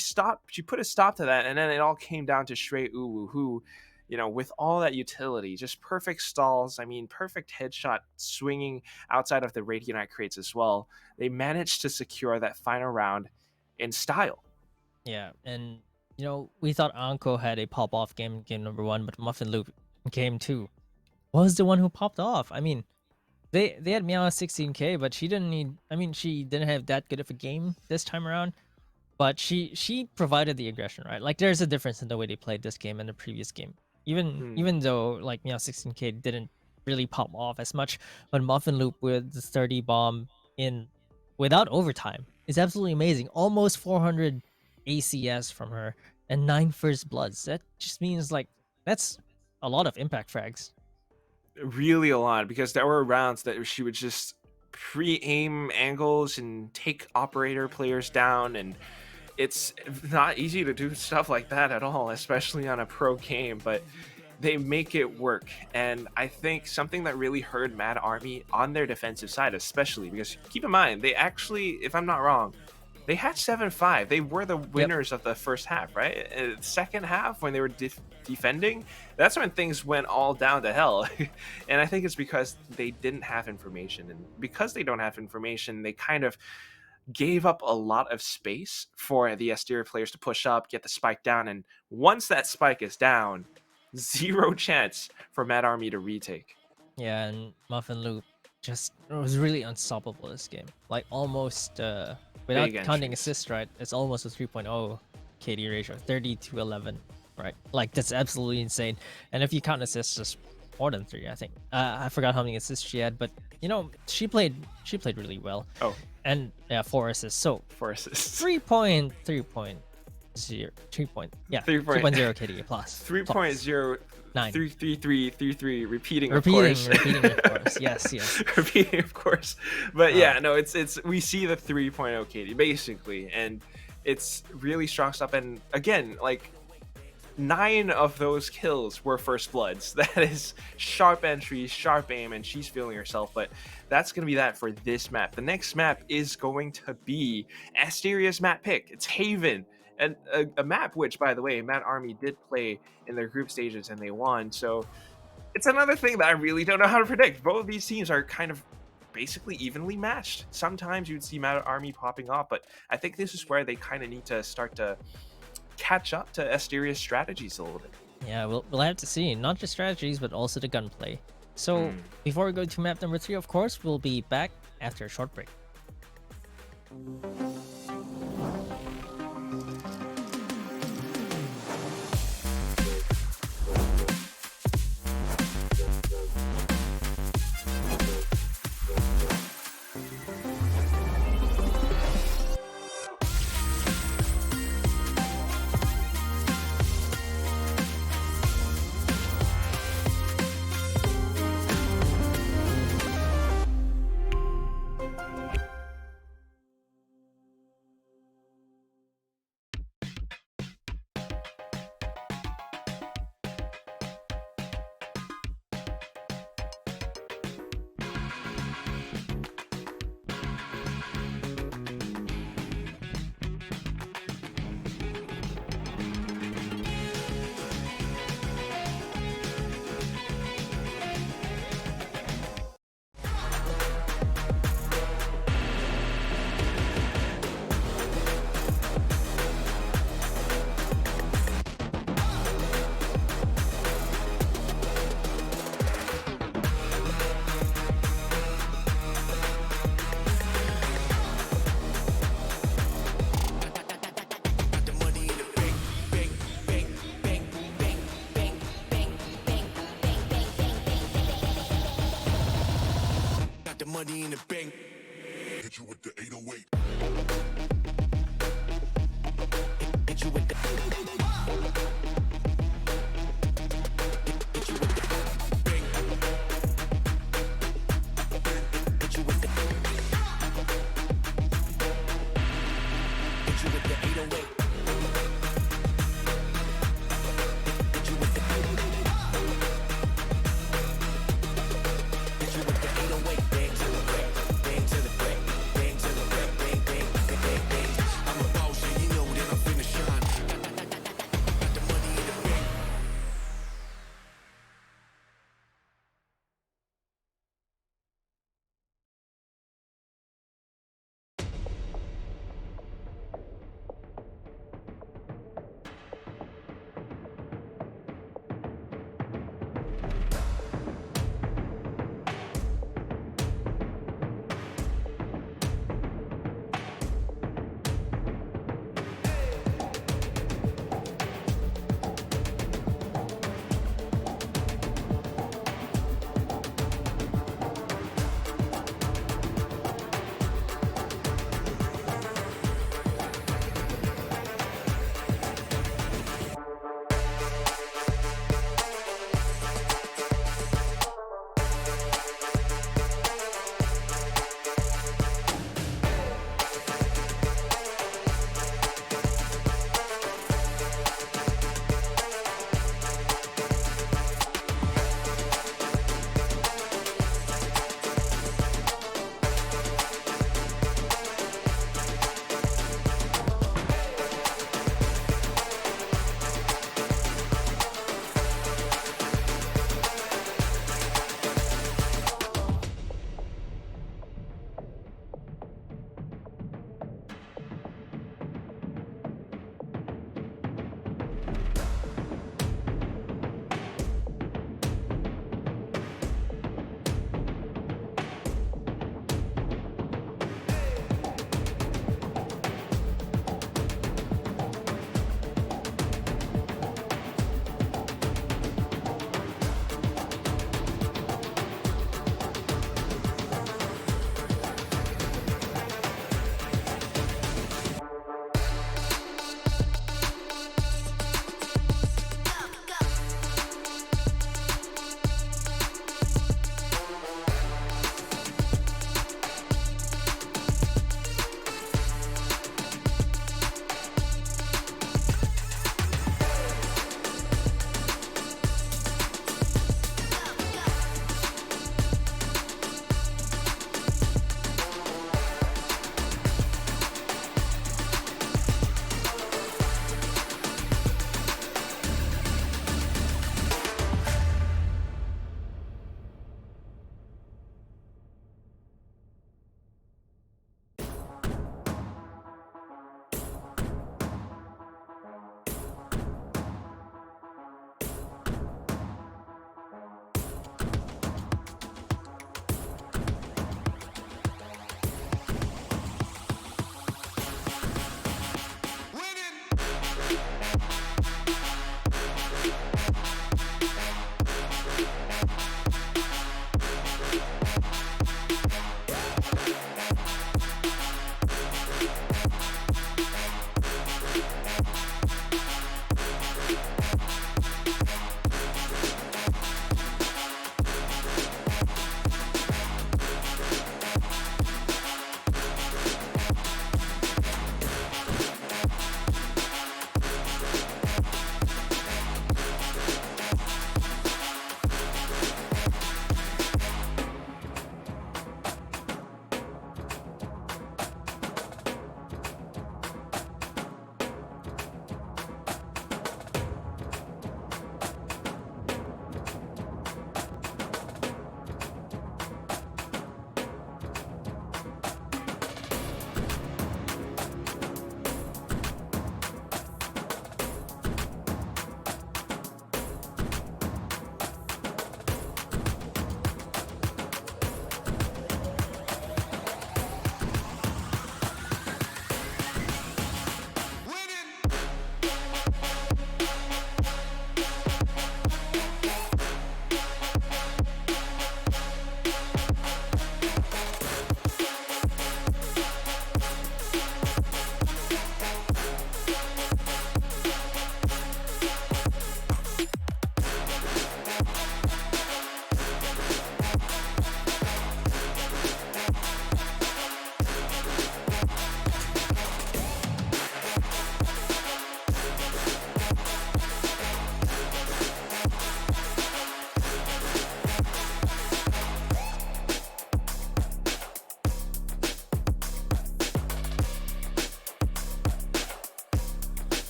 put a stop to that, and then it all came down to Shrey Uwu, who, with all that utility, just perfect stalls. I mean, perfect headshot swinging outside of the Radiant crates as well. They managed to secure that final round in style. Yeah, and we thought Anko had a pop off game number 1, but Muffin Loop game 2 was the one who popped off. I mean, they had Meow 16k, but she didn't have that good of a game this time around. But she provided the aggression, right? Like, there's a difference in the way they played this game and the previous game. Even though like Meow 16k didn't really pop off as much, but Muffin Loop with the 30 bomb in without overtime is absolutely amazing. Almost 400 ACS from her and 9 first bloods. That just means like that's a lot of impact frags. Really a lot, because there were rounds that she would just pre-aim angles and take operator players down, and it's not easy to do stuff like that at all, especially on a pro game, but they make it work. And I think something that really hurt Mad Army on their defensive side, especially because keep in mind, they actually, if I'm not wrong, they had 7-5. They were the winners of the first half, right? Second half, when they were defending, that's when things went all down to hell. And I think it's because they didn't have information. And because they don't have information, they kind of gave up a lot of space for the Asteria players to push up, get the spike down. And once that spike is down, zero chance for Mad Army to retake. Yeah, and Muffin Loop just was really unstoppable this game. Like, almost without counting assists, right? It's almost a 3.0 KD ratio, 30-11, right? Like, that's absolutely insane. And if you count assists, it's more than 3, I think. I forgot how many assists she had, but she played really well. Oh, and yeah, 4 assists. So 4 assists. 3.0 KD plus 3.0 9 3 repeating of course. Yes repeating of course. But yeah, no, it's we see the 3.0 KD basically, and it's really strong stuff. And again, like, 9 of those kills were first bloods. That is sharp entry, sharp aim, and she's feeling herself. But that's going to be that for this map. The next map is going to be Asteria's map pick. It's Haven, and a map which, by the way, Mad Army did play in their group stages and they won. So it's another thing that I really don't know how to predict. Both of these teams are kind of basically evenly matched. Sometimes you'd see Mad Army popping off, but I think this is where they kind of need to start to catch up to Asteria's strategies a little bit. Yeah, we'll have to see. Not just strategies, but also the gunplay. So before we go to map number 3, of course, we'll be back after a short break. Money in the bank. Hit you with the 808.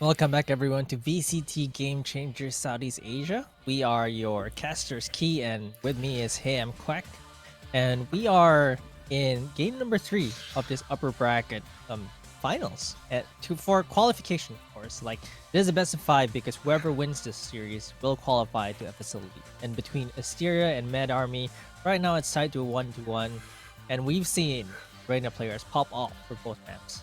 Welcome back, everyone, to VCT Game Changers Southeast Asia. We are your casters, Key, and with me is Hey, I'm Quack. And we are in game number 3 of this upper bracket finals for qualification, of course. Like, this is a best of 5 because whoever wins this series will qualify to FSL. And between Asteria and Mad Army, right now it's tied to a 1-1. And we've seen Reina players pop off for both maps.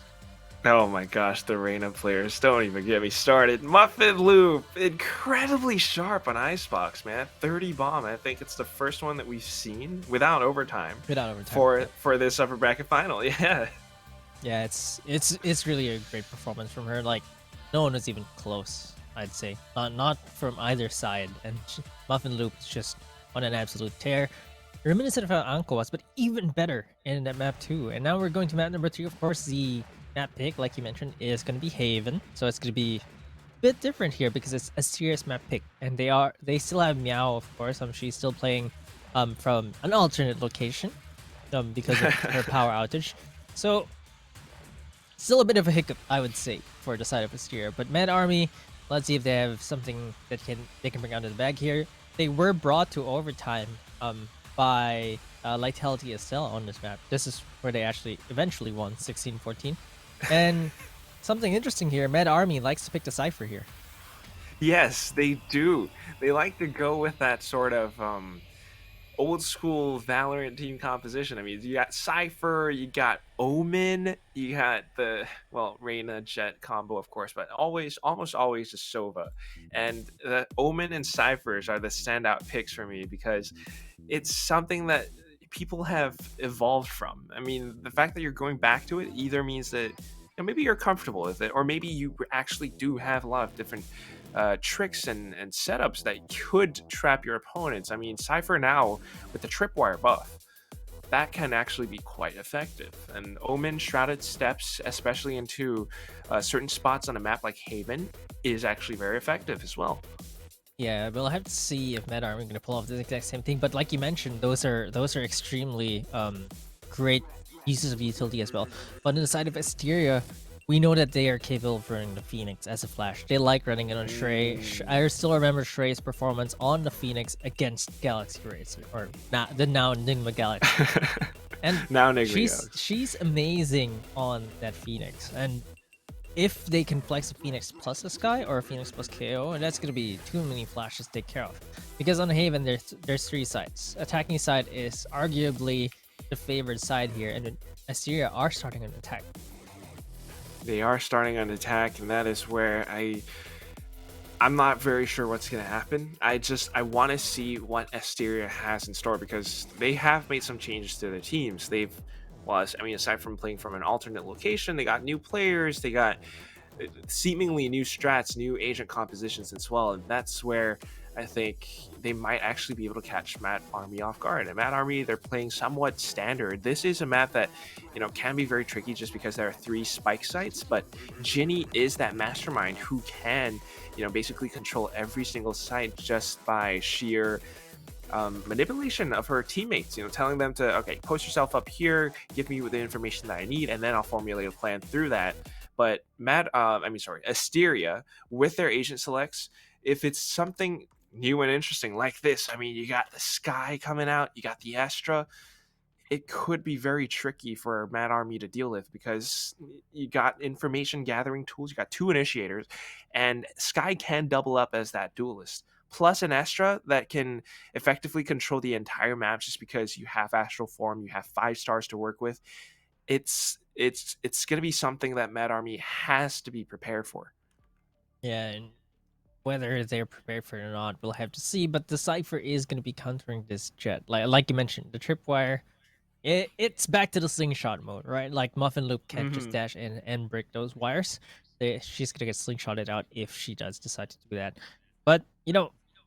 Oh my gosh, the Reina players, don't even get me started. Muffin Loop, incredibly sharp on Icebox, man. 30 bomb, I think it's the first one that we've seen without overtime. For this upper bracket final, yeah. Yeah, it's really a great performance from her. Like, no one was even close, I'd say. Not from either side. And Muffin Loop is just on an absolute tear. Reminiscent of how Anko was, but even better in that map too. And now we're going to map number 3. Of course, the map pick, like you mentioned, is going to be Haven. So it's going to be a bit different here because it's a serious map pick. And they still have Meow, of course. She's still playing from an alternate location because of her power outage. So still a bit of a hiccup, I would say, for the side of Asteria. But Mad Army, let's see if they have something that they can bring out of the bag here. They were brought to overtime by Vitality Estelle on this map. This is where they actually eventually won 16-14. And something interesting here, Mad Army likes to pick the Cypher here. Yes, they do. They like to go with that sort of old school Valorant team composition. I mean, you got Cypher, you got Omen, you got the, well, Reyna Jet combo, of course, but almost always just Sova. And the Omen and Cyphers are the standout picks for me because it's something that people have evolved from. I mean, the fact that you're going back to it either means that maybe you're comfortable with it, or maybe you actually do have a lot of different tricks and setups that could trap your opponents. I mean, Cypher now with the tripwire buff, that can actually be quite effective. And Omen Shrouded Steps, especially into certain spots on a map like Haven, is actually very effective as well. Yeah, we'll have to see if Mad Army are going to pull off the exact same thing. But like you mentioned, those are extremely great pieces of utility as well. But on the side of Asteria, we know that they are capable of running the Phoenix as a flash. They like running it on Shrey. I still remember Shrey's performance on the Phoenix against Galaxy Racer, or not the now Nigma Galaxy. And now Nigma she's amazing on that Phoenix. And if they can flex a Phoenix plus a Sky or a Phoenix plus KO, that's going to be too many flashes to take care of. Because on Haven, there's 3 sides. Attacking side is arguably the favored side here, and Asteria are starting an attack. They are starting an attack, and that is where I'm not very sure what's going to happen. I want to see what Asteria has in store because they have made some changes to their teams. Aside from playing from an alternate location, they got new players, they got seemingly new strats, new agent compositions as well, and that's where I think they might actually be able to catch Mad Army off guard. And Mad Army, they're playing somewhat standard. This is a map that, can be very tricky just because there are 3 spike sites, but Ginny is that mastermind who can, basically control every single site just by sheer manipulation of her teammates, telling them to, okay, post yourself up here, give me the information that I need, and then I'll formulate a plan through that. But Asteria, with their agent selects, if it's something new and interesting like this, I mean, you got the Sky coming out, you got the Astra, it could be very tricky for Mad Army to deal with because you got information gathering tools, you got 2 initiators, and Sky can double up as that duelist. Plus an Astra that can effectively control the entire map just because you have Astral Form, you have 5 stars to work with. It's going to be something that Mad Army has to be prepared for. Yeah, and whether they're prepared for it or not, we'll have to see. But the Cypher is going to be countering this Jet. Like you mentioned, the tripwire, it's back to the slingshot mode, right? Like Muffin Loop can't just dash in and break those wires. She's going to get slingshotted out if she does decide to do that. But,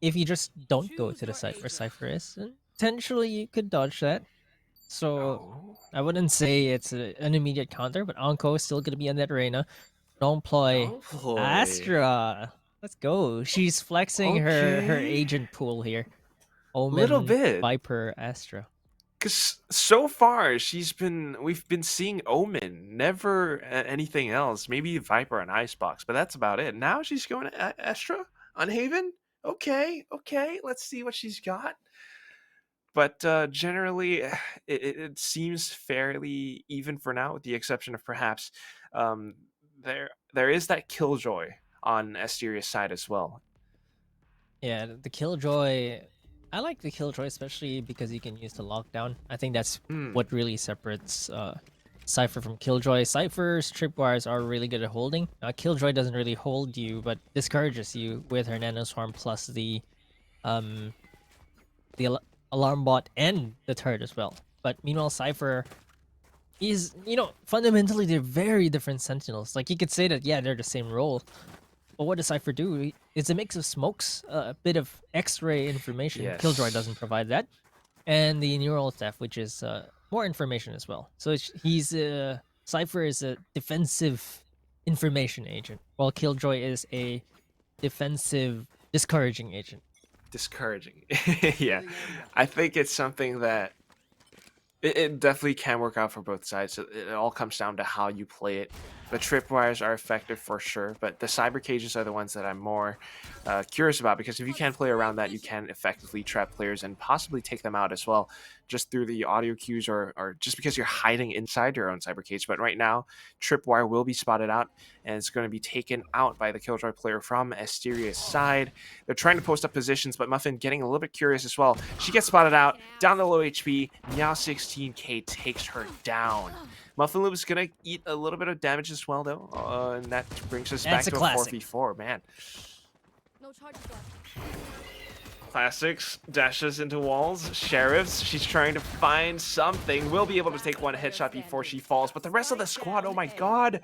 if you just don't go to the site where Cypher is, potentially you could dodge that. So I wouldn't say it's an immediate counter, but Anko is still going to be on that Reyna. Don't play Astra. Let's go. She's flexing her agent pool here. Omen, Little bit. Viper, Astra. Because so far we've been seeing Omen, never anything else. Maybe Viper and Icebox, but that's about it. Now she's going to Estra on Haven. Okay, okay, let's see what she's got. But generally, it seems fairly even for now, with the exception of perhaps um, there is that Killjoy on Asteria's side as well. Yeah, the Killjoy. I like the Killjoy, especially because you can use the lockdown. I think that's Hmm. what really separates Cypher from Killjoy. Cypher's tripwires are really good at holding. Killjoy doesn't really hold you, but discourages you with her Nano Swarm plus um alarm bot and the turret as well. But meanwhile, Cypher is, fundamentally they're very different Sentinels. Like you could say that, yeah, they're the same role. But what does Cypher do? It's a mix of smokes, a bit of X-ray information. Killjoy Yes. doesn't provide that, and the neural theft, which is more information as well. So he's Cypher is a defensive information agent, while Killjoy is a defensive discouraging agent. Discouraging. Yeah, I think it's something that it definitely can work out for both sides. It all comes down to how you play it. The tripwires are effective for sure, but the cyber cages are the ones that I'm more curious about, because if you can play around that, you can effectively trap players and possibly take them out as well, just through the audio cues or just because you're hiding inside your own cyber cage. But right now, tripwire will be spotted out, and it's going to be taken out by the Killjoy player from Asteria's side. They're trying to post up positions, but Muffin getting a little bit curious as well. She gets spotted out, down to low HP. Meow 16k takes her down. Muffin Loop is going to eat a little bit of damage as well, though. And that brings us back That's a to a classic. 4v4, man. No charges left. Classics dashes into walls. Sheriffs, she's trying to find something. Will be able to take one headshot before she falls. But the rest of the squad, oh my god.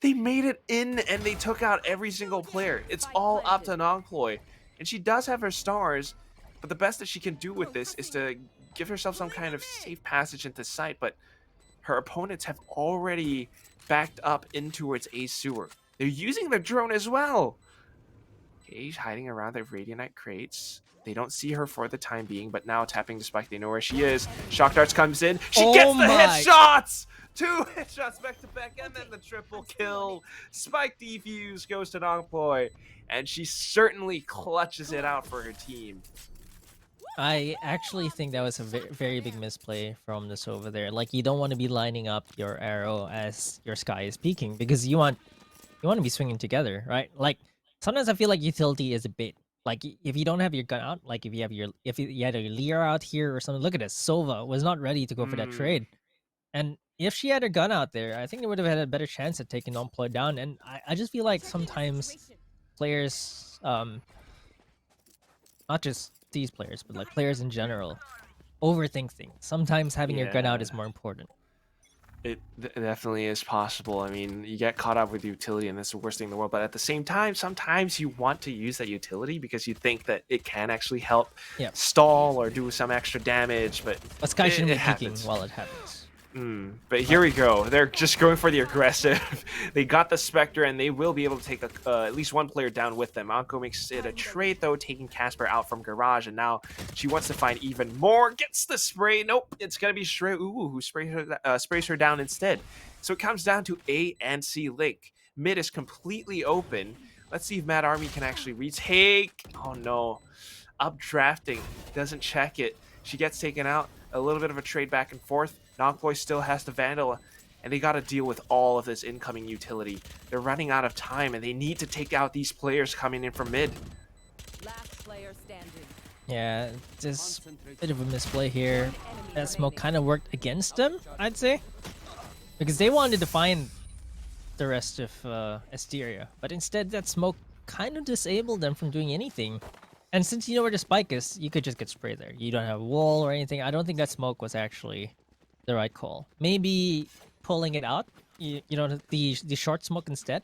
They made it in and they took out every single player. It's all up to Nongploy. And she does have her stars, but the best that she can do with this is to give herself some kind of safe passage into sight. But her opponents have already backed up in towards a sewer. They're using their drone as well. Okay, she's hiding around the Radianite crates. They don't see her for the time being, but now tapping to Spike, they know where she is. Shock Darts comes in. She gets the headshots! 2 headshots back to back, and then the triple kill. Spike defuse goes to Nongploy, and she certainly clutches it out for her team. I actually think that was a very big misplay from the Sova there. Like, you don't want to be lining up your arrow as your sky is peaking, because you want to be swinging together, right? Like, sometimes I feel like utility is a bait. Like, if you don't have your gun out, like if you had a Lear out here or something, look at this. Sova was not ready to go for that trade. And if she had her gun out there, I think they would have had a better chance at taking Nongploy down. And I just feel like sometimes players, not just these players, but like players in general, overthink things. Sometimes having your gun out is more important. It definitely is possible. I mean, you get caught up with utility, and that's the worst thing in the world. But at the same time, sometimes you want to use that utility because you think that it can actually help stall or do some extra damage. But Sky shouldn't be peeking happens. while it happens. But here we go. They're just going for the aggressive. They got the Spectre, and they will be able to take at least one player down with them. Anko makes it a trade, though, taking Casper out from Garage, and now she wants to find even more. Gets the spray. Nope, it's going to be Shrey who sprays her down instead. So it comes down to A and C Link. Mid is completely open. Let's see if Mad Army can actually retake. Oh, no. Updrafting. Doesn't check it. She gets taken out. A little bit of a trade back and forth. Nongploy still has the Vandal, and they got to deal with all of this incoming utility. They're running out of time, and they need to take out these players coming in from mid. Last player standing. Yeah, just a bit of a misplay here. That smoke kind of worked against them, I'd say. Because they wanted to find the rest of Asteria, but instead that smoke kind of disabled them from doing anything. And since you know where the spike is, you could just get sprayed there. You don't have a wall or anything. I don't think that smoke was actually the right call. Maybe pulling it out, you know, the short smoke instead,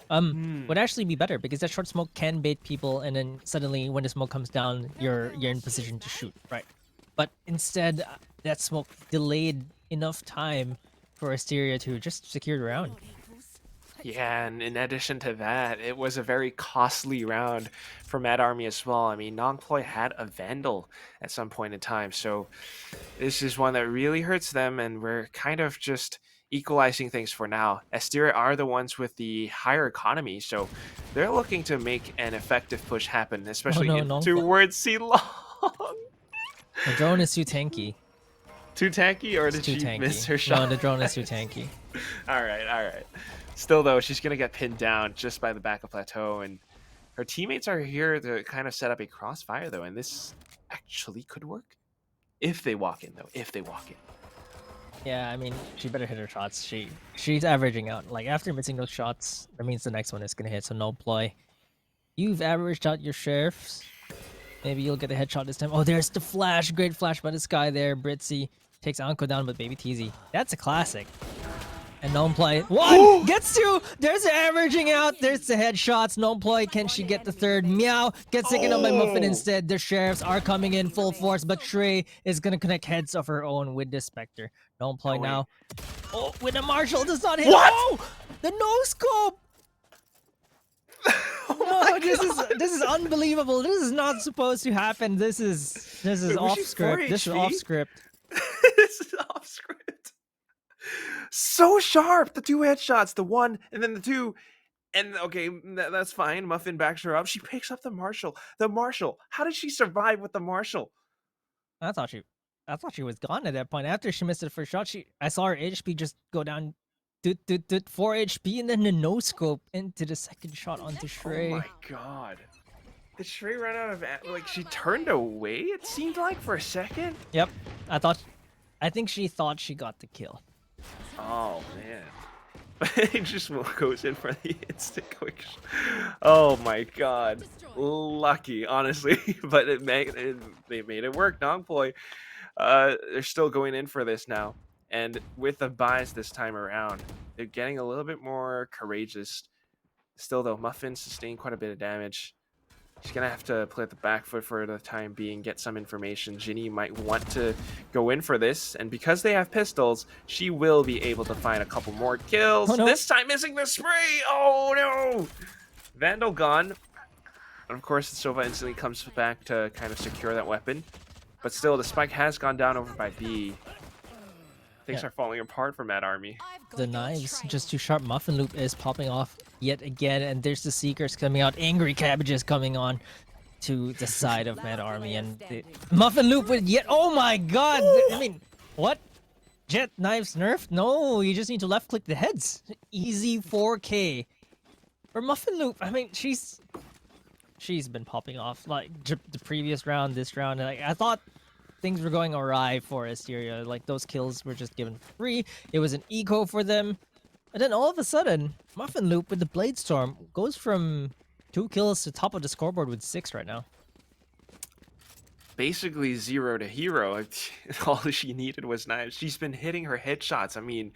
would actually be better, because that short smoke can bait people, and then suddenly when the smoke comes down, you're in position to shoot, right? But instead, that smoke delayed enough time for Asteria to just secure the round. Yeah, and in addition to that, it was a very costly round for Mad Army as well. I mean, Nongploy had a Vandal at some point in time, so this is one that really hurts them, and we're kind of just equalizing things for now. Asteria are the ones with the higher economy, so they're looking to make an effective push happen, Oh especially no, in Nongploy. towards C Long. The drone is too tanky. Too tanky, or It's did too she tanky. miss her shot? No, the drone is too tanky. All right, all right. Still, though, she's going to get pinned down just by the back of plateau, and her teammates are here to kind of set up a crossfire, though, and this actually could work. If they walk in, though. If they walk in. Yeah, I mean, she better hit her shots. She's averaging out. Like, after missing those shots, that means the next one is gonna hit, so no ploy. You've averaged out your sheriffs. Maybe you'll get a headshot this time. Oh, there's the flash. Great flash by this guy there. Britzy takes Anko down with Baby Teasy. That's a classic. And Nomploy, one! Gets two! There's the averaging out. There's the headshots. Nomploy, can she get the third? Meow gets taken out by Muffin instead. The sheriffs are coming in full force, but Shrey is gonna connect heads of her own with the Spectre. Nomploy now. Oh, with a Marshall does not hit. What? Oh! The no-scope! No, this is unbelievable. This is not supposed to happen. This is Wait, was off she script. 4 This is HP? off script. This is off script. So sharp. The two headshots, the one and then the two. And okay, that's fine. Muffin backs her up. She picks up the Marshall. The Marshall. How did she survive with the Marshall? I thought she was gone at that point. After she missed the first shot, I saw her HP just go down 4 HP, and then the no scope into the second shot onto Oh Shrey. my god. Did Shrey run out of like she turned away, it seemed like, for a second? Yep. I think she thought she got the kill. Oh man. It just goes in for the instant quick Oh my god. Lucky, honestly. But they made it work. Nongploy. They're still going in for this now. And with the buys this time around, they're getting a little bit more courageous. Still, though, Muffin sustained quite a bit of damage. She's going to have to play at the back foot for the time being, get some information. Ginny might want to go in for this, and because they have pistols, she will be able to find a couple more kills. Oh, no. This time missing the spray! Oh, no! Vandal gone. And of course, Sova instantly comes back to kind of secure that weapon. But still, the spike has gone down over by B. Things are falling apart for Mad Army. The knives just too sharp. Muffin Loop is popping off yet again, and there's the Seekers coming out. Angry Cabbages coming on to the side of Mad Army, and the Muffin Loop with yet. Oh my god! I mean, what? Jet knives nerfed? No, you just need to left click the heads. Easy 4K for Muffin Loop. I mean, she's been popping off like the previous round, this round. And I thought things were going awry for Asteria. Like, those kills were just given free. It was an eco for them. And then all of a sudden, Muffin Loop with the Blade Storm goes from 2 kills to top of the scoreboard with 6 right now. Basically 0 to hero. All she needed was knives. She's been hitting her headshots. I mean,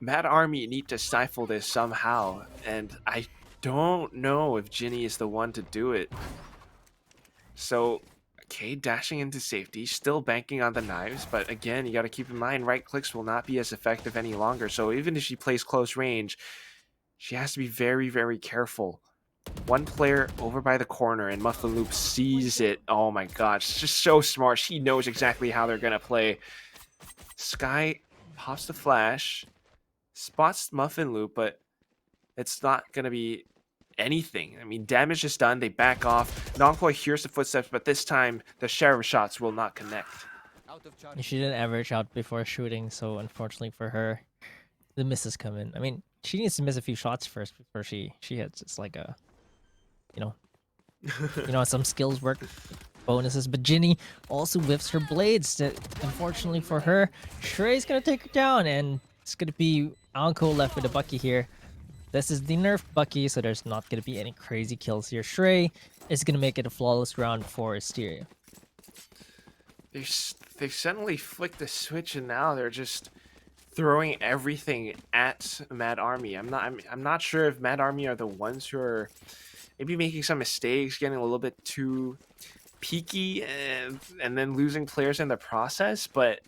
Mad Army need to stifle this somehow. And I don't know if Ginny is the one to do it. So, okay, dashing into safety, still banking on the knives, but again, you got to keep in mind, right clicks will not be as effective any longer. So even if she plays close range, she has to be very, very careful. One player over by the corner, and Muffin Loop sees it. Oh my gosh, she's just so smart. She knows exactly how they're going to play. Sky pops the flash, spots Muffin Loop, but it's not going to be anything. I mean, damage is done. They back off. Nongploy hears the footsteps, but this time the sheriff shots will not connect. She didn't average out before shooting, so unfortunately for her, the misses come in. I mean, she needs to miss a few shots first before she hits. It's like a, some skills work bonuses. But Ginny also whiffs her blades. That, unfortunately for her, Shrey's gonna take her down, and it's gonna be Anko left with a Bucky here. This is the nerf Bucky, so there's not going to be any crazy kills here. Shrey is going to make it a flawless round for Asteria. They've suddenly flicked the switch, and now they're just throwing everything at Mad Army. I'm not sure if Mad Army are the ones who are maybe making some mistakes, getting a little bit too peaky, and then losing players in the process, but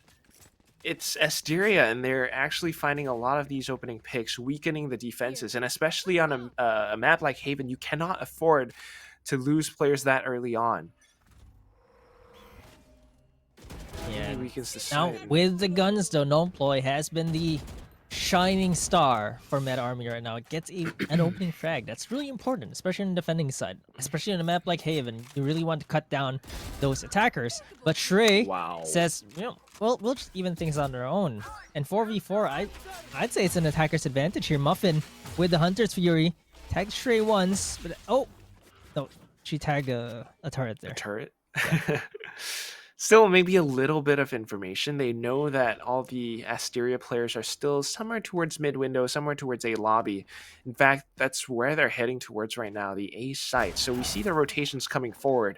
it's Asteria, and they're actually finding a lot of these opening picks, weakening the defenses, and especially on a map like Haven, you cannot afford to lose players that early on. Yeah. Really weakens the Now, side. with the guns, though, Nonploy has been the shining star for Meta Army right now. It gets an opening frag. That's really important, especially on the defending side. Especially on a map like Haven, you really want to cut down those attackers. But Shrey Wow. says, you know, well, we'll just even things on their own. And 4v4, I'd say it's an attacker's advantage here. Muffin with the Hunter's Fury tagged Shrey once, but oh, no, she tagged a turret there. A turret. Still, maybe a little bit of information. They know that all the Asteria players are still somewhere towards mid window, somewhere towards A lobby. In fact, that's where they're heading towards right now, the A site. So we see the rotations coming forward.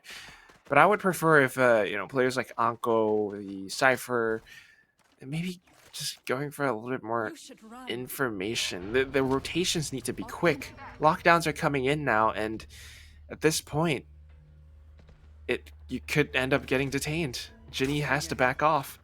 But I would prefer if players like Anko, the Cypher, maybe just going for a little bit more You should run. information. The rotations need to be quick. Lockdowns are coming in now, and at this point, you could end up getting detained. Ginny has to back off.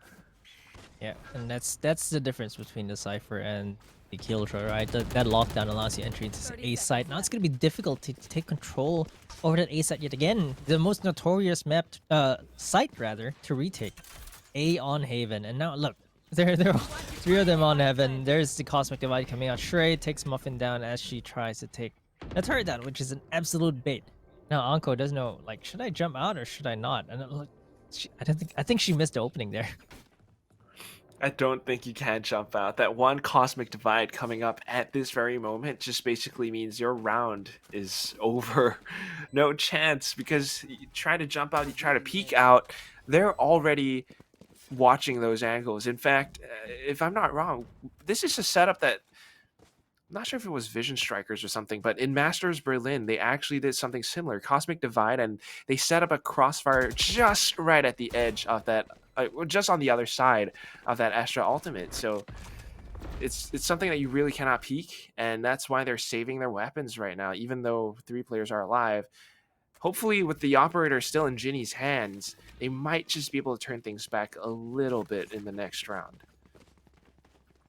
Yeah, and that's the difference between the Cypher and the Killjoy, right? That lockdown allows you entry into A site. Now it's gonna be difficult to take control over that A site yet again. The most notorious map, site rather, to retake. A on Haven, and now look, there are 3 of them on Heaven. There's the Cosmic Divide coming out. Shrey takes Muffin down as she tries to take the turret down, which is an absolute bait. Now Anko doesn't know, like, should I jump out or should I not? And look, I think she missed the opening there. I don't think you can jump out. That one Cosmic Divide coming up at this very moment just basically means your round is over. No chance, because you try to jump out, you try to peek out, they're already watching those angles. In fact, if I'm not wrong, this is a setup that, I'm not sure if it was Vision Strikers or something, but in Masters Berlin, they actually did something similar, Cosmic Divide, and they set up a crossfire just right at the edge of that, just on the other side of that Astra ultimate. So it's something that you really cannot peek, and that's why they're saving their weapons right now, even though 3 players are alive. Hopefully, with the operator still in Ginny's hands, they might just be able to turn things back a little bit in the next round.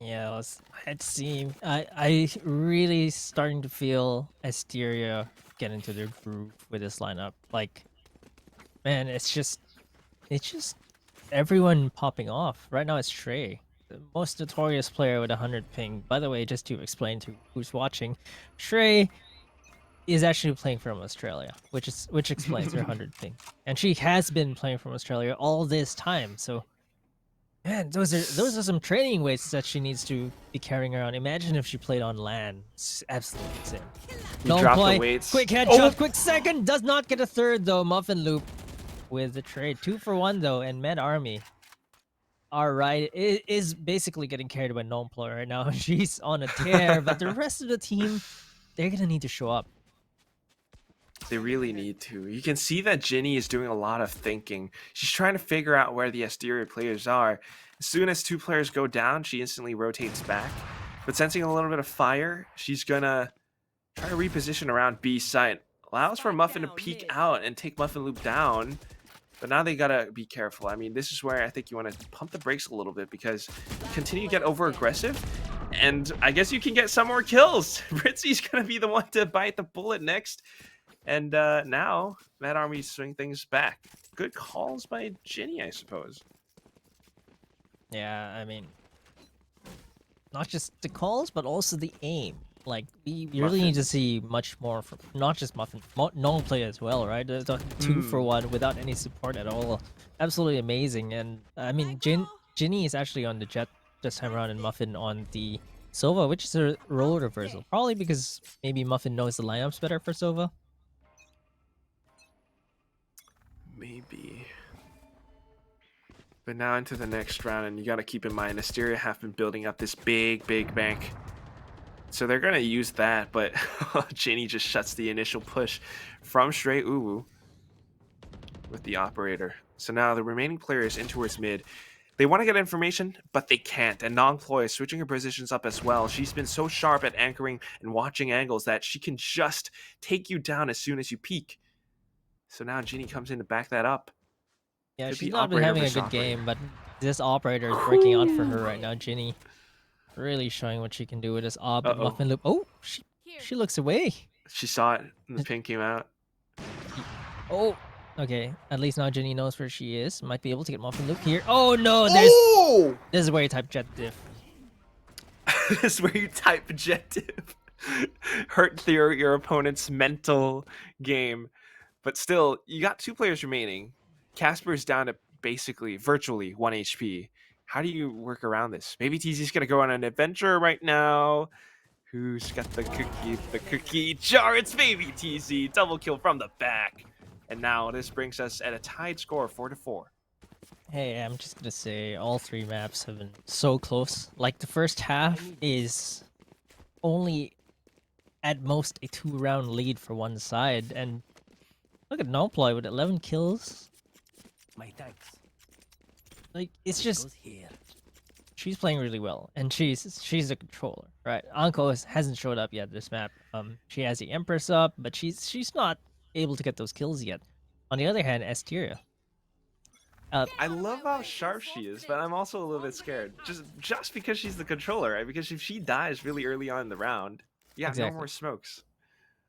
Yeah, let's see. I really starting to feel Asteria get into their groove with this lineup. Like, man, it's just everyone popping off. Right now it's Shrey, the most notorious player with 100 ping. By the way, just to explain to who's watching, Shrey is actually playing from Australia, which explains her 100 ping. And she has been playing from Australia all this time, so man, those are some training weights that she needs to be carrying around. Imagine if she played on LAN. It's absolutely insane. You drop the weights. Quick headshot, quick second. Does not get a third though. Muffin loop with the trade. 2 for 1 though, and Med Army. Alright, it is basically getting carried by Nonploy right now. She's on a tear, but the rest of the team, they're gonna need to show up. They really need to. You can see that Ginny is doing a lot of thinking. She's trying to figure out where the Asteria players are. As soon as 2 players go down, she instantly rotates back. But sensing a little bit of fire, she's gonna try to reposition around B site. Allows for Muffin to peek out and take Muffin Loop down. But now they gotta be careful. I mean, this is where I think you want to pump the brakes a little bit, because you continue to get over aggressive, and I guess you can get some more kills. Ritzy's gonna be the one to bite the bullet next. And now, Mad Army swing things back. Good calls by Ginny, I suppose. Yeah, I mean, not just the calls, but also the aim. Like, we really need to see much more from not just Muffin, non-play as well, right? There's a 2 for 1 without any support at all. Absolutely amazing. And I mean, Ginny is actually on the Jet this time around, and Muffin on the Sova, which is a role reversal. Probably because maybe Muffin knows the lineups better for Sova. Maybe. But now into the next round, and you got to keep in mind, Asteria have been building up this big bank. So they're going to use that, but Ginny just shuts the initial push from Shrey Uwu with the operator. So now the remaining players in towards mid. They want to get information, but they can't. And Nongploy is switching her positions up as well. She's been so sharp at anchoring and watching angles that she can just take you down as soon as you peek. So now Ginny comes in to back that up. Yeah, Could she's be not been operator having a versus good operator. game, but This operator is working out for her right now. Ginny really showing what she can do with this op. But Uh-oh. Muffin Loop. Oh, Here. she looks away. She saw it, and the ping came out. Oh, okay. At least now Ginny knows where she is. Might be able to get Muffin Loop here. Oh no, there's. Oh! This is where you type jet diff. This is where you type objective. Hurt your opponent's mental game. But still, you got 2 players remaining. Casper's down to basically, virtually 1 HP. How do you work around this? Maybe TZ's going to go on an adventure right now. Who's got the cookie? The cookie jar. It's baby TZ. Double kill from the back. And now this brings us at a tied score, 4-4. Hey, I'm just gonna say all 3 maps have been so close. Like the first half is only at most a 2-round lead for one side, and look at Nonploy with 11 kills. My thanks. Like it's just Goes here. she's playing really well, and she's a controller, right? Anko hasn't showed up yet this map. She has the Empress up, but she's not able to get those kills yet. On the other hand, Asteria. I love how sharp she is, but I'm also a little bit scared. Just because she's the controller, right? Because if she dies really early on in the round, yeah, Exactly. no more smokes.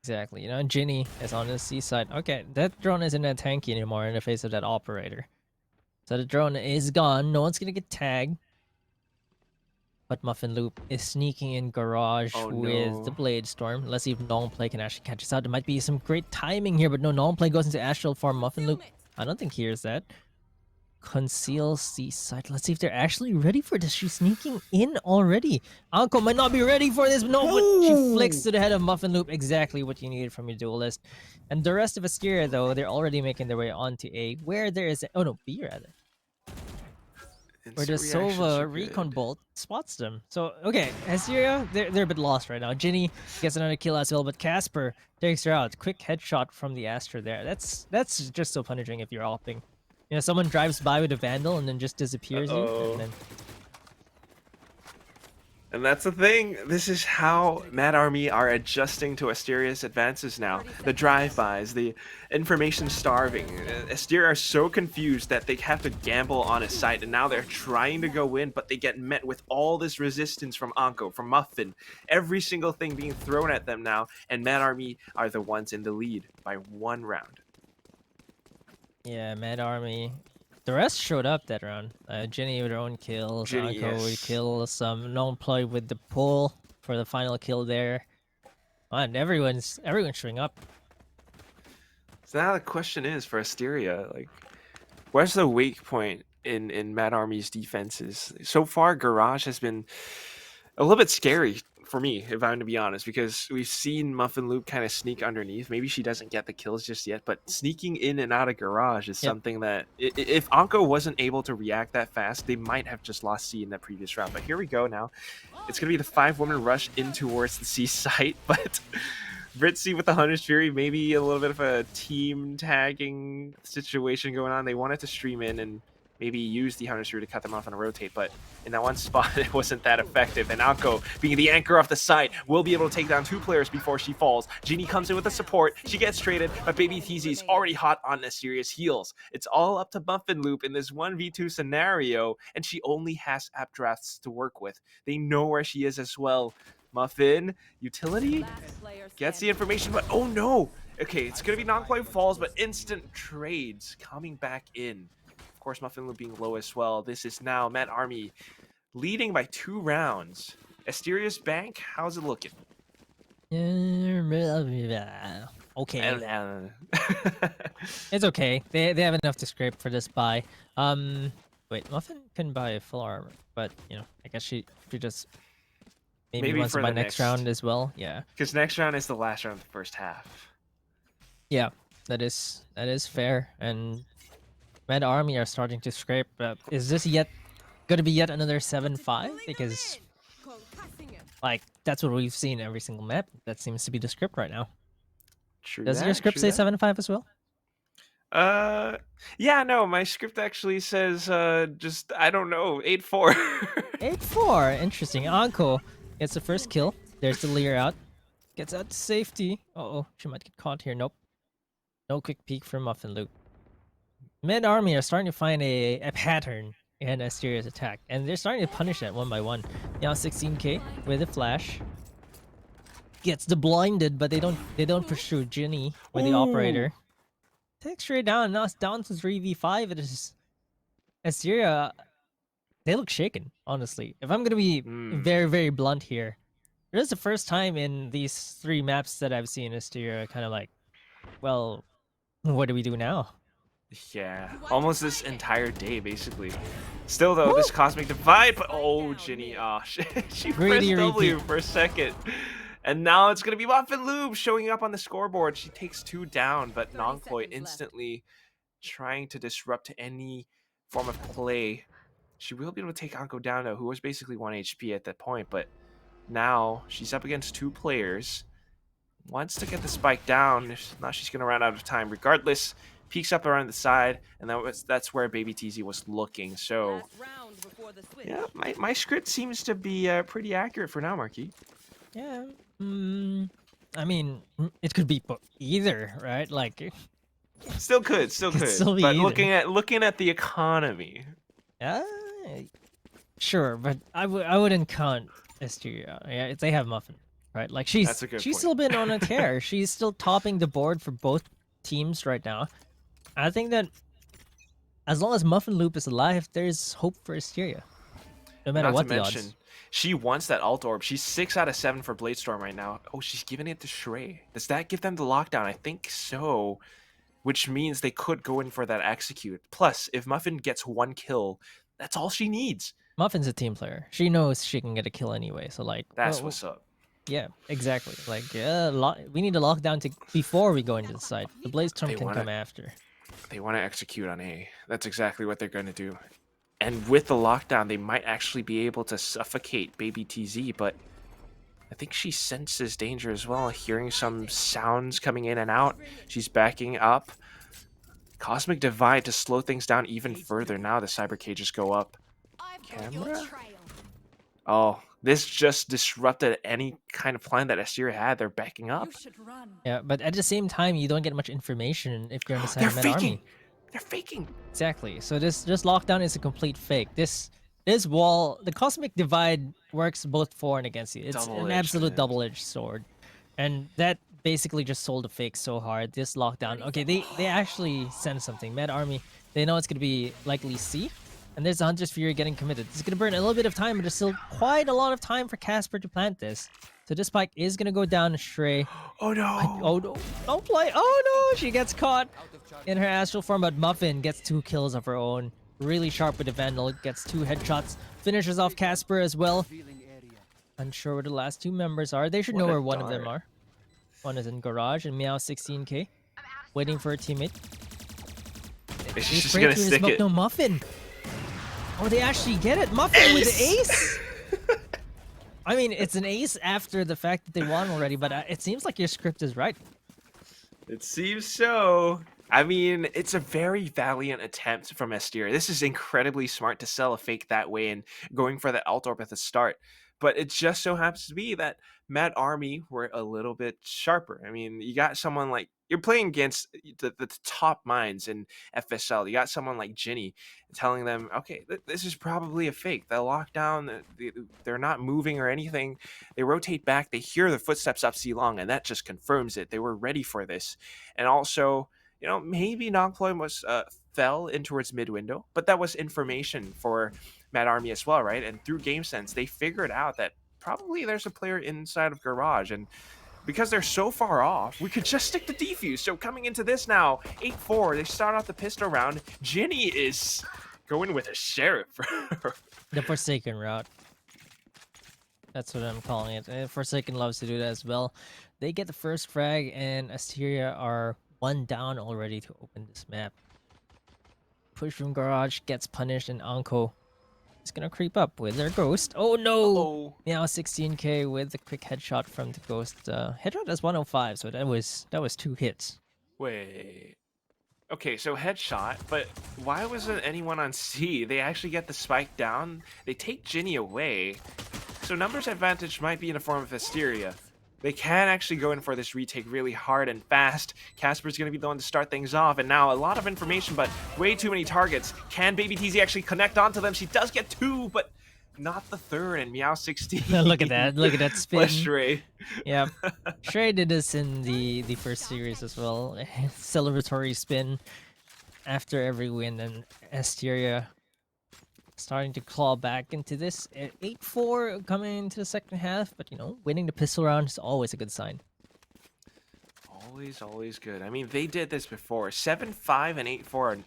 Exactly, you know, and Ginny is on the seaside. Okay, that drone isn't that tanky anymore in the face of that operator. So the drone is gone. No one's gonna get tagged. But Muffin Loop is sneaking in garage Oh, with the no. Blade Storm. Let's see if Nongplay can actually catch us out. There might be some great timing here, but no, Nongplay goes into Astral Farm. Muffin Loop, I don't think he hears that. Conceal seaside. Let's see if they're actually ready for this. She's sneaking in already. Anko might not be ready for this, but no, but she flicks to the head of Muffin Loop. Exactly what you needed from your duelist. And the rest of Asteria, though, they're already making their way onto A, where there is oh no, B rather. Where the Instant reactions Sova are Recon good. Bolt spots them. So, okay, Asteria, they're a bit lost right now. Ginny gets another kill as well, but Casper takes her out. Quick headshot from the Astra there. That's just so punishing if you're opping. You know, someone drives by with a Vandal and then just disappears you. Uh-oh. And then, And that's the thing. This is how Mad Army are adjusting to Asteria's advances now. The drive-bys, the information starving. Asteria are so confused that they have to gamble on a site, and now they're trying to go in, but they get met with all this resistance from Anko, from Muffin. Every single thing being thrown at them now, and Mad Army are the ones in the lead by 1 round. yeah, Mad Army. The rest showed up that round. Ginny with her own kills. Ginny, Anko with yes. kills. Nonploy with the pull for the final kill there. Man, everyone's showing up. So now the question is for Asteria, like, where's the weak point in Mad Army's defenses? So far, Garage has been a little bit scary for me, if I'm to be honest, because we've seen Muffin Loop kind of sneak underneath. Maybe she doesn't get the kills just yet, but sneaking in and out of Garage is Yep. something that if Anko wasn't able to react that fast, they might have just lost C in that previous round. But here we go now. It's going to be the 5-woman rush in towards the C site, but Britzy with the Hunter's Fury, maybe a little bit of a team tagging situation going on. They wanted to stream in and maybe use the Hunter's Fury to cut them off on a rotate, but in that one spot, it wasn't that effective. And Anko, being the anchor off the site, will be able to take down 2 players before she falls. Genie comes in with the support. She gets traded, but Baby TZ's already hot on Asteria's heels. It's all up to Muffin Loop in this 1v2 scenario, and she only has app drafts to work with. They know where she is as well. Muffin, utility, gets the information, but oh no! Okay, it's gonna be non-quite falls, but instant trades coming back in. Of course, Muffin Loop being low as well. This is now Mad Army leading by 2 rounds. Asteria's Bank, how's it looking? Okay, it's okay. They have enough to scrape for this buy. Wait, Muffin can buy full armor, but you know, I guess she just maybe wants for to buy the next round as well. Yeah, Because next round is the last round of the first half. yeah, that is fair. And Mad Army are starting to scrape. Is this gonna be yet another 7-5? Because like that's what we've seen every single map. That seems to be the script right now. True Does that, your script true say that. 7-5 as well? Yeah, no, my script actually says, just, I don't know, 8-4. 8-4. Interesting. Anko gets the first kill. There's the Lear out. Gets out to safety. Uh-oh, she might get caught here. Nope. No quick peek from Muffin Loop. Mid Army are starting to find a pattern and Asteria's attack, and they're starting to punish that one by one. Now 16k with a flash. Gets the blinded, but they don't pursue Ginny with the Ooh. operator. Takes straight down. Now it's down to 3v5. It is Asteria. They look shaken, honestly. If I'm gonna be very, very blunt here, this is the first time in these 3 maps that I've seen Asteria kind of like, well, what do we do now? Yeah, almost this entire day, basically. Still, though, this Cosmic Divide, but oh, Ginny, she pressed Greedy W repeat. for a second. And now it's going to be Muffin Lube showing up on the scoreboard. She takes 2 down, but 30 Nongploy seconds left. instantly trying to disrupt any form of play. She will be able to take Anko down, though, who was basically 1 HP at that point, but now she's up against 2 players. Wants to get the spike down. Now she's going to run out of time regardless. Peeks up around the side, and that's where Baby TZ was looking. So, Last round before the switch. yeah, my script seems to be pretty accurate for now, Marquis. Yeah. I mean, it could be either, right? Like, Still could. still be But either. looking at the economy, yeah, sure, but I wouldn't count Asteria. Yeah, they have Muffin, right? Like That's a good point. still been on a tear. She's still topping the board for both teams right now. I think that as long as Muffin Loop is alive, there's hope for Asteria. No matter not what to the mention, odds. she wants that alt orb. She's 6 out of 7 for Bladestorm right now. Oh, she's giving it to Shrey. Does that give them the lockdown? I think so. Which means they could go in for that execute. Plus, if Muffin gets 1 kill, that's all she needs. Muffin's a team player. She knows she can get a kill anyway. So like, That's what's up. yeah, exactly. Like, we need a lockdown before we go into the site. The Bladestorm They can wanna- come after. They want to execute on A. That's exactly what they're going to do. And with the lockdown, they might actually be able to suffocate Baby TZ, but I think she senses danger as well, hearing some sounds coming in and out. She's backing up. Cosmic Divide to slow things down even further. Now the cyber cages go up. I've got your Camera? trail. Oh, this just disrupted any kind of plan that Asteria had. They're backing up. You should run. Yeah, but at the same time, you don't get much information if you're on the side They're of Med faking. Army. They're faking. Exactly. So this lockdown is a complete fake. This wall, the Cosmic Divide works both for and against you. It's an Double-edged, absolute man. double-edged sword, and that basically just sold the fake so hard. This lockdown. Okay, they actually send something. Med Army. They know it's gonna be likely C, and there's a Hunter's Fury getting committed. It's gonna burn a little bit of time, but there's still quite a lot of time for Casper to plant this. So this spike is gonna go down to Shrey. Oh no. Oh no! Don't play! Oh no! She gets caught in her astral form, but Muffin gets 2 kills of her own. Really sharp with the Vandal. Gets 2 headshots. Finishes off Casper as well. Unsure where the last 2 members are. They should know What a where one of them dart. are. One is in garage and Meow 16k, waiting for a teammate. She's They just spray gonna through the stick smoke. it. No, Muffin. Oh, they actually get it. Muffin with the ace. I mean, it's an ace after the fact that they won already, but it seems like your script is right. It seems so. I mean, it's a very valiant attempt from Asteria. This is incredibly smart to sell a fake that way and going for that alt orb at the start. But it just so happens to be that Mad Army were a little bit sharper. I mean, you got someone like, you're playing against the top minds in FSL. You got someone like Ginny telling them, okay, this is probably a fake. The lockdown, they're not moving or anything. They rotate back. They hear the footsteps up C long, and that just confirms it. They were ready for this. And also, you know, maybe Nongploy was fell in towards mid window, but that was information for Mad Army as well, right? And through game sense, they figured out that probably there's a player inside of garage, and because they're so far off, we could just stick to defuse. So coming into this now, 8-4, they start off the pistol round. Ginny is going with a sheriff. The Forsaken route. That's what I'm calling it. And Forsaken loves to do that as well. They get the first frag, and Asteria are 1 down already to open this map. Push from garage, gets punished, and Anko is gonna creep up with their ghost. Oh no! Oh, Now 16k with the quick headshot from the ghost. Headshot is 105, so that was 2 hits. wait. Okay, so headshot, but why wasn't anyone on C? They actually get the spike down. They take Ginny away. So numbers advantage might be in the form of Asteria. They can actually go in for this retake really hard and fast. Casper's going to be the one to start things off, and now a lot of information, but way too many targets. Can Baby TZ actually connect onto them? She does get 2, but not the 3rd, and Meow 16. Look at that! Look at that spin. Plus Shrey. Yeah, Shrey did this in the first series as well. Celebratory spin after every win, and Asteria starting to claw back into this. 8-4 coming into the second half, but you know, winning the pistol round is always a good sign. Always good. I mean, they did this before. 7-5 and 8-4.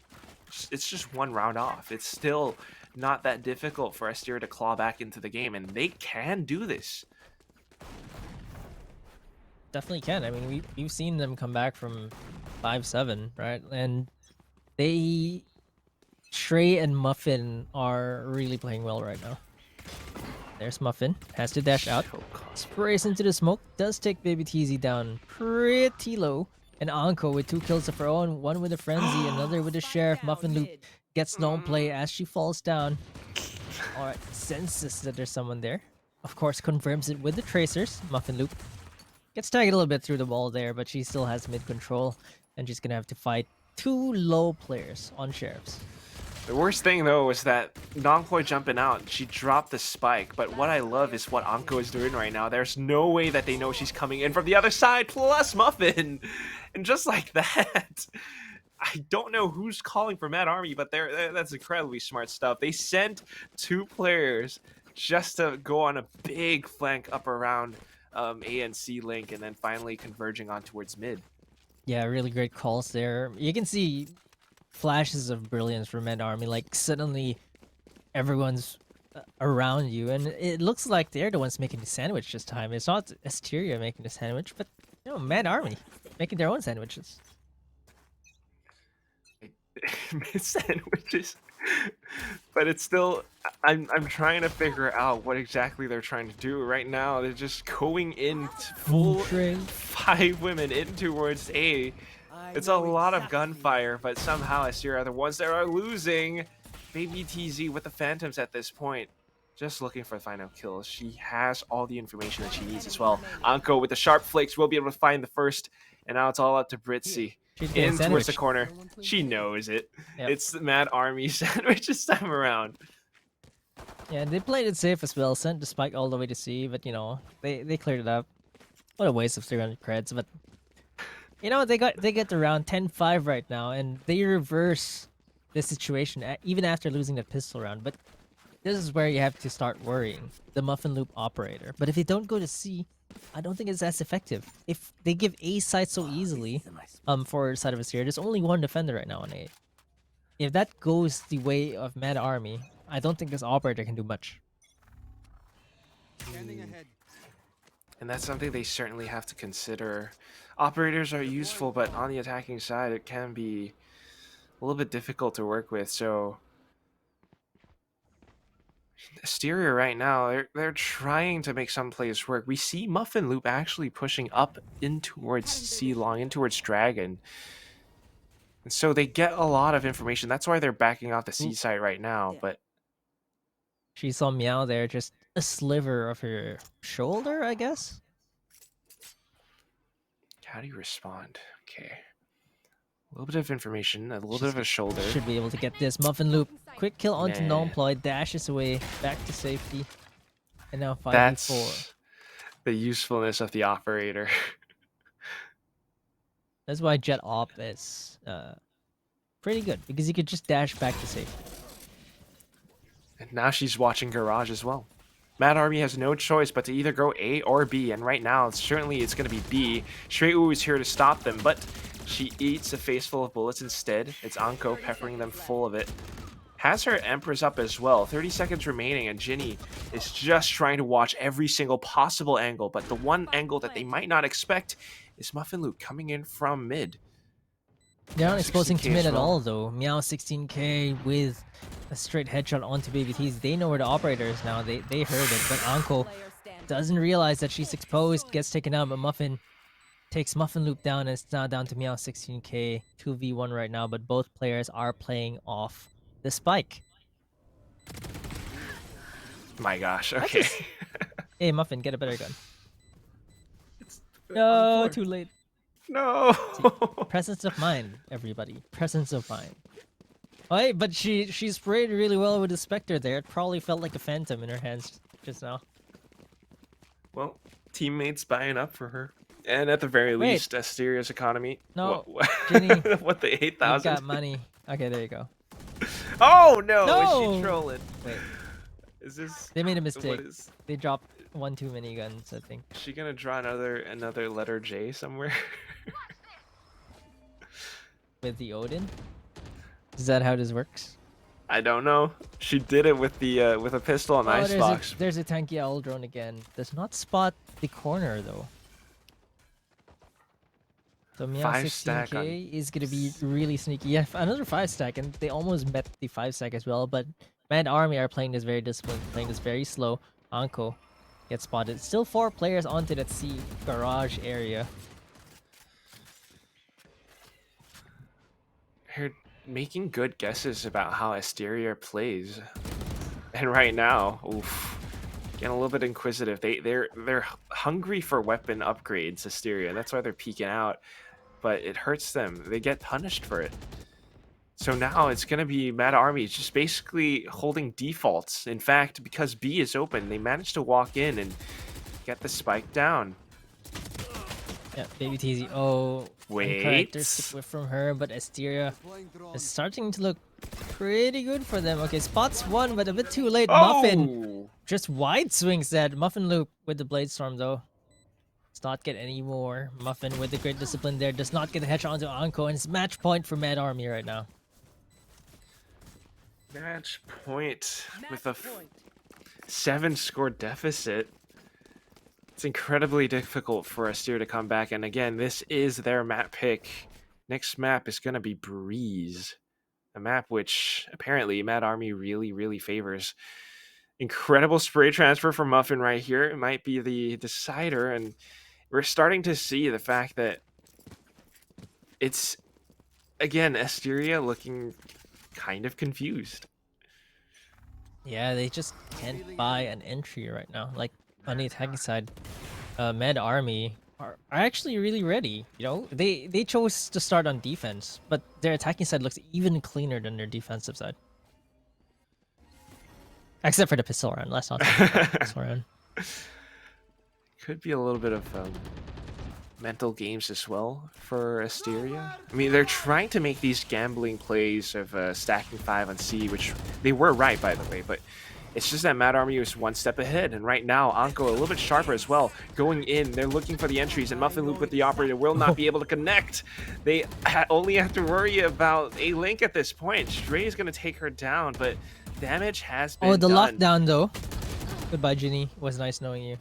It's just one round off. It's still not that difficult for Asteria to claw back into the game, and they can do this. Definitely can. I mean, we've seen them come back from 5-7, right? And they, Shrey and Muffin are really playing well right now. There's Muffin, has to dash out, sprays into the smoke, does take Baby TZ down pretty low. And Anko with 2 kills of her own, one with a frenzy, another with a sheriff. Muffin Loop gets no play as she falls down. Alright, senses that there's someone there. Of course, confirms it with the tracers. Muffin Loop gets tagged a little bit through the wall there, but she still has mid control, and she's gonna have to fight 2 low players on sheriffs. The worst thing, though, was that Nongpoi jumping out, she dropped the spike, but what I love is what Anko is doing right now. There's no way that they know she's coming in from the other side, plus Muffin! And just like that, I don't know who's calling for Mad Army, but that's incredibly smart stuff. They sent 2 players just to go on a big flank up around A and C link, and then finally converging on towards mid. Yeah, really great calls there. You can see flashes of brilliance from Mad Army, like suddenly everyone's around you, and it looks like they're the ones making the sandwich this time. It's not Asteria making the sandwich, but you know, Mad Army making their own sandwiches. Sandwiches. But it's still, I'm trying to figure out what exactly they're trying to do right now. They're just going in full 5 women in towards A. It's a lot of gunfire, but somehow Asteria are the ones that are losing. Baby TZ with the Phantoms at this point, just looking for the final kill. She has all the information that she needs as well. Anko with the sharp flicks will be able to find the first, and now it's all up to Britzy. In towards the corner. She knows it. Yep. It's the Mad Army sandwich this time around. Yeah, they played it safe as well, sent the spike all the way to C, but you know, they cleared it up. What a waste of 300 creds, but you know, they get around 10-5 right now, and they reverse the situation even after losing the pistol round. But this is where you have to start worrying the Muffin Loop operator. But if they don't go to C, I don't think it's as effective. If they give A side so easily, for side of Asteria, there's only 1 defender right now on A. If that goes the way of Mad Army, I don't think this operator can do much. And that's something they certainly have to consider. Operators are useful, but on the attacking side, it can be a little bit difficult to work with. So Asteria right now, they're trying to make some plays work. We see Muffin Loop actually pushing up in towards C long, in towards Dragon. And so they get a lot of information. That's why they're backing off the C side right now. But She saw Meow there, just a sliver of her shoulder, I guess? how do you respond? Okay. A little bit of information, a little bit of a shoulder. Should be able to get this. Muffin Loop. Quick kill onto Man. non-ploy, dashes away, back to safety. And now 5v4. That's the usefulness of the operator. That's why Jet Op is pretty good, because you could just dash back to safety. And now she's watching Garage as well. Mad Army has no choice but to either go A or B, and right now, certainly it's going to be B. Shrey is here to stop them, but she eats a face full of bullets instead. It's Anko peppering them full of it. Has her Empress up as well. 30 seconds remaining, and Ginny is just trying to watch every single possible angle, but the one angle that they might not expect is Muffin Loop coming in from mid. They're not exposing to 16K mid as at well. all, though. Meow 16k with a straight headshot onto Baby T's. They know where the operator is now. They heard it, but Anko doesn't realize that she's exposed, gets taken out, but Muffin takes Muffin Loop down, and it's now down to Meow 16k. 2v1 right now, but both players are playing off the spike. My gosh, okay. Hey, Muffin, get a better gun. On the No, floor. too late. No. Presence of mind, everybody. Presence of mind. Oh, hey, but she sprayed really well with the Spectre there. It probably felt like a phantom in her hands just now. Well, teammates buying up for her. And at the very Wait. least, Asteria's economy. No, What, Ginny, what the You've 8,000? got money. Okay, there you go. Oh no! Is No! she trolling? Wait, Is this? they made a What mistake. is? They dropped one too many guns, I think. Is she gonna draw another letter J somewhere? With the Odin? Is that how this works? I don't know. She did it with a pistol on Oh, Icebox. there's a tanky owl drone again. Does not spot the corner though. So Meow 5 stack 16k is gonna be really sneaky. Yeah, another 5 stack, and they almost met the 5 stack as well. But Mad Army are playing this very disciplined, playing this very slow. Anko gets spotted. Still 4 players onto that C garage area. They're making good guesses about how Asteria plays, and right now, oof, getting a little bit inquisitive. They're hungry for weapon upgrades, Asteria. That's why they're peeking out, but it hurts them. They get punished for it. So now it's going to be Mad Army just basically holding defaults. In fact, because B is open, they managed to walk in and get the spike down. Yeah, Baby TZ. Oh, Wait. uncharacteristic whiff from her, but Asteria is starting to look pretty good for them. Okay, spots one, but a bit too late. Muffin Oh! just wide swings that. Muffin loop with the Blade Storm though. Does not get any more. Muffin with the great discipline there does not get the headshot onto Anko, and it's match point for Mad Army right now. Match point with a Match point. 7-score deficit. It's incredibly difficult for Asteria to come back, and again, this is their map pick. Next map is going to be Breeze, a map which apparently Mad Army really favors. Incredible spray transfer from Muffin right here. It might be the decider, and we're starting to see the fact that it's, again, Asteria looking kind of confused. Yeah, they just can't buy an entry right now. Like on the attacking side, Mad Army are actually really ready. You know, they chose to start on defense, but their attacking side looks even cleaner than their defensive side. Except for the pistol round. Let's not talk about the pistol round. Could be a little bit of mental games as well for Asteria. I mean, they're trying to make these gambling plays of stacking 5 on C, which they were right, by the way, but it's just that Mad Army was one step ahead, and right now, Anko a little bit sharper as well. Going in, they're looking for the entries, and Muffin Loop with the operator will not be able to connect. They only have to worry about a link at this point. Stray is going to take her down, but damage has been Oh, the done. lockdown though. Goodbye, Ginny. Was nice knowing you.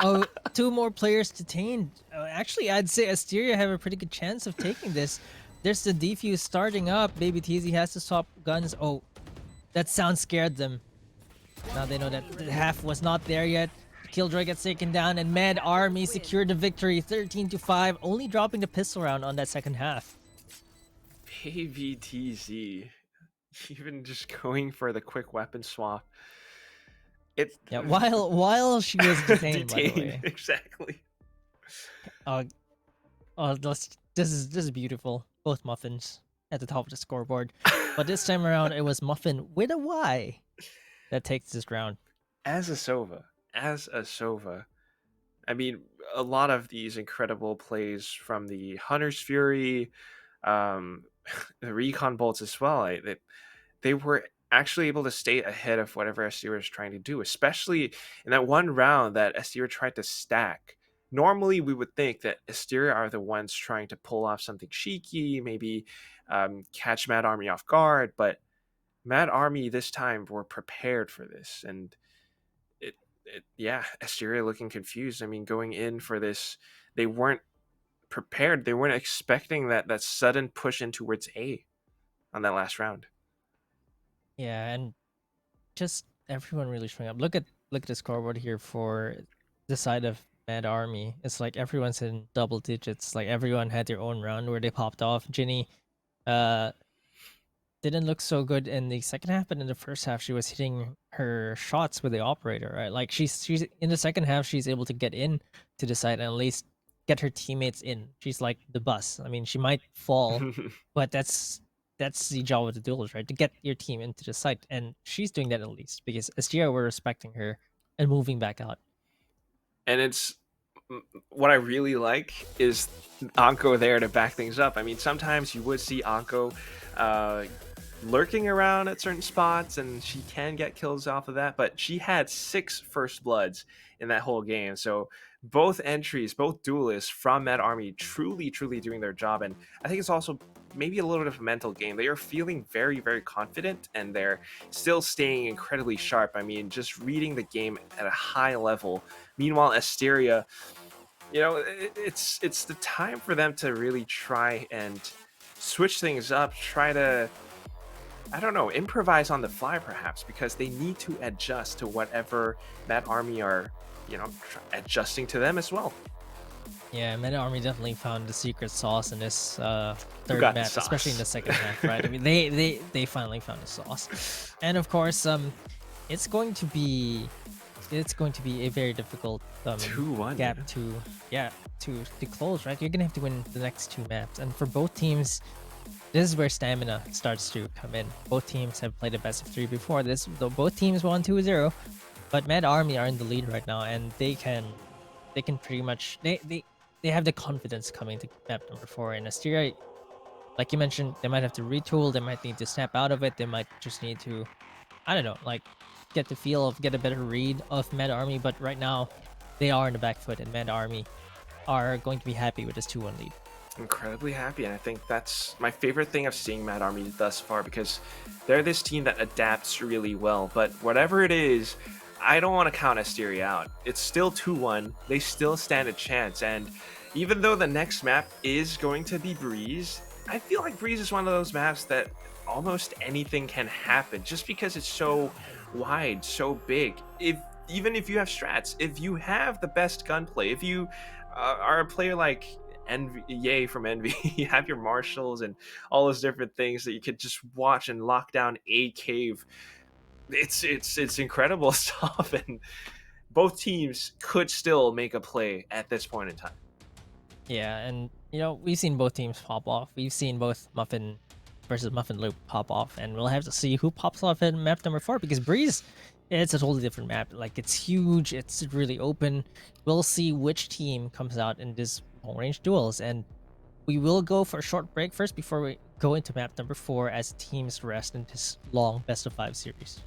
Oh, 2 more players detained. Actually, I'd say Asteria have a pretty good chance of taking this. There's the defuse starting up. Baby TZ has to swap guns. Oh, that sound scared them. Now they know that the half was not there yet. Killjoy gets taken down, and Mad Army secured the victory, 13-5, only dropping the pistol round on that second half. Baby TZ, even just going for the quick weapon swap. It Yeah, while she was detained, by the way. Exactly. Oh, this is beautiful. Both muffins at the top of the scoreboard, but this time around it was Muffin with a Y that takes this round. As a Sova, I mean, a lot of these incredible plays from the Hunter's Fury, the Recon Bolts as well. They were actually able to stay ahead of whatever Asteria was trying to do, especially in that one round that Asteria tried to stack. Normally, we would think that Asteria are the ones trying to pull off something cheeky, maybe catch Mad Army off guard, but Mad Army this time were prepared for this, and yeah, Asteria looking confused. I mean, going in for this, they weren't prepared. They weren't expecting that sudden push in towards A on that last round. Yeah, and just everyone really showing up. Look at the scoreboard here for the side of Mad Army. It's like everyone's in double digits. Like everyone had their own round where they popped off. Ginny didn't look so good in the second half, but in the first half she was hitting her shots with the operator, right? Like she's in the second half she's able to get in to the side and at least get her teammates in. She's like the bus. I mean, she might fall, but that's the job of the duelist, right? To get your team into the site, and she's doing that at least because Asteria were respecting her and moving back out. And it's what I really like is Anko there to back things up. I mean, sometimes you would see Anko lurking around at certain spots, and she can get kills off of that. But she had 6 first bloods in that whole game, so both entries, both duelists from Mad Army, truly doing their job. And I think it's also maybe a little bit of a mental game. They are feeling very confident, and they're still staying incredibly sharp. I mean, just reading the game at a high level. Meanwhile, Asteria, it's the time for them to really try and switch things up, try to, I don't know, improvise on the fly perhaps, because they need to adjust to whatever Mad Army are, adjusting to them as well. Yeah, Meta Army definitely found the secret sauce in this third got the map, sauce? especially in the second half, right? I mean, they finally found the sauce, and of course, it's going to be a very difficult 2-1 gap to close, right? You're gonna have to win the next 2 maps, and for both teams, this is where stamina starts to come in. Both teams have played a best of 3 before this, though both teams won 2-0, but Mad Army are in the lead right now, and they can pretty much they have the confidence coming to map number 4. And Asteria, like you mentioned, they might have to retool, they might need to snap out of it, they might just need to, I don't know, like get a better read of Mad Army, but right now they are in the back foot, and Mad Army are going to be happy with this 2-1 lead. Incredibly happy, and I think that's my favorite thing of seeing Mad Army thus far, because they're this team that adapts really well. But whatever it is, I don't want to count Asteria out. It's still 2-1. They still stand a chance, and even though the next map is going to be Breeze, I feel like Breeze is one of those maps that almost anything can happen, just because it's so wide, so big. Even if you have strats, if you have the best gunplay, if you are a player like Yay from Envy, you have your marshals and all those different things that you could just watch and lock down a cave. It's incredible stuff, and both teams could still make a play at this point in time. Yeah, and we've seen both teams pop off. We've seen both Muffin versus Muffin Loop pop off, and we'll have to see who pops off in map number 4, because Breeze, it's a totally different map. Like, it's huge, it's really open. We'll see which team comes out in this long range duels, and we will go for a short break first before we go into map number 4 as teams rest in this long best of 5 series.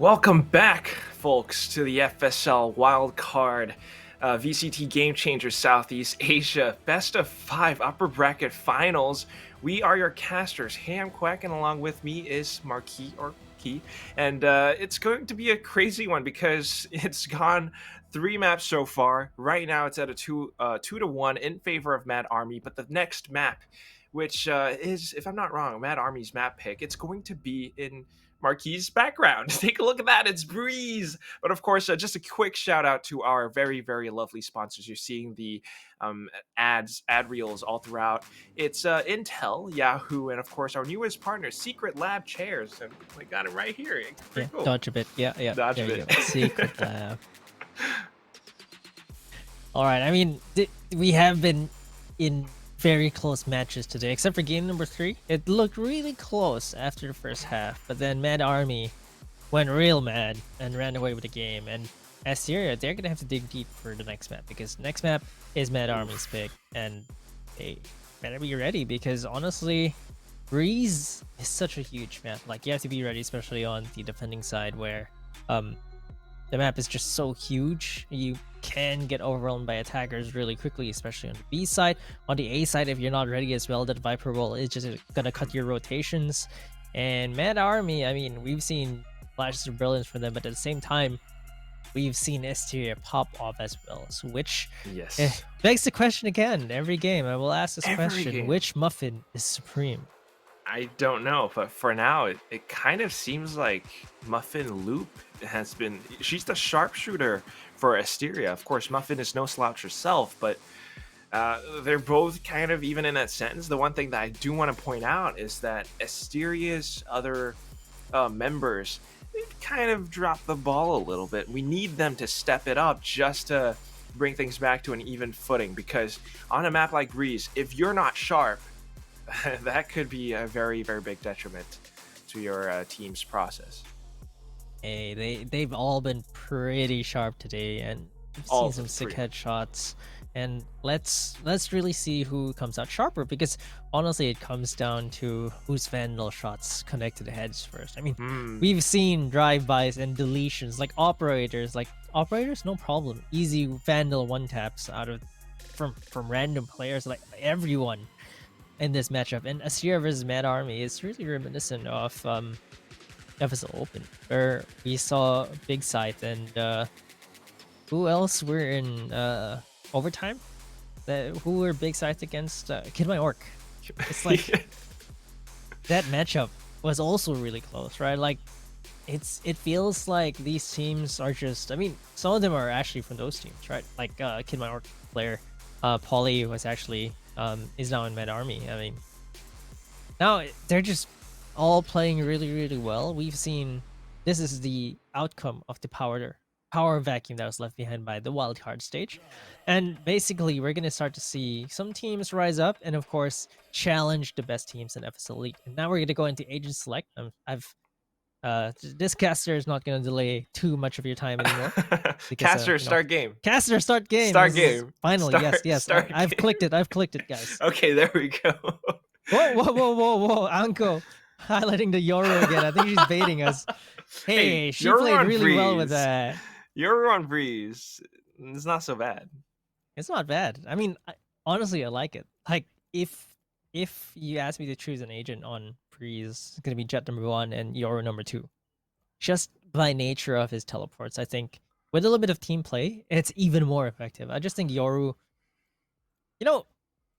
Welcome back, folks, to the FSL Wildcard VCT Game Changer Southeast Asia Best of 5 Upper Bracket Finals. We are your casters. Hey, I'm Quack, and along with me is Marquis or Key. And it's going to be a crazy one because it's gone 3 maps so far. Right now, it's at a 2-1 in favor of Mad Army. But the next map, which is, if I'm not wrong, Mad Army's map pick, it's going to be in Marquis' background. Take a look at that. It's Breeze. But of course, just a quick shout out to our very, very lovely sponsors. You're seeing the ad reels all throughout. It's Intel, Yahoo, and of course our newest partner, Secret Lab Chairs. And we got it right here. It's pretty cool. Dodge a bit. Yeah. Dodge there a you bit. go. Secret Lab. All right. I mean, we have been in very close matches today, except for game number 3. It looked really close after the first half, but then Mad Army went real mad and ran away with the game. And Asteria, they're gonna have to dig deep for the next map, because next map is Mad Army's pick, and hey, better be ready, because honestly, Breeze is such a huge map. Like, you have to be ready, especially on the defending side, where the map is just so huge. You can get overwhelmed by attackers really quickly, especially on the B side. On the A side, if you're not ready as well, that Viper Roll is just gonna cut your rotations. And Mad Army, I mean, we've seen flashes of brilliance from them, but at the same time, we've seen Asteria pop off as well. So which begs the question again, every game I will ask this question, game. Which muffin is supreme? I don't know, but for now, it kind of seems like Muffin Loop has been... She's the sharpshooter for Asteria. Of course, Muffin is no slouch herself, but they're both kind of even in that sentence. The one thing that I do want to point out is that Asteria's other members, they've kind of dropped the ball a little bit. We need them to step it up just to bring things back to an even footing, because on a map like Breeze, if you're not sharp, that could be a very, very big detriment to your team's process. Hey, they've all been pretty sharp today, and we've seen some sick headshots. And let's really see who comes out sharper, because honestly, it comes down to whose Vandal shots connect to the heads first. I mean, we've seen drive-bys and deletions, like operators, no problem, easy Vandal one-taps out of from random players, like everyone in this matchup. And Asteria versus Mad Army is really reminiscent of FSL Open, where we saw Big Scythe and who else were in overtime? Who were Big Scythe against? Kid My Orc. It's like that matchup was also really close, right? Like, it feels like these teams are just... I mean, some of them are actually from those teams, right? Like Kid My Orc player Polly was actually is now in Mad Army. I mean, now they're just all playing really, really well. We've seen this is the outcome of the power vacuum that was left behind by the wildcard stage, and basically we're gonna start to see some teams rise up and of course challenge the best teams in FSL League. And now we're gonna go into agent select. This caster is not gonna delay too much of your time anymore. Because, Caster, start game. Caster, start game. Start game. Finally, yes. I've game. clicked it, guys. Okay, there we go. Whoa, Anko. Highlighting the Yoru again. I think she's baiting us. Hey, she played really well with that. Yoru on Breeze. It's not so bad. It's not bad. I mean, honestly, I like it. Like, if you ask me to choose an agent on Breeze, it's gonna be Jet number 1 and Yoru number 2. Just by nature of his teleports, I think with a little bit of team play, it's even more effective. I just think Yoru,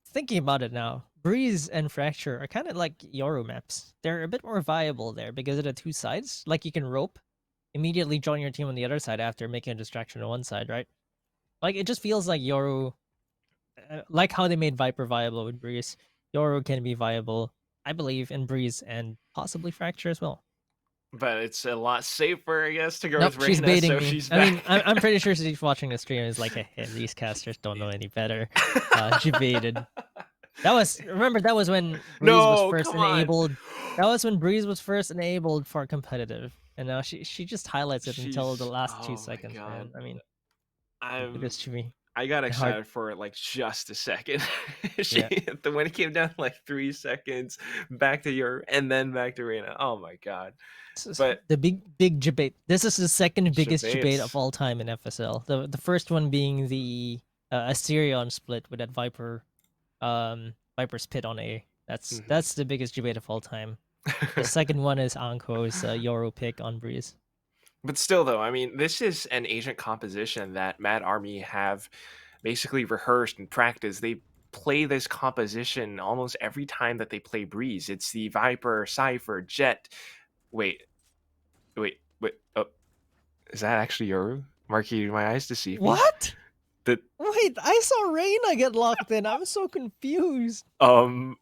thinking about it now, Breeze and Fracture are kind of like Yoru maps. They're a bit more viable there because of the two sides. Like, you can rope, immediately join your team on the other side after making a distraction on one side, right? Like, it just feels like Yoru, like how they made Viper viable with Breeze, Yoru can be viable, I believe, in Breeze and possibly Fracture as well. But it's a lot safer, I guess, to go Nope, with Reyna, she's baiting so me. she's back. I mean, I'm pretty sure she's watching the stream and is like, hey, these casters don't know any better. She baited. That was when Breeze was first enabled. That was when Breeze was first enabled for competitive, and now she just highlights it until the last 2 seconds, man. I mean, do this to me. I got And hard. excited for it like just a second. Yeah. When it came down to, like 3 seconds, back to your and then back to Reina. Oh my god! But The big debate. This is the second biggest debate of debates. all time in FSL. The first one being the Asteria split with that Viper's pit on A. That's the biggest debate of all time. The second one is Anko's Yoru pick on Breeze. But still, though, I mean, this is an agent composition that Mad Army have basically rehearsed and practiced. They play this composition almost every time that they play Breeze. It's the Viper, Cypher, Jet. Wait, wait. Oh, is that actually Yoru? Marky, my eyes deceive me. What? The Wait, I saw Reina get locked in. I'm so confused. um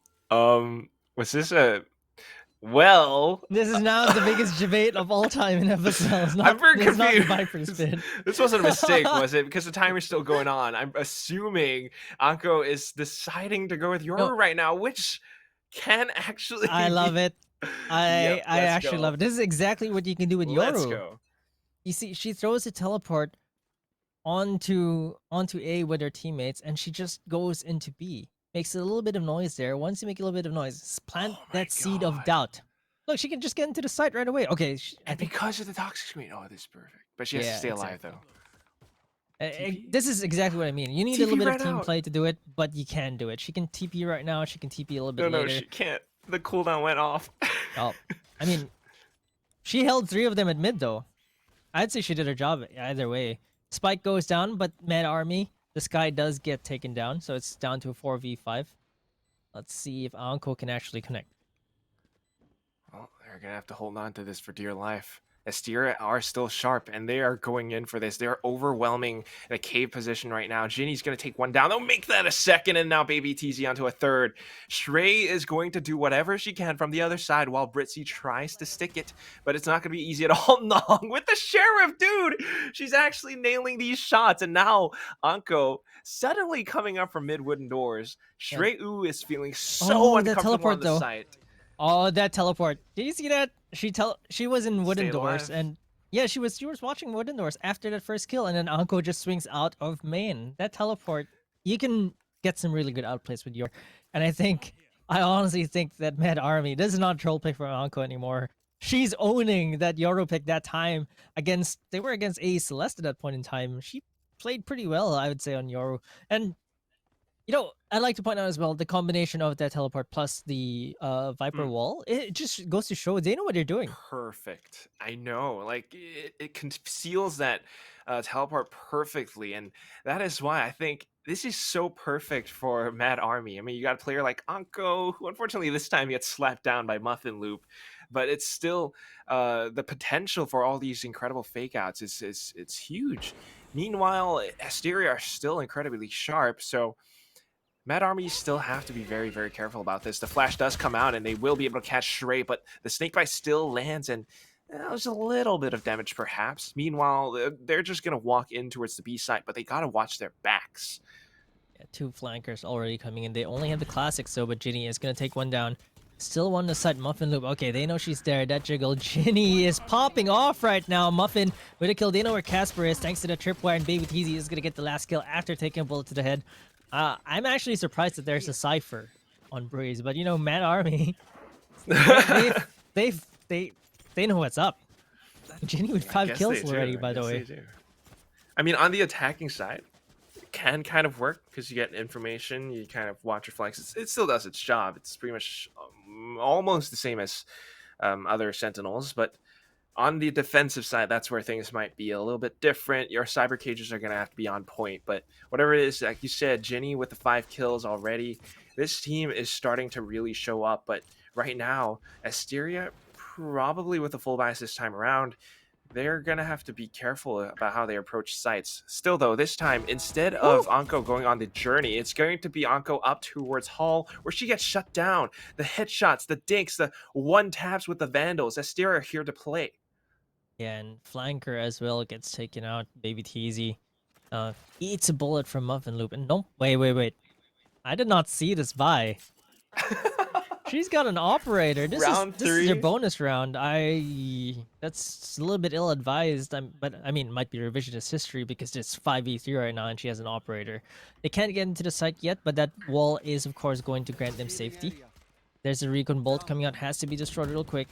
was this a well? This is now the biggest debate of all time in FSL. It's not, I'm very it's not the confused. Viper's pin. This wasn't a mistake, was it? Because the timer's still going on. I'm assuming Anko is deciding to go with Yoru No. right now, which can actually. I love it. I let's actually go. love it. This is exactly what you can do with Yoru. Let's go. You see, she throws a teleport onto A with her teammates, and she just goes into B. Makes a little bit of noise there. Once you make a little bit of noise, plant Oh my that seed of God. doubt. Look, she can just get into the site right away. Okay, I And think because of the toxic screen, oh, this is perfect. But she has to Yeah, stay alive though. TP? this is exactly what I mean. You need a TP little bit right of team out. play to do it, but you can do it. She can TP right now. She can TP a little bit No, later. she can't. The cooldown went off. Oh, I mean, she held 3 of them at mid though. I'd say she did her job either way. Spike goes down, but Mad Army, the Sky does get taken down, so it's down to a 4v5. Let's see if Anko can actually connect. Well, they're gonna have to hold on to this for dear life. Asteria are still sharp, and they are going in for this. They're overwhelming in a cave position right now. Ginny's going to take one down. They'll make that a second, and now Baby TZ onto a third. Shrey is going to do whatever she can from the other side while Britzy tries to stick it, but it's not going to be easy at all. Nong with the Sheriff, dude! She's actually nailing these shots, and now Anko suddenly coming up from mid-wooden doors. Shrey Ooh is feeling so that uncomfortable teleport, on the though. site. Oh, that teleport. Did you see that? She was in wooden Stay doors, alive. and yeah, she was watching wooden doors after that first kill, and then Anko just swings out of main. That teleport, you can get some really good outplays with your, and I honestly think that Mad Army, this is not troll play for Anko anymore. She's owning that Yoru pick that time they were against A Celeste at that point in time. She played pretty well, I would say, on Yoru. And you know, I'd like to point out as well the combination of that teleport plus the Viper wall. It just goes to show they know what they're doing. Perfect. I know. Like it conceals that teleport perfectly, and that is why I think this is so perfect for Mad Army. I mean, you got a player like Anko, who unfortunately this time gets slapped down by Muffin Loop, but it's still the potential for all these incredible fake outs is it's huge. Meanwhile, Asteria are still incredibly sharp, so Mad Army still have to be very, very careful about this. The flash does come out, and they will be able to catch Shrey, but the snakebite still lands, and there's a little bit of damage, perhaps. Meanwhile, they're just going to walk in towards the B side, but they got to watch their backs. Yeah, 2 flankers already coming in. They only have the classics, though, but Ginny is going to take one down. Still one to side Muffin Loop. Okay, they know she's there. That jiggle. Ginny is popping off right now. Muffin with a kill. They know where Casper is, thanks to the tripwire, and Baby TZ is going to get the last kill after taking a bullet to the head. I'm actually surprised that there's a Cypher on Breeze, but you know, Mad Army, they know what's up. Ginny with 5 kills already, by the way. I mean, on the attacking side, it can kind of work because you get information, you kind of watch your flanks. It still does its job. It's pretty much almost the same as other Sentinels, but on the defensive side, that's where things might be a little bit different. Your cyber cages are going to have to be on point. But whatever it is, like you said, Ginny with the 5 kills already, this team is starting to really show up. But right now, Asteria, probably with a full bias this time around, they're going to have to be careful about how they approach sites. Still, though, this time, instead of Anko going on the journey, it's going to be Anko up towards Hall, where she gets shut down. The headshots, the dinks, the one taps with the Vandals. Asteria are here to play. Yeah, and Flanker as well gets taken out. Baby TZ eats a bullet from Muffin Loop. And no, wait. I did not see this buy. She's got an operator. This Round this is your 3. bonus round. That's a little bit ill-advised. But I mean, it might be revisionist history because it's 5v3 right now and she has an operator. They can't get into the site yet, but that wall is of course going to grant them safety. There's a recon bolt coming out, has to be destroyed real quick.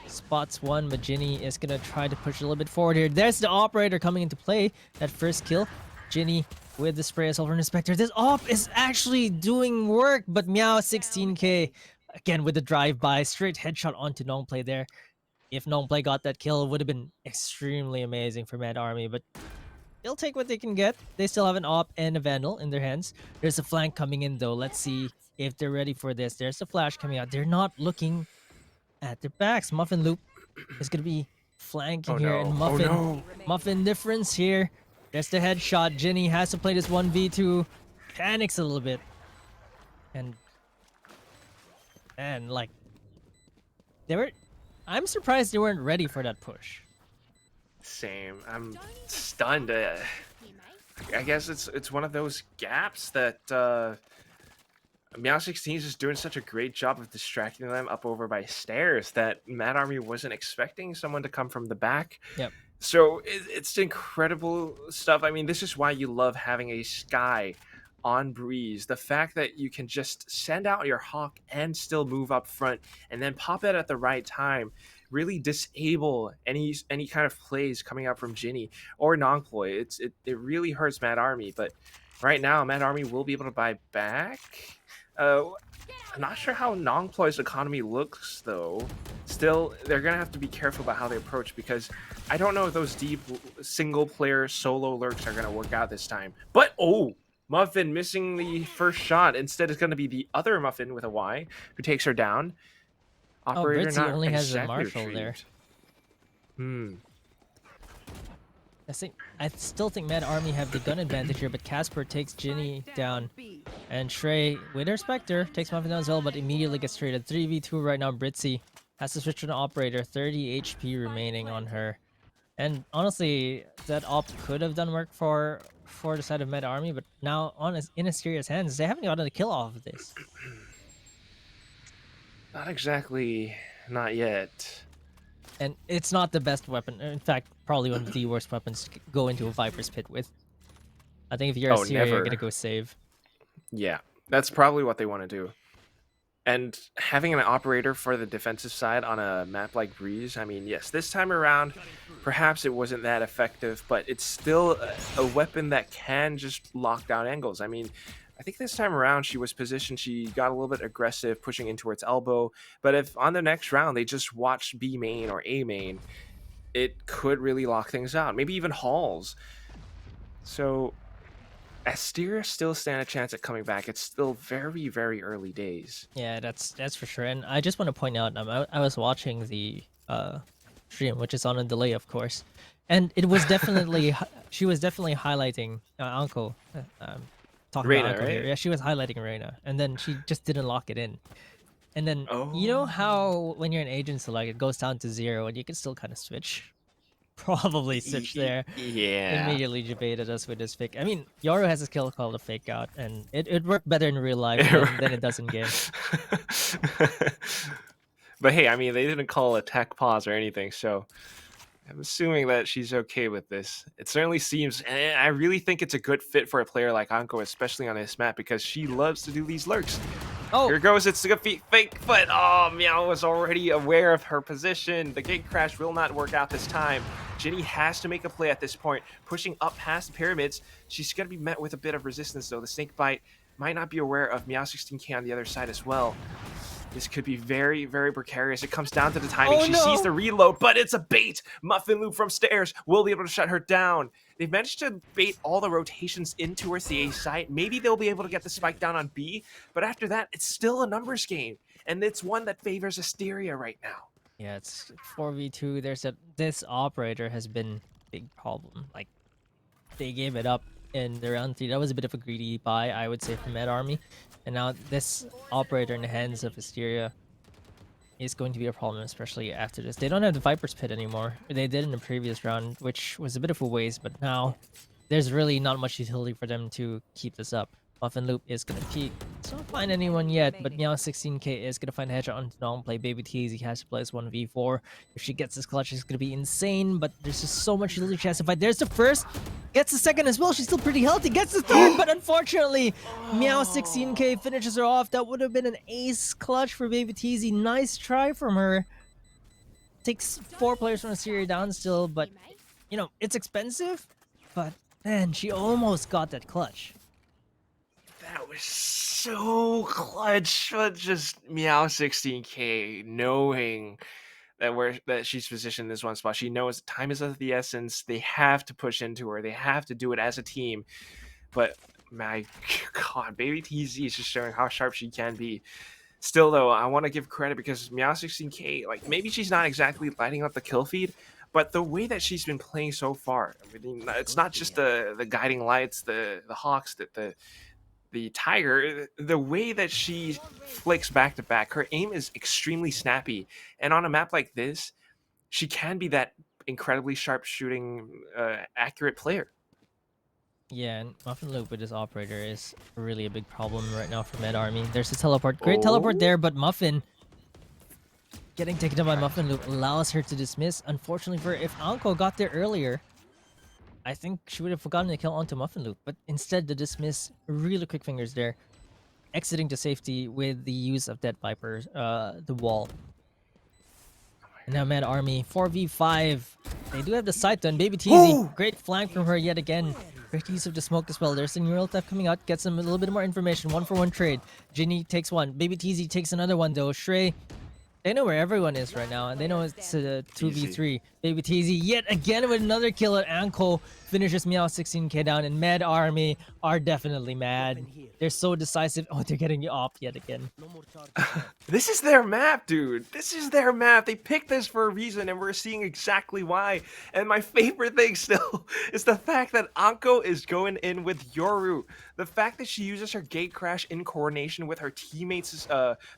Spots one, but Ginny is gonna try to push a little bit forward here. There's the operator coming into play. That first kill. Ginny with the spray assault from the Spectre. This op is actually doing work, but Meow 16k. Again with the drive-by, straight headshot onto Nongplay there. If Nongplay got that kill, it would have been extremely amazing for Mad Army, but they'll take what they can get. They still have an op and a Vandal in their hands. There's a flank coming in though. Let's see if they're ready for this. There's the flash coming out. They're not looking at their backs. Muffin Loop is going to be flanking here. And Muffin difference here. There's the headshot. Ginny has to play this 1v2. Panics a little bit. And like, I'm surprised they weren't ready for that push. Same. I'm stunned. I guess it's one of those gaps that Meow 16 is just doing such a great job of distracting them up over by stairs that Mad Army wasn't expecting someone to come from the back. Yep. So it's incredible stuff. I mean, this is why you love having a Sky on Breeze. The fact that you can just send out your Hawk and still move up front and then pop it at the right time, really disable any kind of plays coming out from Ginny or Nongploy. It really hurts Mad Army, but right now Mad Army will be able to buy back. I'm not sure how Nongploy's economy looks though. Still, they're gonna have to be careful about how they approach because I don't know if those deep single player solo lurks are gonna work out this time. But Muffin missing the first shot. Instead, it's gonna be the other Muffin with a Y who takes her down. Operator Britzy not only has a exactly Marshall there. I still think Mad Army have the gun advantage here, but Casper takes Ginny down. And Shrey, with her Spectre, takes Muffin down as well, but immediately gets traded. 3v2 right now. Britzy has to switch to an operator. 30 HP remaining on her. And honestly, that op could have done work for the side of Mad Army, but now in Asteria's hands, they haven't gotten a kill off of this. Not exactly. Not yet. And it's not the best weapon. In fact, probably one of the worst weapons to go into a Viper's Pit with. I think if you're Asteria, you're going to go save. Yeah, that's probably what they want to do. And having an operator for the defensive side on a map like Breeze, I mean, yes, this time around, perhaps it wasn't that effective, but it's still a weapon that can just lock down angles. I mean, I think this time around she was positioned, she got a little bit aggressive, pushing in towards elbow, but if on the next round they just watched B main or A main, it could really lock things out, maybe even halls. So Asteria still stand a chance at coming back. It's still very, very early days. Yeah, that's for sure. And I just want to point out, I was watching the stream, which is on a delay, of course, and it was definitely she was definitely highlighting Anko. Talking Reina, about Anko right? here. Yeah, she was highlighting Reina, and then she just didn't lock it in. And then you know how when you're an agent select, it goes down to 0, and you can still kind of switch. Probably switch there. Yeah. Immediately debated us with this fake. I mean, Yoru has a skill called a fake out, and it worked better in real life than it does in game. But hey, I mean, they didn't call attack pause or anything, so I'm assuming that she's okay with this. It certainly seems, and I really think it's a good fit for a player like Anko, especially on this map, because she loves to do these lurks. Oh, Here goes, it's a fake foot. Oh, Meow was already aware of her position. The gate crash will not work out this time. Ginny has to make a play at this point, pushing up past the pyramids. She's going to be met with a bit of resistance, though. The snake bite might not be aware of Meow 16k on the other side as well. This could be very, very precarious. It comes down to the timing. She sees the reload, but it's a bait. Muffin Loop from stairs will be able to shut her down. They've managed to bait all the rotations in towards the A site. Maybe they'll be able to get the spike down on B, but after that, it's still a numbers game, and it's one that favors Asteria right now. yeah, it's 4v2. This operator has been a big problem. Like, they gave it up in the round 3. That was a bit of a greedy buy, I would say, from Mad Army. And now this operator in the hands of Asteria is going to be a problem, especially after this. They don't have the Viper's Pit anymore. They did in the previous round, which was a bit of a waste, but now there's really not much utility for them to keep this up. Muffin Loop is going to peek, Does not find anyone yet, but Meow 16k is gonna find a headshot on Dong play. Baby Teasy has to play as 1v4. If she gets this clutch, it's gonna be insane, but there's just so much little chance to fight. There's the first, gets the second as well. She's still pretty healthy, gets the third, but unfortunately, Meow 16k finishes her off. That would have been an ace clutch for Baby Teasy. Nice try from her. Takes 4 players from Asteria down still, but you know, it's expensive, but man, she almost got that clutch. That was so clutch. But just Meow 16k knowing that she's positioned in this one spot. She knows time is of the essence. They have to push into her. They have to do it as a team. But my God, Baby TZ is just showing how sharp she can be. Still though, I want to give credit because Meow 16k, like maybe she's not exactly lighting up the kill feed, but the way that she's been playing so far, I mean, it's not just the guiding lights, the hawks, the tiger, the way that she flicks back to back, her aim is extremely snappy. And on a map like this, she can be that incredibly sharp shooting, accurate player. Yeah, and Muffin Loop with his operator is really a big problem right now for Med Army. There's a teleport. Great teleport there, but Muffin getting taken down by Muffin Loop allows her to dismiss. Unfortunately for her, if Anko got there earlier, I think she would have forgotten to kill onto Muffin Loop, but instead the dismiss, really quick fingers there, exiting to safety with the use of that Viper, the wall. And now Mad Army, 4v5. They do have the sight done. Baby Teasy, great flank from her yet again. Great use of the smoke as well. There's the neural theft coming out, gets them a little bit more information. 1-for-1 trade. Ginny takes one. Baby Teasy takes another one though. Shrey, they know where everyone is right now, and they know it's a 2v3. Baby Teasy yet again with another kill at Anko finishes Meow 16k down, and Mad Army are definitely mad. They're so decisive. Oh, they're getting you off yet again. This is their map, dude. This is their map. They picked this for a reason, and we're seeing exactly why. And my favorite thing still is the fact that Anko is going in with Yoru. The fact that she uses her gate crash in coordination with her teammates'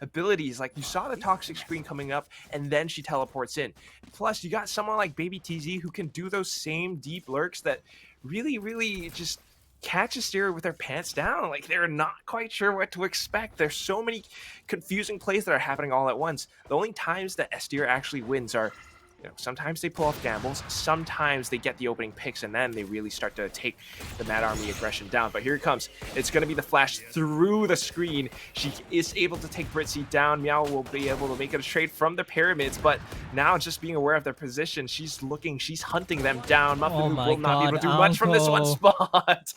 abilities. Like, you saw the toxic screen coming up, and then she teleports in. Plus, you got someone like Baby TZ who can do those same deep lurks that really just catch Asteria with their pants down. Like, they're not quite sure what to expect. There's so many confusing plays that are happening all at once. The only times that Asteria actually wins are, you know, sometimes they pull off gambles, sometimes they get the opening picks, and then they really start to take the Mad Army aggression down. But here it comes. It's going to be the flash through the screen. She is able to take Britzy down. Meow will be able to make it a trade from the pyramids, but now just being aware of their position, she's hunting them down. Muffin will not be able to do much from this one spot.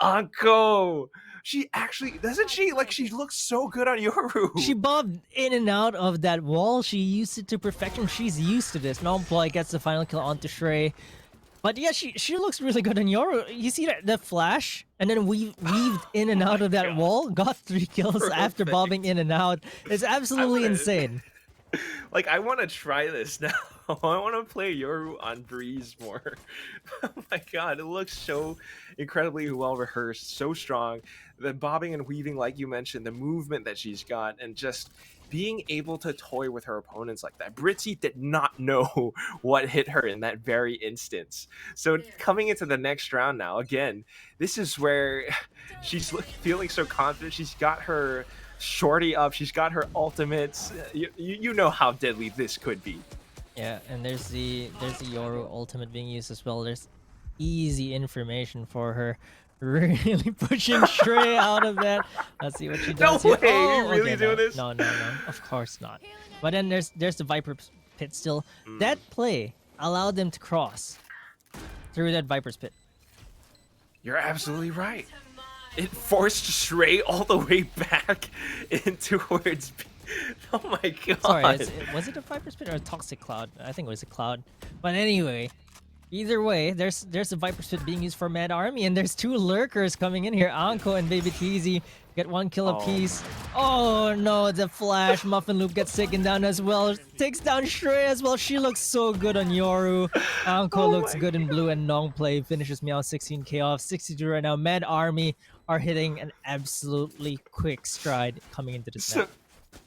Anko! She actually, doesn't she? Like, she looks so good on Yoru. She bobbed in and out of that wall. She used it to perfection. She's used to this. Malmploy gets the final kill onto Shrey. But yeah, she looks really good on Yoru. You see that flash? And then weaved in and out of that wall. Got 3 kills after bobbing in and out. It's absolutely insane. Like, I want to try this now. I want to play Yoru on Breeze more. Oh my god, it looks so incredibly well rehearsed, so strong. The bobbing and weaving, like you mentioned, the movement that she's got, and just being able to toy with her opponents like that. Britzy did not know what hit her in that very instance. So coming into the next round now, again, this is where she's feeling so confident. She's got her shorty up, she's got her ultimates. You know how deadly this could be. Yeah, and there's the Yoru ultimate being used as well. There's easy information for her. Really pushing Shrey out of that. Let's see what she does. No here. way! Oh, You really okay, doing no, this? No, of course not. But then there's the Viper pit still. That play allowed them to cross through that Viper's pit. You're absolutely right. It forced Shrey all the way back in towards. Oh my god! Sorry, was it a Viper's pit or a Toxic Cloud? I think it was a Cloud. But anyway, either way, there's a Viper's pit being used for Mad Army, and there's 2 lurkers coming in here. Anko and Baby Teasy get 1 kill apiece. Oh no, the flash. Muffin Loop gets taken down as well. Takes down Shrey as well. She looks so good on Yoru. Anko looks good in blue, and Nong play finishes Meow 16k off. 62 right now. Mad Army are hitting an absolutely quick stride coming into this map.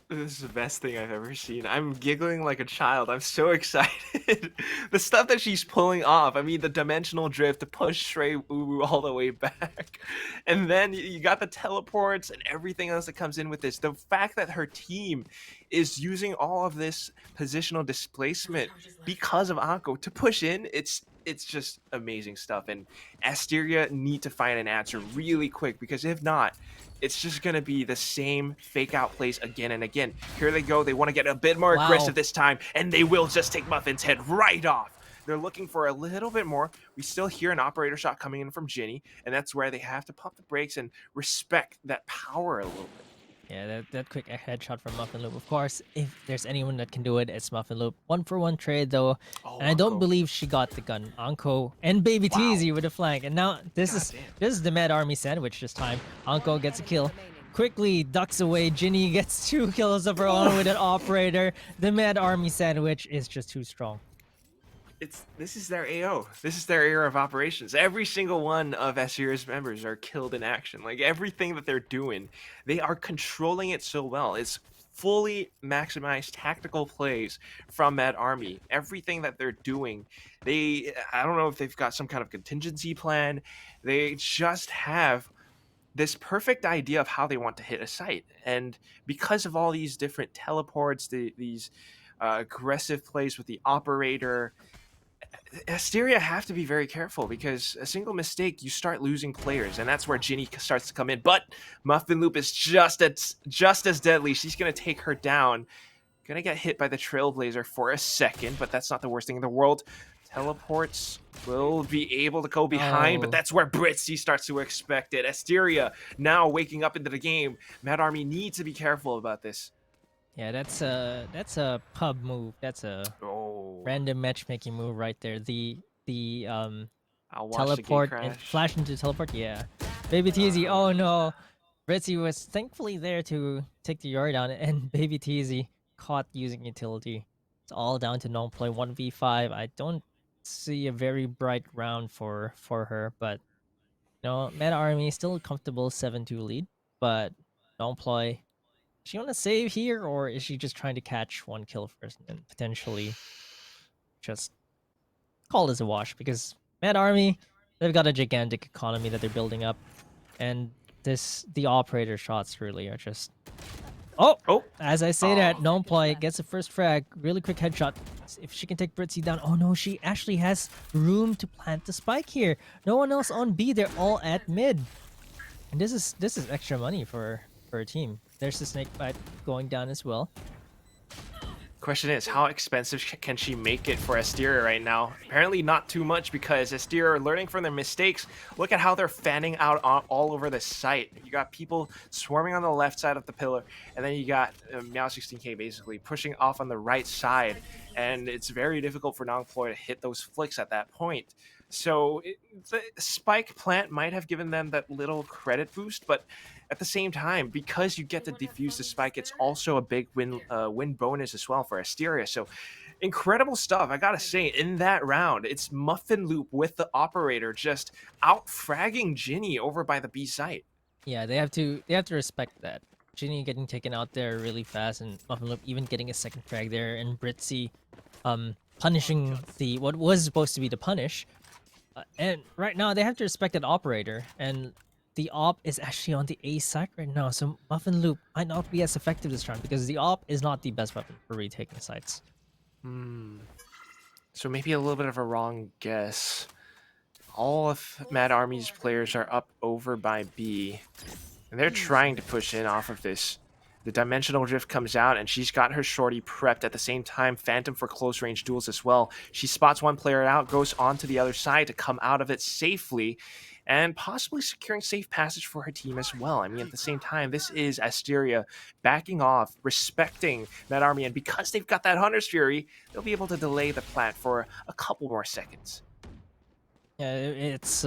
This is the best thing I've ever seen. I'm giggling like a child. I'm so excited. The stuff that she's pulling off. I mean, the dimensional drift to push Shrey Uwu all the way back. And then you got the teleports and everything else that comes in with this. The fact that her team is using all of this positional displacement because of Anko to push in, it's just amazing stuff. And Asteria need to find an answer really quick, because if not, it's just going to be the same fake out plays again and again. Here they go. They want to get a bit more aggressive this time, and they will just take Muffin's head right off. They're looking for a little bit more. We still hear an operator shot coming in from Ginny, and that's where they have to pump the brakes and respect that power a little bit. Yeah, that quick headshot from Muffin Loop. Of course, if there's anyone that can do it, it's Muffin Loop. 1-for-1 trade though, and I don't believe she got the gun. Anko and Baby Teasy with a flank, and now this is the Mad Army sandwich this time. Anko gets a kill, quickly ducks away. Ginny gets 2 kills of her own with an operator. The Mad Army sandwich is just too strong. This is their AO. This is their era of operations. Every single one of Asteria's members are killed in action. Like, everything that they're doing, they are controlling it so well. It's fully maximized tactical plays from Mad Army. Everything that they're doing, I don't know if they've got some kind of contingency plan. They just have this perfect idea of how they want to hit a site. And because of all these different teleports, these aggressive plays with the operator, Asteria have to be very careful, because a single mistake, you start losing players, and that's where Ginny starts to come in. But Muffin Loop is just as deadly. She's going to take her down. Going to get hit by the Trailblazer for a second, but that's not the worst thing in the world. Teleports will be able to go behind, but that's where Britzy starts to expect it. Asteria now waking up into the game. Mad Army needs to be careful about this. Yeah, that's a pub move. That's a random matchmaking move right there. The teleport and flash into teleport. Yeah, Baby Teasy. Oh no, Britzy was thankfully there to take the Yori down, and Baby Teasy caught using utility. It's all down to non-play 1v5. I don't see a very bright round for her, but Mad Army still a comfortable 7-2 lead, but non-play. Is she on a save here, or is she just trying to catch 1 kill first and potentially just call this a wash? Because Mad Army, they've got a gigantic economy that they're building up, and the operator shots really are just... Oh! As I say that, non-play gets the first frag, really quick headshot. If she can take Britzy down, oh no, she actually has room to plant the spike here. No one else on B, they're all at mid. And this is extra money for her team. There's the snake bite going down as well. Question is, how expensive can she make it for Asteria right now? Apparently not too much, because Asteria are learning from their mistakes. Look at how they're fanning out all over the site. You got people swarming on the left side of the pillar, and then you got Meow16k basically pushing off on the right side, and it's very difficult for Nongploy to hit those flicks at that point. So the spike plant might have given them that little credit boost, but at the same time, because you get to defuse the spike, it's also a big win bonus as well for Asteria. So incredible stuff. I gotta say, in that round, it's Muffin Loop with the operator just out fragging Ginny over by the B site. Yeah, they have to respect that. Ginny getting taken out there really fast, and Muffin Loop even getting a second frag there, and Britzy punishing what was supposed to be the punish. And right now they have to respect that operator, and the op is actually on the A site right now, so Muffin Loop might not be as effective this round, because the op is not the best weapon for retaking sites. So maybe a little bit of a wrong guess. All of Mad Army's players are up over by B, and they're trying to push in off of this. The Dimensional Drift comes out, and she's got her shorty prepped at the same time. Phantom for close range duels as well. She spots one player out, goes on to the other side to come out of it safely, and possibly securing safe passage for her team as well. I mean, at the same time, this is Asteria backing off, respecting Mad Army, and because they've got that Hunter's Fury, they'll be able to delay the plant for a couple more seconds. Yeah, it's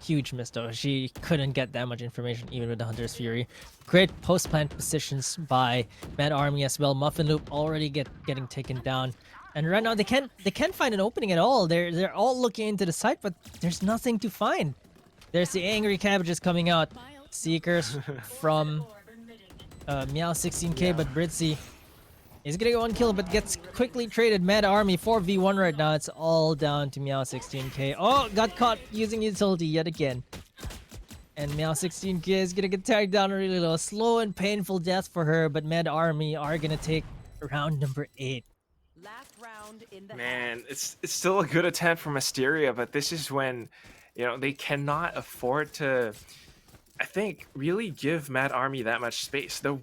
huge miss though. She couldn't get that much information even with the Hunter's Fury. Great post-plant positions by Mad Army as well. Muffin Loop already getting taken down. And right now they can't find an opening at all. They're all looking into the site, but there's nothing to find. There's the angry cabbages coming out. Seekers from Meow 16k, but Britzy is gonna get 1 kill, but gets quickly traded. Mad Army 4v1 right now. It's all down to Meow 16k. Oh, got caught using utility yet again. And Meow 16k is gonna get tagged down really low. Slow and painful death for her, but Mad Army are gonna take round number 8. Last round in the Man, it's still a good attempt from Asteria, but this is when, they cannot afford to, I think, really give Mad Army that much space. The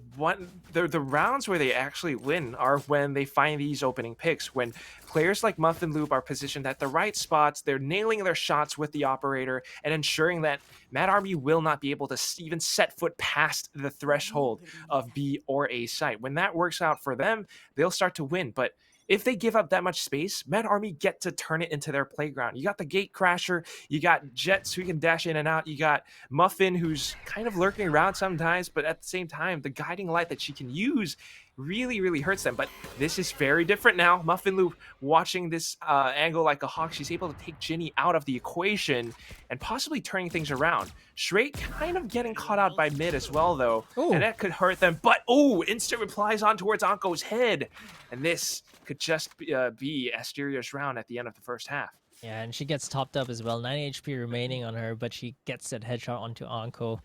rounds where they actually win are when they find these opening picks, when players like Muff and Lube are positioned at the right spots, they're nailing their shots with the operator and ensuring that Mad Army will not be able to even set foot past the threshold of B or A site. When that works out for them, they'll start to win. But if they give up that much space, Mad Army get to turn it into their playground. You got the Gate Crasher, you got Jets who can dash in and out, you got Muffin who's kind of lurking around sometimes, but at the same time, the guiding light that she can use really, really hurts them. But this is very different now. Muffin Loop watching this angle like a hawk. She's able to take Ginny out of the equation and possibly turning things around. Shrek kind of getting caught out by mid as well, though. Ooh. And that could hurt them. But, oh, instant replies on towards Anko's head. And this could just be Asteria's round at the end of the first half. Yeah, and she gets topped up as well. 9 HP remaining on her, but she gets that headshot onto Anko.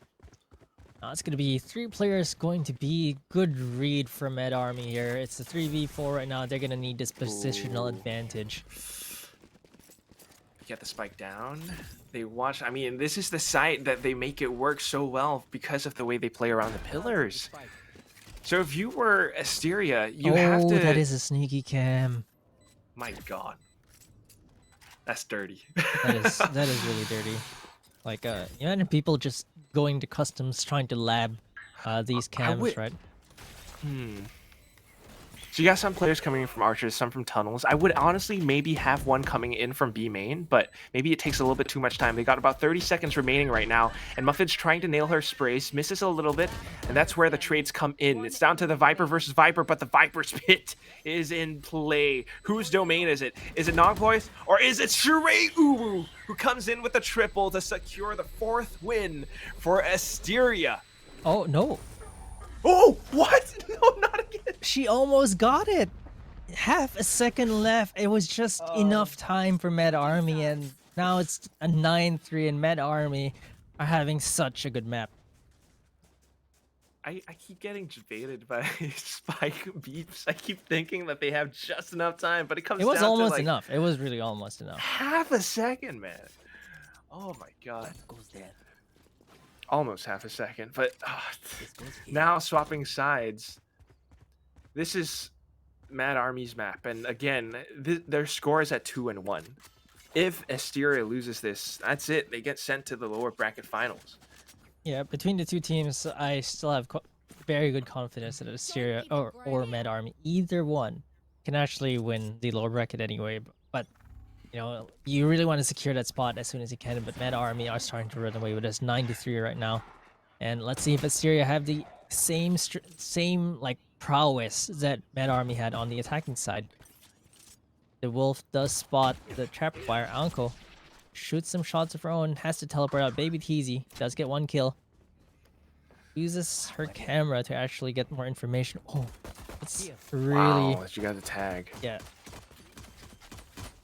Now it's going to be 3 players going to be good read for Mad Army here. It's a 3v4 right now. They're going to need this positional advantage. Get the spike down. They watch. I mean, this is the site that they make it work so well because of the way they play around the pillars. So if you were Asteria, you have to... that is a sneaky cam. My God. That's dirty. That is really dirty. Like, imagine people just going to customs trying to lab these cams, right? So you got some players coming in from archers, some from tunnels. I would honestly maybe have one coming in from B main, but maybe it takes a little bit too much time. They got about 30 seconds remaining right now, and Muffin's trying to nail her sprays, misses a little bit, and that's where the trades come in. It's down to the Viper versus Viper, but the Viper's pit is in play. Whose domain is it? Is it Nogvoith, or is it Sheree Uwu, who comes in with a triple to secure the 4th win for Asteria? Oh, no. Oh, what? No, not again. She almost got it. Half a second left. It was just enough time for Mad Army, and now it's a 9-3, and Mad Army are having such a good map. I keep getting debated by spike beeps. I keep thinking that they have just enough time, but it comes down to It was almost like enough. It was really almost enough. half a second, man. Oh my God. Almost half a second, but now swapping sides. This is Mad Army's map, and again, their score is at 2-1. If Asteria loses this, that's it. They get sent to the lower bracket finals. Yeah, between the two teams, I still have very good confidence that Asteria or Mad Army, either one, can actually win the lower bracket anyway. But you really want to secure that spot as soon as you can. But Mad Army are starting to run away with us, 9-3 right now. And let's see if Asteria have the same like prowess that Mad Army had on the attacking side. The Wolf does spot the trapwire. Anko shoots some shots of her own, has to teleport out. Baby Teasy does get 1 kill. Uses her camera to actually get more information. Oh, it's really... Wow, she got the tag. Yeah.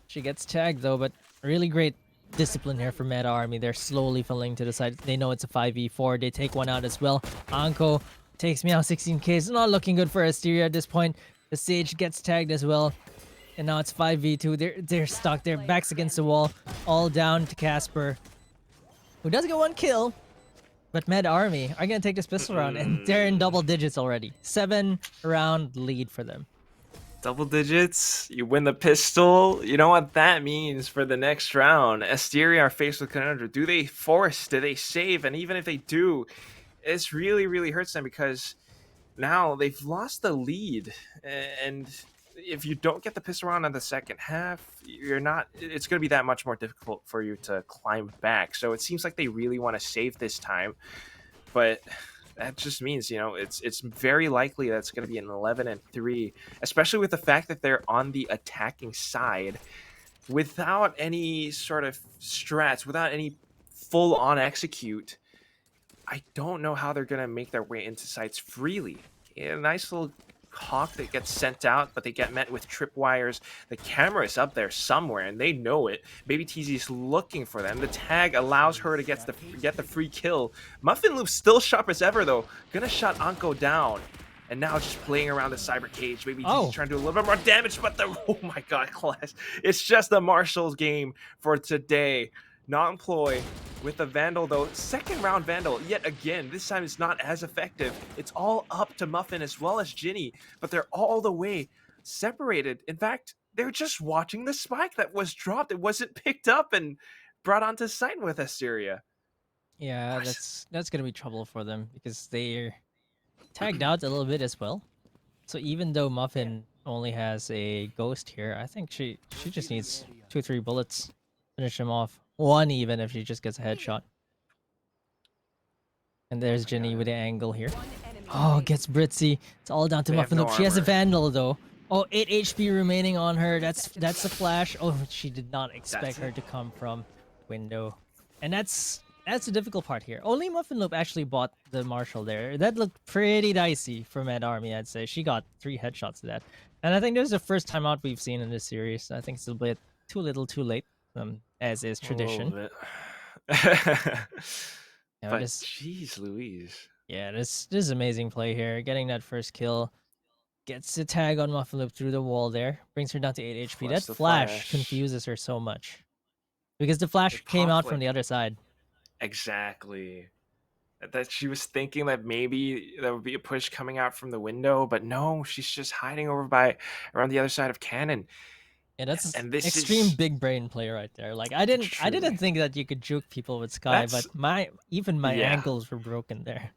She gets tagged though, but really great discipline here for Mad Army. They're slowly falling to the side. They know it's a 5v4. They take one out as well. Anko takes Meow 16k. It's not looking good for Asteria at this point. The Sage gets tagged as well. And now it's 5v2. They're stuck. Their backs against the wall. All down to Casper, who does get 1 kill. But Mad Army are going to take this pistol round, and they're in double digits already. 7-round lead for them. Double digits, you win the pistol. You know what that means for the next round. Asteria are faced with conundrum. Do they force? Do they save? And even if they do, it's really, really hurts them because now they've lost the lead. And if you don't get the pistol round in the second half, it's going to be that much more difficult for you to climb back. So it seems like they really want to save this time. But that just means, it's very likely that it's going to be an 11-3, especially with the fact that they're on the attacking side without any sort of strats, without any full-on execute. I don't know how they're gonna make their way into sites freely. A nice little hawk that gets sent out, but they get met with tripwires. The camera is up there somewhere, and they know it. Baby TZ is looking for them. The tag allows her to get the free kill. Muffin Loop still sharp as ever, though. Gonna shut Anko down. And now just playing around the cyber cage. Baby TZ trying to do a little bit more damage, but oh my god, Clash. It's just the Marshall's game for today. Non-ploy with the Vandal, though. Second round Vandal, yet again, this time it's not as effective. It's all up to Muffin as well as Ginny, but they're all the way separated. In fact, they're just watching the spike that was dropped. It wasn't picked up and brought onto site with Asteria. Yeah, that's gonna be trouble for them because they're tagged out a little bit as well. So even though Muffin only has a ghost here, I think she just needs 2-3 bullets, finish him off. One even if she just gets a headshot. And there's Ginny with the angle here. Oh, gets Britzy. It's all down to Muffin Loop. She has a Vandal though. Oh, 8 HP remaining on her. That's a flash. Oh, she did not expect her to come from window. And that's the difficult part here. Only Muffin Loop actually bought the Marshall there. That looked pretty dicey for Mad Army, I'd say. She got 3 headshots to that. And I think this is the first timeout we've seen in this series. I think it's a bit too little too late, as is tradition. Yeah, but this, jeez Louise. Yeah, this is amazing play here. Getting that first kill. Gets the tag on Muffin Loop through the wall there. Brings her down to 8 HP. That flash confuses her so much. Because the flash came out from the other side. Exactly. That she was thinking that maybe there would be a push coming out from the window, but no, she's just hiding over around the other side of cannon. Yeah, that's extreme big brain play right there. Like I didn't think that you could juke people with Sky, but my ankles were broken there.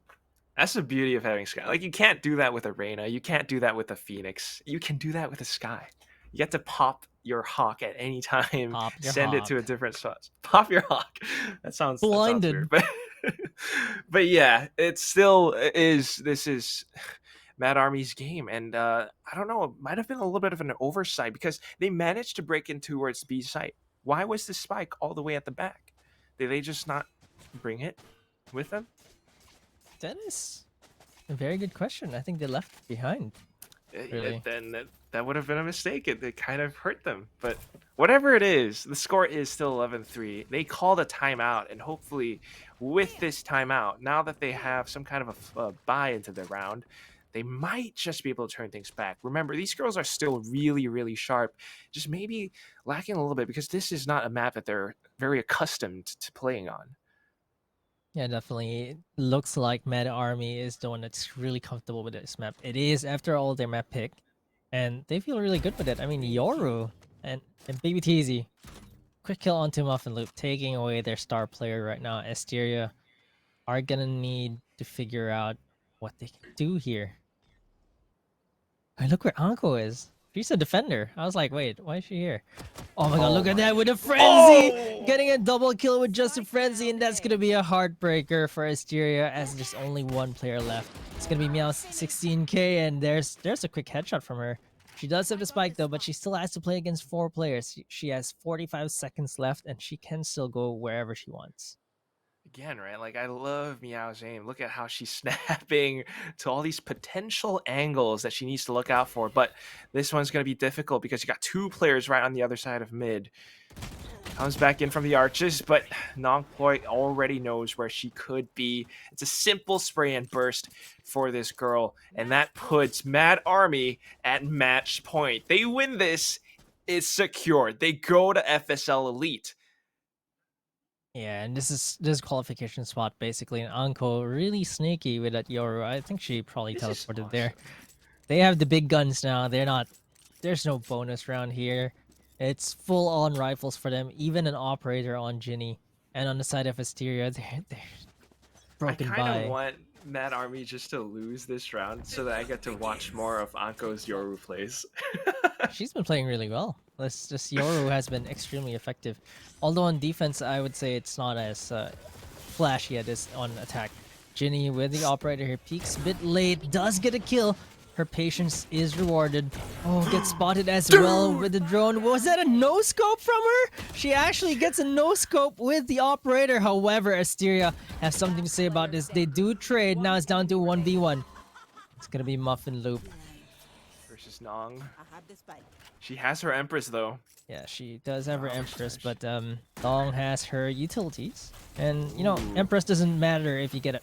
That's the beauty of having Sky. Like you can't do that with a Reyna, you can't do that with a Phoenix. You can do that with a Sky. You get to pop your hawk at any time. Send it to a different spot. Pop your hawk. That sounds blinded. That sounds weird, but yeah, it still is. This is Mad Army's game, and I don't know. It might have been a little bit of an oversight because they managed to break in towards B site. Why was the spike all the way at the back? Did they just not bring it with them? That is a very good question. I think they left behind. Really. Then that would have been a mistake. It kind of hurt them. But whatever it is, the score is still 11-3. They called a timeout, and hopefully with this timeout, now that they have some kind of a buy into the round, they might just be able to turn things back. Remember, these girls are still really, really sharp, just maybe lacking a little bit because this is not a map that they're very accustomed to playing on. Yeah, definitely. It looks like Mad Army is the one that's really comfortable with this map. It is, after all, their map pick, and they feel really good with it. I mean, Yoru and Baby TZ, quick kill onto Muffin Loop, taking away their star player right now. Asteria are gonna need to figure out what they can do here. Hey, look where Anko is. She's a defender. I was like, wait, why is she here? Oh my god, look at that with a frenzy! Oh! Getting a double kill with just a frenzy, and that's gonna be a heartbreaker for Asteria as there's only one player left. It's gonna be Meow 16k, and there's a quick headshot from her. She does have the spike though, but she still has to play against 4 players. She has 45 seconds left, and she can still go wherever she wants. Again, right? Like, I love Meow's aim. Look at how she's snapping to all these potential angles that she needs to look out for. But this one's going to be difficult because you got 2 players right on the other side of mid. Comes back in from the arches, but Nongploy already knows where she could be. It's a simple spray and burst for this girl, and that puts Mad Army at match point. They win this, it's secured. They go to FSL Elite. Yeah, and this is qualification spot basically, and Anko really sneaky with that Yoru. I think she probably teleported there. They have the big guns now. There's no bonus round here. It's full on rifles for them. Even an operator on Ginny, and on the side of Asteria, they're broken by. I kind of want Mad Army just to lose this round so that I get to watch more of Anko's Yoru plays. She's been playing really well. This Yoru has been extremely effective. Although on defense, I would say it's not as flashy as on attack. Ginny with the operator here peeks a bit late, does get a kill. Her patience is rewarded. Oh, gets spotted as well with the drone. Was that a no scope from her? She actually gets a no scope with the operator. However, Asteria has something to say about this. They do trade. Now it's down to 1v1. It's gonna be Muffin Loop. Versus Nong. I have the spike. She has her Empress though. Yeah, she does have her Oh, Empress, gosh. but Long has her utilities. And, you know, Ooh. Empress doesn't matter if you get a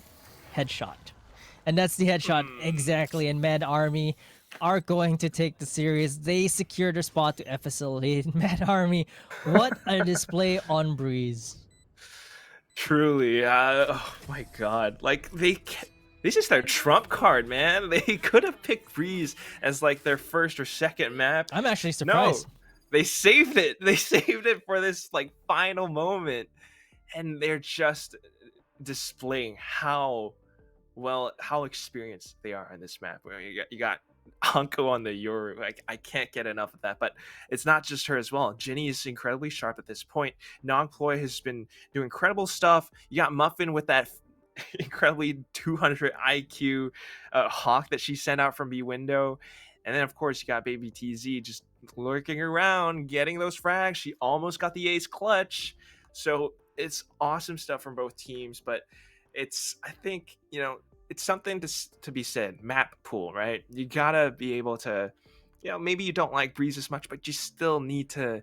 headshot. And that's the headshot exactly. And Mad Army are going to take the series. They secured their spot to FSL lead. Mad Army, what a display on Breeze. Truly, oh my god. Like, this is their trump card, man. They could have picked Breeze as like their first or second map. I'm actually surprised. No, they saved it. They saved it for this like final moment. And they're just displaying how experienced they are on this map. You got Hanko on the Yoru. Like, I can't get enough of that. But it's not just her as well. Jinny is incredibly sharp at this point. Nongploy has been doing incredible stuff. You got Muffin with that incredibly 200 IQ hawk that she sent out from B window. And then, of course, you got Baby TZ just lurking around, getting those frags. She almost got the ace clutch. So it's awesome stuff from both teams. But I think, it's something to be said. Map pool, right? You gotta be able to, maybe you don't like Breeze as much, but you still need to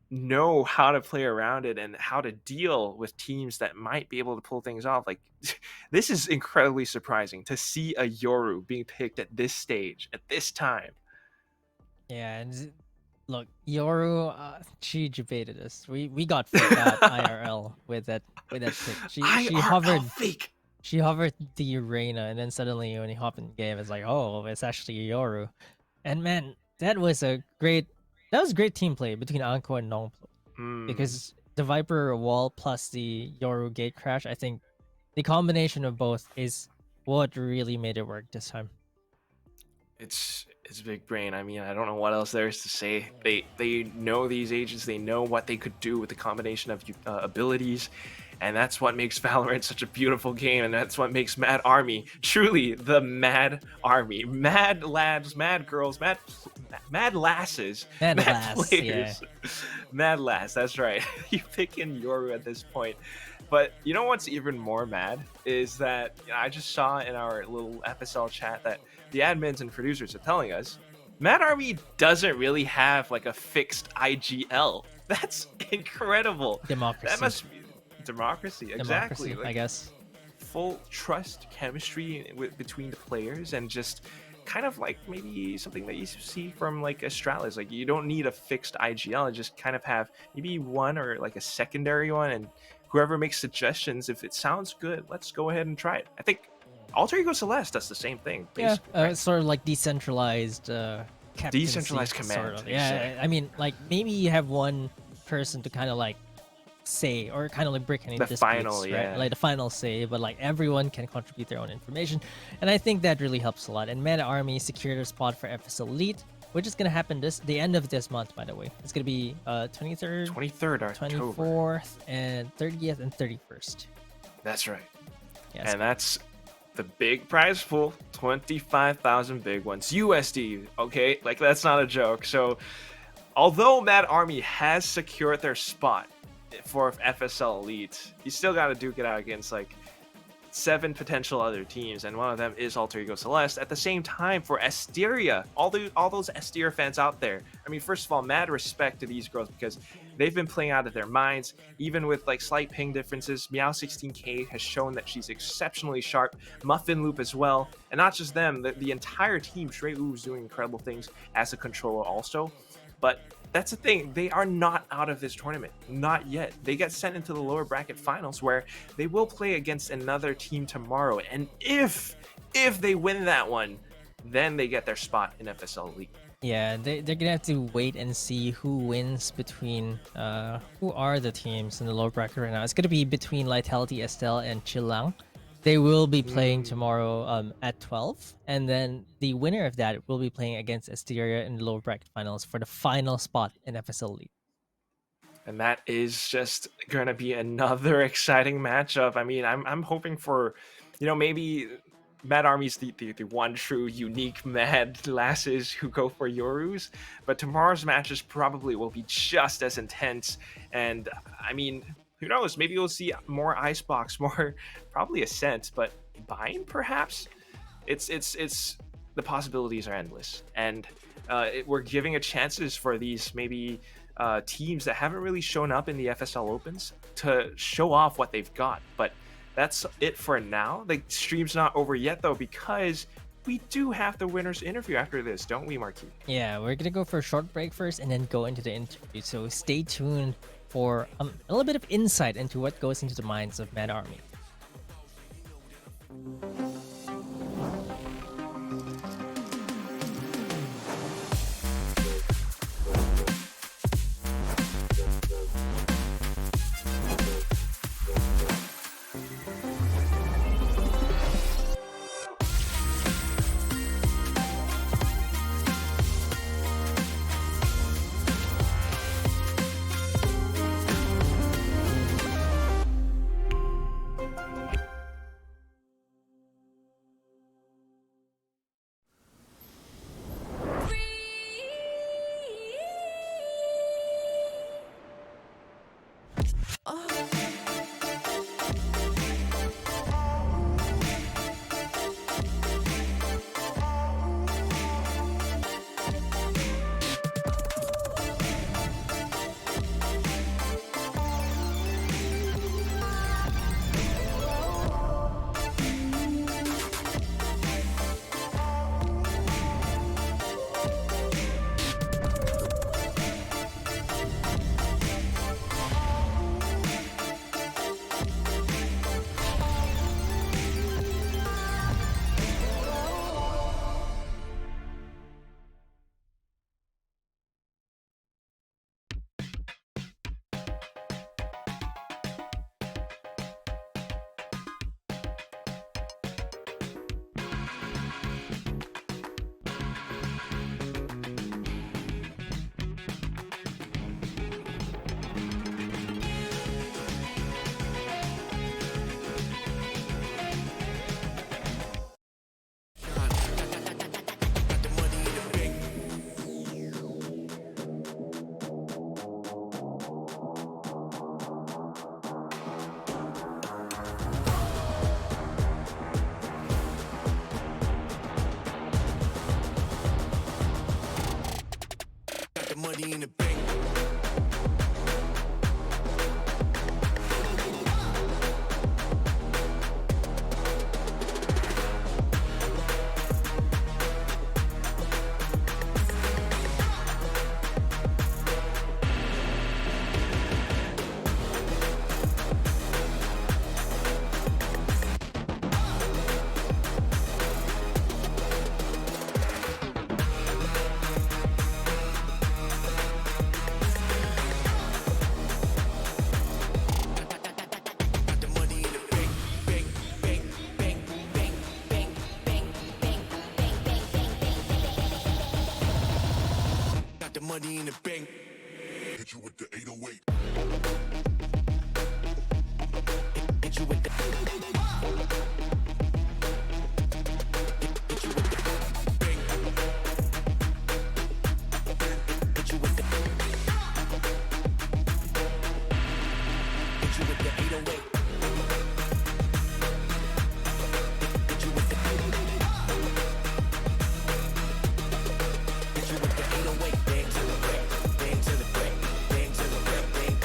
know how to play around it and how to deal with teams that might be able to pull things off. Like, this is incredibly surprising to see a Yoru being picked at this stage, at this time. Yeah, and look, Yoru, she debated us. We got faked out IRL with that pick. She hovered fake. She hovered the Reina, and then suddenly when he hopped in the game, it's like, oh, it's actually Yoru. And man, that was great team play between Anko and Nongplo. Because the Viper wall plus the Yoru gate crash, I think the combination of both is what really made it work this time. It's big brain. I mean, I don't know what else there is to say. They know these agents. They know what they could do with the combination of abilities. And that's what makes Valorant such a beautiful game, and that's what makes Mad Army truly the Mad Army. Mad lads, mad girls, mad lasses, Mad players. Yeah. Mad lass, that's right. You pick in Yoru at this point. But you know what's even more mad is that I just saw in our little FSL chat that the admins and producers are telling us Mad Army doesn't really have like a fixed IGL. That's incredible. Democracy. That must be democracy, exactly. Like, I guess full trust chemistry between the players, and just kind of like maybe something that you see from like Astralis. Like, you don't need a fixed IGL, just kind of have maybe one or like a secondary one, and whoever makes suggestions, if it sounds good, let's go ahead and try it. I think Alter Ego Celeste does the same thing, basically. Yeah, it's sort of like decentralized captaincy, decentralized command, sort of. Yeah, exactly. I mean, like, maybe you have one person to kind of like say, or kind of like break any disputes, final, right? yeah. Like the final say, but like everyone can contribute their own information, and I think that really helps a lot. And Mad Army secured a spot for FSL Elite, which is gonna happen the end of this month, by the way. It's gonna be 23rd, 24th, and 30th and 31st. That's right. Yes. And that's the big prize pool, 25,000 big ones USD. Okay, like, that's not a joke. So although Mad Army has secured their spot for FSL Elite, you still got to duke it out against like 7 potential other teams, and one of them is Alter Ego Celeste. At the same time, for Asteria, all those Asteria fans out there, I mean, first of all, mad respect to these girls, because they've been playing out of their minds, even with like slight ping differences. Meow16k has shown that she's exceptionally sharp. Muffin Loop as well, and not just them, the entire team. Shrey Wu is doing incredible things as a controller also. But that's the thing, they are not out of this tournament, not yet. They get sent into the lower bracket finals, where they will play against another team tomorrow, and if they win that one, then they get their spot in FSL Elite. Yeah, they're gonna have to wait and see who wins between who are the teams in the lower bracket right now. It's gonna be between Vitality, Estelle, and Chilang. They will be playing tomorrow at 12, and then the winner of that will be playing against Asteria in the lower bracket finals for the final spot in FSL Elite. And that is just gonna be another exciting matchup. I mean, I'm hoping for, maybe Mad Army's the one true unique mad lasses who go for Yorus, but tomorrow's matches probably will be just as intense. And I mean, who knows? Maybe we'll see more Icebox, more probably Ascent, but Bind perhaps. It's the possibilities are endless, and we're giving a chances for these maybe teams that haven't really shown up in the FSL Opens to show off what they've got. But that's it for now. The stream's not over yet though, because we do have the winner's interview after this, don't we, Marquis? Yeah, we're gonna go for a short break first and then go into the interview. So stay tuned for a little bit of insight into what goes into the minds of Mad Army. Money in the bank. Money in the bank. Hit you with the 808. Hit you with the. Hit you with the bank. Hit you with the. Hit you with the 808. Hit you with the. Hit you with the 808. Bang to the brick, bang to the brick, bang to the brick, bang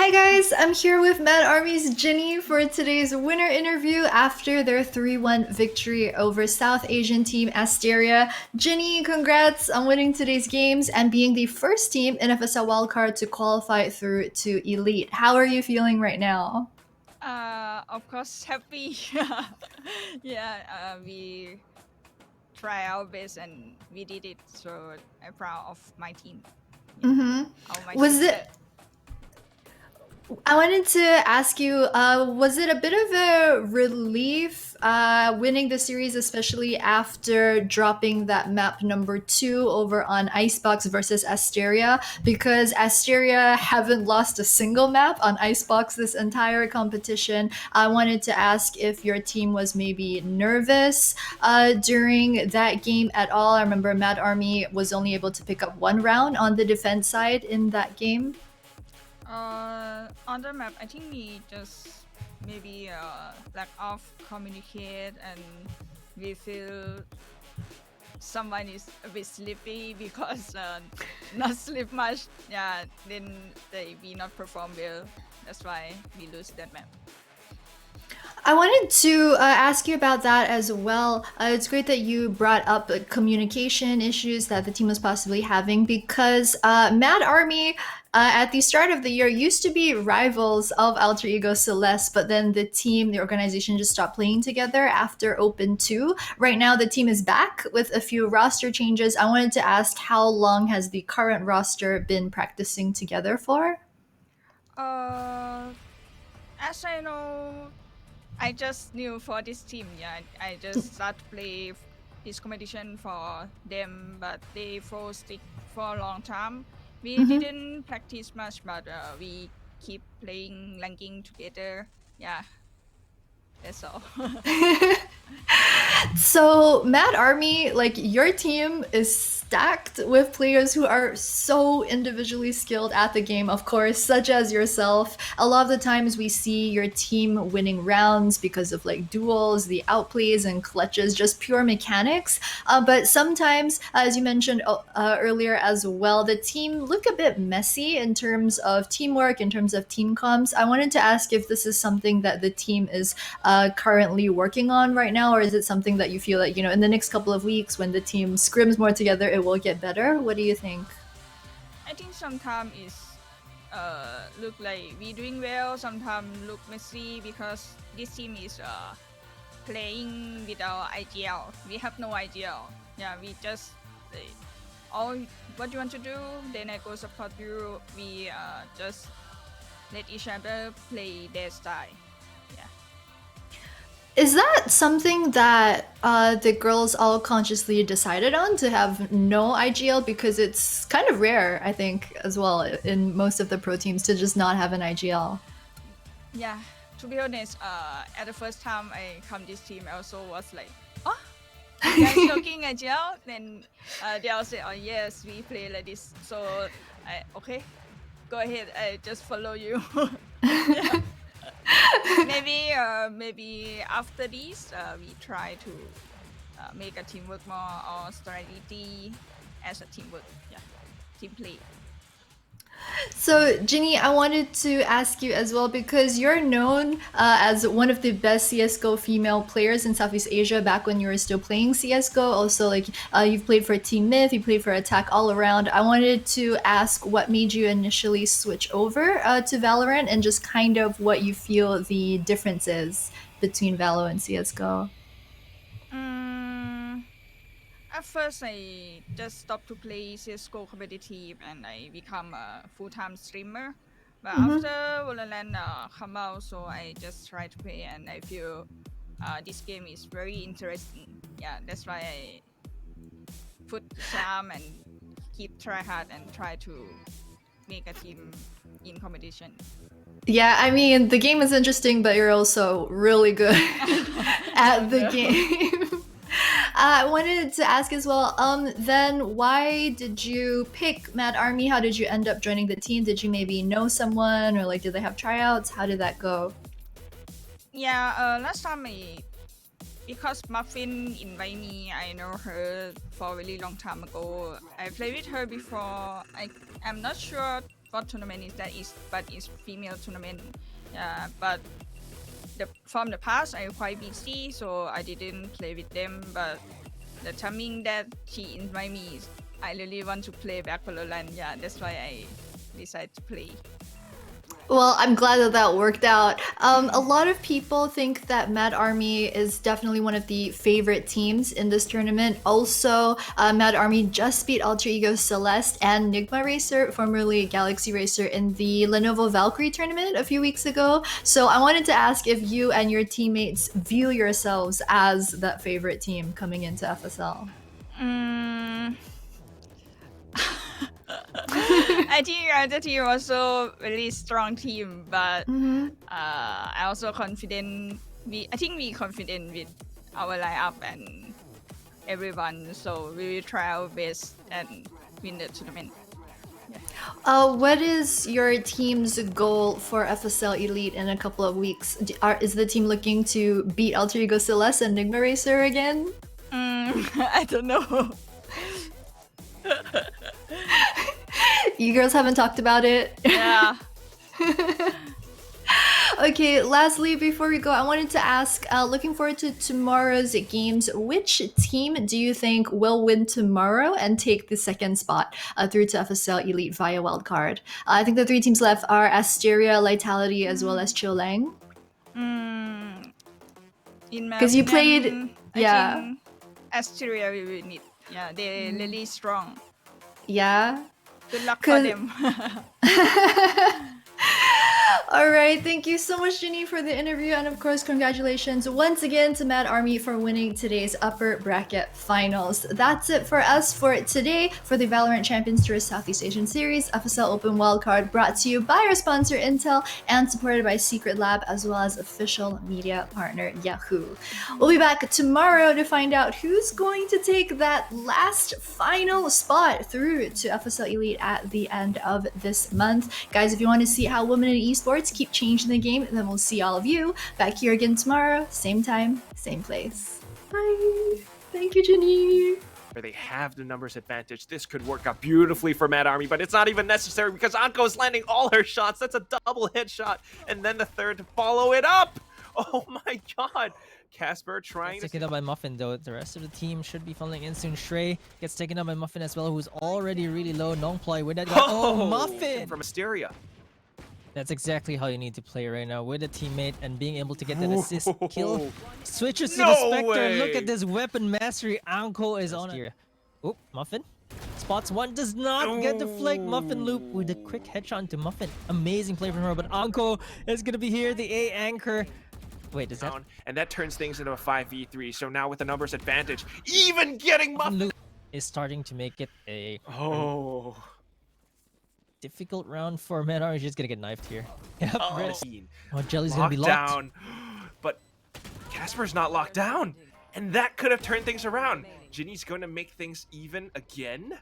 Hi guys, I'm here with Mad Army's Ginny for today's winner interview after their 3-1 victory over South Asian team Asteria. Ginny, congrats on winning today's games and being the first team in FSL Wildcard to qualify through to Elite. How are you feeling right now? Of course, happy. Yeah, we try our best and we did it. So I'm proud of my team. Mm-hmm. How my Was team it? did. I wanted to ask you, was it a bit of a relief winning the series, especially after dropping that map number 2 over on Icebox versus Asteria? Because Asteria haven't lost a single map on Icebox this entire competition. I wanted to ask if your team was maybe nervous during that game at all. I remember Mad Army was only able to pick up 1 round on the defense side in that game. On the map, I think we just maybe lack of communicate and we feel someone is a bit sleepy because not sleep much. Yeah, then they be not perform well. That's why we lose that map. I wanted to ask you about that as well. It's great that you brought up communication issues that the team was possibly having because Mad Army at the start of the year used to be rivals of Alter Ego Celeste, but then the team, the organization just stopped playing together after Open 2. Right now, the team is back with a few roster changes. I wanted to ask how long has the current roster been practicing together for? As I know, I just knew for this team. Yeah, I just start play this competition for them, but they for stick for a long time. We didn't practice much, but we keep playing ranking together. Yeah, that's all. So, Mad Army, like your team is stacked with players who are so individually skilled at the game, of course, such as yourself. A lot of the times we see your team winning rounds because of like duels, the outplays, and clutches, just pure mechanics. But sometimes, as you mentioned earlier as well, the team look a bit messy in terms of teamwork, in terms of team comms. I wanted to ask if this is something that the team is currently working on right now, or is it something that you feel like, you know, in the next couple of weeks when the team scrims more together, it will get better? What do you think? I think sometimes it's look like we doing well, sometimes look messy because this team is playing without IGL. We have no IGL. Yeah, we just all what you want to do, then I go support you. We just let each other play their style. Yeah. Is that something that the girls all consciously decided on, to have no IGL? Because it's kind of rare, I think, as well, in most of the pro teams to just not have an IGL. Yeah, to be honest, at the first time I come this team, I also was like, oh, you guys talking IGL? Then they all say, oh yes, we play like this. So, okay, go ahead, I just follow you. Yeah. Maybe after this, we try to make a teamwork more or strategy as a teamwork. Yeah, team play. So, Ginny, I wanted to ask you as well, because you're known as one of the best CSGO female players in Southeast Asia back when you were still playing CSGO. Also, like you've played for Team Myth, you played for Attack all around. I wanted to ask what made you initially switch over to Valorant, and just kind of what you feel the difference is between Valo and CSGO. At first, I just stopped to play CSGO competitive and I become a full-time streamer. But after Valorant come out, so I just try to play and I feel this game is very interesting. Yeah, that's why I put time and keep try hard and try to make a team in competition. Yeah, I mean, the game is interesting, but you're also really good at the game. I wanted to ask as well, then why did you pick Mad Army? How did you end up joining the team? Did you maybe know someone, or like did they have tryouts? How did that go? Yeah, last time because Muffin invited me, I know her for a really long time ago. I played with her before. I'm not sure esports tournament is that is but it's female tournament. Yeah, but from the past I quite busy, so I didn't play with them. But the timing that she invite me, I really want to play back Valorant. Yeah, that's why I decided to play. Well, I'm glad that that worked out. A lot of people think that Mad Army is definitely one of the favorite teams in this tournament. Also, Mad Army just beat Alter Ego Celeste and Nigma Racer, formerly Galaxy Racer, in the Lenovo Valkyrie tournament a few weeks ago. So I wanted to ask if you and your teammates view yourselves as that favorite team coming into FSL. I think the team also really strong team, but I also confident. I think we confident with our lineup and everyone, so we will try our best and win the tournament. What is your team's goal for FSL Elite in a couple of weeks? Is the team looking to beat Alter Ego Celeste and Nigma Racer again? I don't know. You girls haven't talked about it? Yeah. Okay, lastly, before we go, I wanted to ask, looking forward to tomorrow's games, which team do you think will win tomorrow and take the second spot through to FSL Elite via Wildcard? I think the three teams left are Asteria, Vitality, as well as Cholang. Because you played- yeah. I think Asteria will win it. Yeah, they're really strong. Yeah? Good luck for them. All right, thank you so much, Ginny, for the interview, and of course, congratulations once again to Mad Army for winning today's upper bracket finals. That's it for us for today for the Valorant Champions Tour Southeast Asian Series FSL Open Wildcard, brought to you by our sponsor Intel and supported by Secret Lab, as well as official media partner Yahoo. We'll be back tomorrow to find out who's going to take that last final spot through to FSL Elite at the end of this month. Guys, if you want to see how women in esports keep changing the game, then we'll see all of you back here again tomorrow, same time, same place. Bye. Thank you, Ginny. Where they have the numbers advantage. This could work out beautifully for Mad Army, but it's not even necessary because Anko's landing all her shots. That's a double headshot, and then the third to follow it up. Oh my god. Casper trying to taken up by Muffin though. The rest of the team should be falling in soon. Shrey gets taken up by Muffin as well, who's already really low. Nongploy with that guy. Oh, Muffin! From Asteria. That's exactly how you need to play right now, with a teammate and being able to get that assist kill. Switches to the Spectre. Way. Look at this weapon mastery. Anko is on it. Oh, Muffin. Spots one, does not get the flick. Muffin loop with a quick headshot to Muffin. Amazing play from her, but Anko is going to be here, the A anchor. Wait, is that? And that turns things into a 5v3. So now with the numbers advantage, even getting Muffin is starting to make it a difficult round for Mad Army. She's gonna get knifed here. Yep. Oh, Jelly's gonna be locked down. But Casper's not locked down. And that could have turned things around. Ginny's going to make things even again.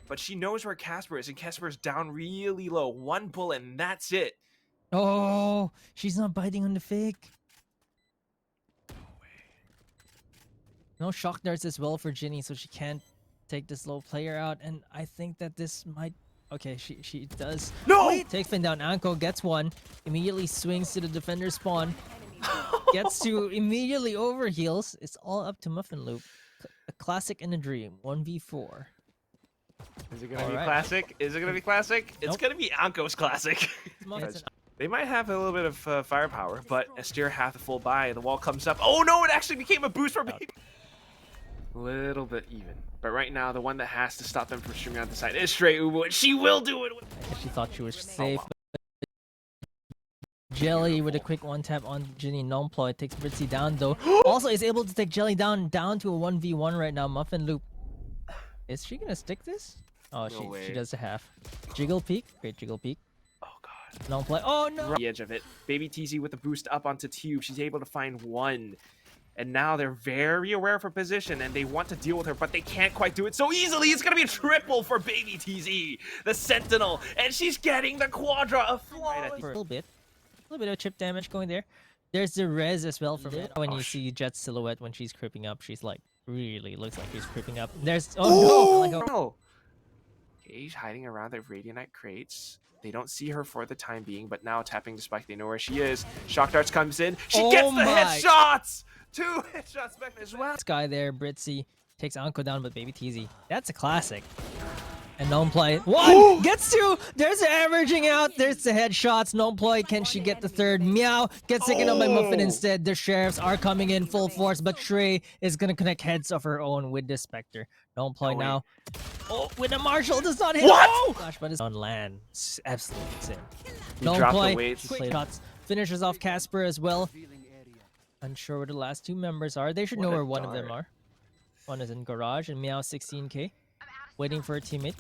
But she knows where Casper is, and Casper's down really low. One bullet, and that's it. Oh, she's not biting on the fake. No shock darts as well for Ginny, so she can't take this low player out. And I think that this might... Okay, she does. No! Wait. Takes Finn down. Anko gets one. Immediately swings to the defender spawn. Gets to immediately overheals. It's all up to Muffin Loop. A classic in a dream. 1v4. Is it gonna be classic? Is it gonna be classic? It's gonna be Anko's classic. They might have a little bit of firepower, but Asteria have the full buy. The wall comes up. Oh no! It actually became a boost for Baby. Little bit even, but right now the one that has to stop them from streaming on the side is Stray Ubu, and she will do it. She thought she was safe. Jelly with a quick one tap on Ginny. Nonploy takes Britzy down though. Also is able to take Jelly down to a 1v1 right now. Muffin Loop. Is she gonna stick this? Oh, No she does a half. Jiggle peek. Great jiggle peek. Oh god. Nonploy. Oh no! The edge of it. Baby TZ with the boost up onto Tube. She's able to find one. And now they're very aware of her position and they want to deal with her, but they can't quite do it so easily. It's going to be a triple for Baby TZ, the Sentinel, and she's getting the Quadra of flawless. A little bit of chip damage going there. There's the res as well from it. When you see Jet's silhouette when she's creeping up, she's like, really looks like she's creeping up. There's, oh no! No. Sage hiding around the Radianite crates. They don't see her for the time being, but now tapping the spike, they know where she is. Shock Darts comes in. She gets the headshots! 2 headshots back as well. This guy there, Britzy, takes Anko down, but Baby Teasy. That's a classic. And Nomploy, one! Gets 2! There's the averaging out. There's the headshots. Nomploy, can she get the third? Meow gets taken out by Muffin instead. The sheriffs are coming in full force, but Shrey is gonna connect heads of her own with the Spectre. Nomploy now. Oh, with the Marshall does not hit. What? Oh! Gosh, but it's on land. It's absolutely insane. He dropped the weights. Shots. Finishes off Casper as well. Unsure where the last 2 members are. They should know where one of them are. One is in garage and Meow 16k. Waiting for a teammate.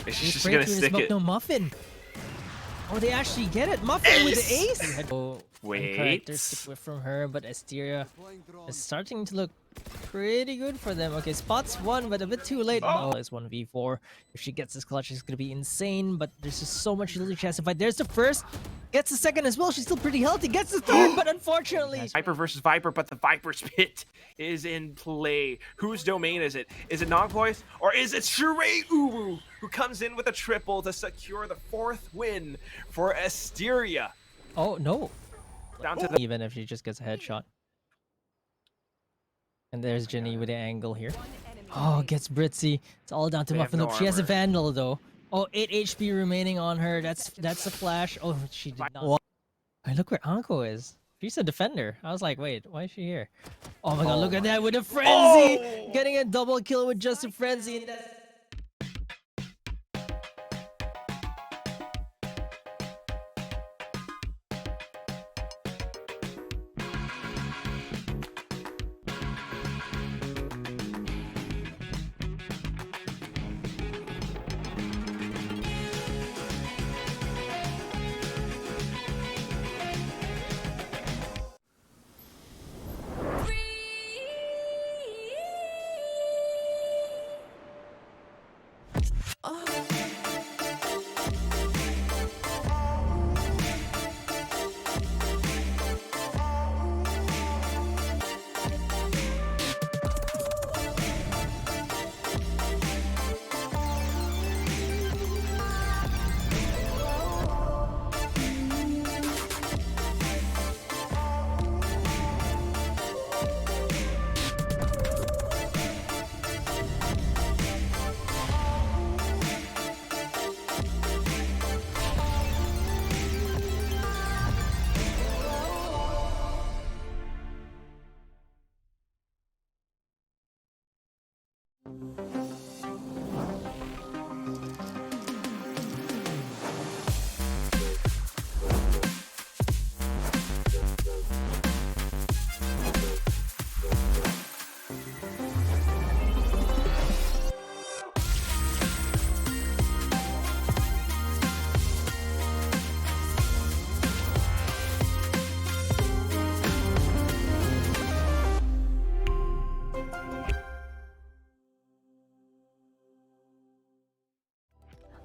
She's just gonna stick it. No, Muffin. Oh, they actually get it. Muffin with the ace. Oh, wait. Characteristic from her, but Asteria is starting to look pretty good for them. Okay, spots 1, but a bit too late. Oh, it's 1v4. If she gets this clutch, it's gonna be insane. But there's just so much she has to fight. There's the first. Gets the second as well. She's still pretty healthy. Gets the third, but unfortunately... Viper versus Viper, but the Viper's pit is in play. Whose domain is it? Is it Nogpoith? Or is it Shrey Uwu, who comes in with a triple to secure the 4th win for Asteria? Oh, no. Down to the... Even if she just gets a headshot. And there's Jenny with the angle here. Oh, gets Britzy. It's all down to Muffin. No she has a armor. Vandal, though. Oh, 8 HP remaining on her. That's a flash. Oh, she did not. Hey, look where Anko is. She's a defender. I was like, wait, why is she here? Oh my god, look at that with a frenzy! Getting a double kill with just a frenzy. And that's...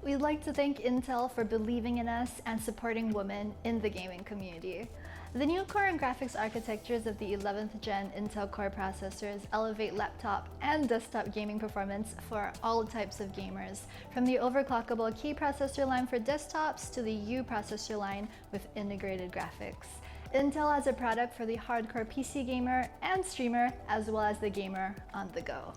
We'd like to thank Intel for believing in us and supporting women in the gaming community. The new core and graphics architectures of the 11th gen Intel Core processors elevate laptop and desktop gaming performance for all types of gamers, from the overclockable K processor line for desktops to the U processor line with integrated graphics. Intel has a product for the hardcore PC gamer and streamer, as well as the gamer on the go.